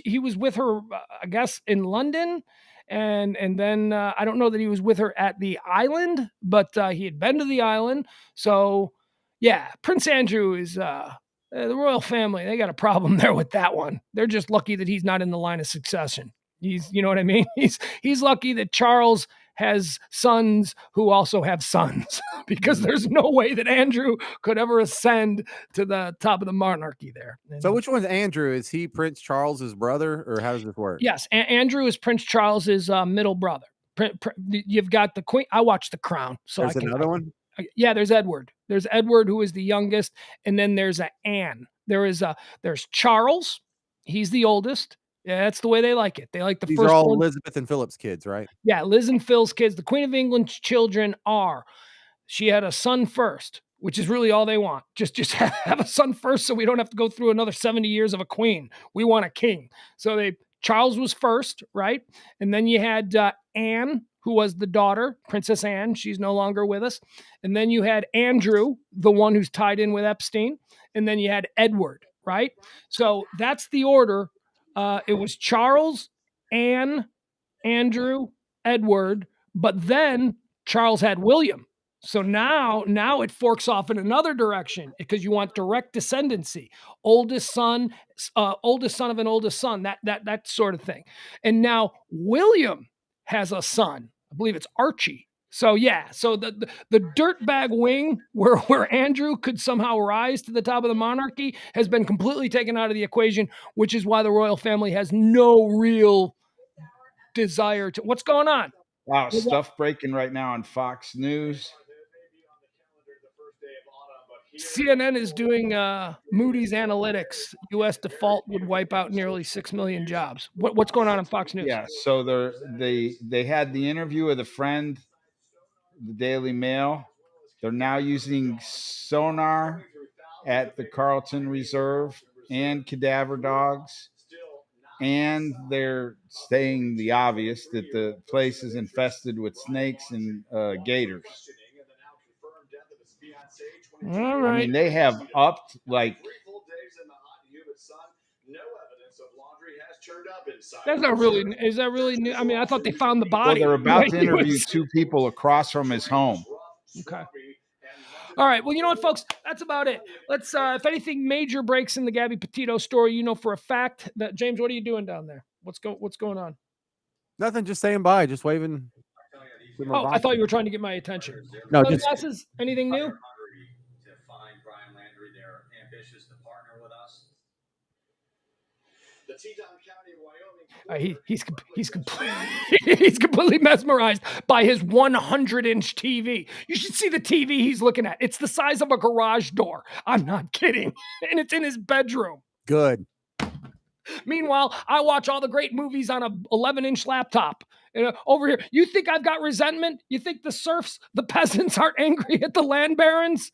A: he was with her, I guess, in London. And then I don't know that he was with her at the island, but he had been to the island. So, yeah, Prince Andrew is... the royal family, they got a problem there with that one. They're just lucky that he's not in the line of succession. You know what I mean? He's lucky that Charles has sons who also have sons because there's no way that Andrew could ever ascend to the top of the monarchy there.
C: So which one's Andrew? Is he Prince Charles's brother, or how does this work?
A: Yes, Andrew is Prince Charles's middle brother. You've got the Queen. I watched The Crown, so
C: there's another one.
A: Yeah, there's Edward. There's Edward, who is the youngest, and then there's Anne. There's Charles. He's the oldest. Yeah, that's the way they like it. They like the
C: These
A: first.
C: are all
A: one.
C: Elizabeth and Philip's kids, right?
A: Yeah, Liz and Phil's kids. The Queen of England's children are. She had a son first, which is really all they want. Just have a son first, so we don't have to go through another 70 years of a queen. We want a king. So Charles was first, right? And then you had Anne, who was the daughter, Princess Anne. She's no longer with us. And then you had Andrew, the one who's tied in with Epstein. And then you had Edward, right? So that's the order. It was Charles, Anne, Andrew, Edward, but then Charles had William. So now it forks off in another direction because you want direct descendancy, oldest son of an oldest son, that sort of thing. And now William has a son. I believe it's Archie. So yeah, so the dirtbag wing where Andrew could somehow rise to the top of the monarchy has been completely taken out of the equation, which is why the royal family has no real desire to. What's going on?
B: Wow, stuff breaking right now on Fox News.
A: CNN is doing Moody's Analytics. U.S. default would wipe out nearly 6 million jobs. What's going on Fox News?
B: Yeah, so they had the interview with a friend, the Daily Mail. They're now using sonar at the Carlton Reserve and cadaver dogs. And they're saying the obvious, that the place is infested with snakes and gators.
A: All right.
B: I mean, they have upped like.
A: That's not really. Is that really new? I mean, I thought they found the body.
B: Well, they're about to interview two people across from his home.
A: Okay. All right. Well, you know what, folks? That's about it. Let's. If anything major breaks in the Gabby Petito story, you know for a fact that James. What are you doing down there? What's going on?
C: Nothing. Just staying by. Just waving.
A: Oh, I thought you were trying to get my attention.
C: No, just
A: glasses. Anything new? He's completely mesmerized by his 100-inch TV. You should see the TV he's looking at. It's the size of a garage door. I'm not kidding. And it's in his bedroom.
C: Good.
A: Meanwhile, I watch all the great movies on a 11-inch laptop. Over here, you think I've got resentment? You think the serfs, the peasants aren't angry at the land barons?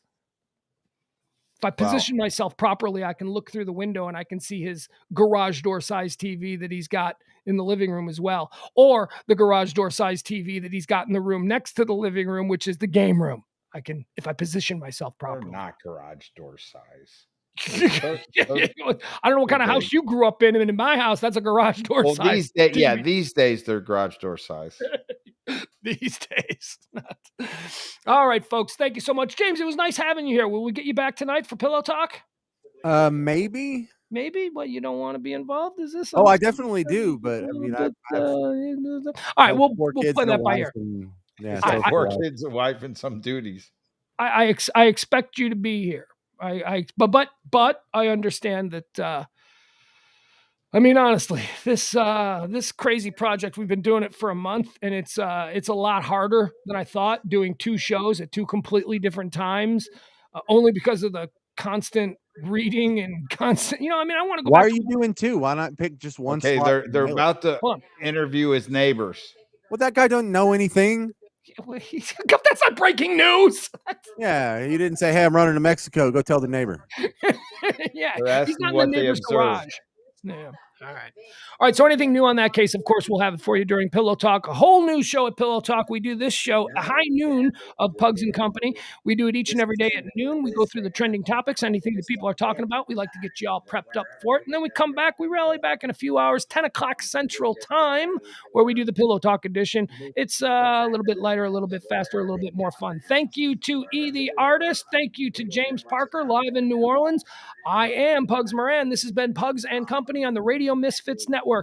A: If I position myself properly, I can look through the window and I can see his garage door size TV that he's got in the living room as well. Or the garage door size TV that he's got in the room next to the living room, which is the game room. I can, if I position myself properly.
B: They're not garage door size.
A: I don't know what kind of house you grew up in. And in my house, that's a garage door size.
B: These days they're garage door size.
A: These days. All right, folks. Thank you so much. James, it was nice having you here. Will we get you back tonight for Pillow Talk?
C: Maybe.
A: Maybe, but you don't want to be involved? Is this?
C: Oh, I definitely do, but I mean,
A: all right, we'll play that by ear.
C: Yeah,
B: four kids, a wife, and some duties.
A: I expect you to be here. But I understand that. I mean, honestly, this crazy project, we've been doing it for a month, and it's a lot harder than I thought, doing two shows at two completely different times, only because of the constant reading and constant, I mean, I want to go.
C: Why are you doing two? Why not pick just one?
B: Okay, they're about to interview his neighbors.
C: Well, that guy don't know anything.
A: That's not breaking news.
C: Yeah, he didn't say, "Hey, I'm running to Mexico. Go tell the neighbor."
A: Yeah, he's not in the neighbor's garage. Yeah. All right. So anything new on that case, of course, we'll have it for you during Pillow Talk. A whole new show at Pillow Talk. We do this show at high noon of Pugs and Company. We do it each and every day at noon. We go through the trending topics, anything that people are talking about. We like to get you all prepped up for it. And then we come back. We rally back in a few hours, 10 o'clock Central Time, where we do the Pillow Talk edition. It's a little bit lighter, a little bit faster, a little bit more fun. Thank you to E, the artist. Thank you to James Parker, live in New Orleans. I am Pugs Moran. This has been Pugs and Company on the Radio Misfits Network.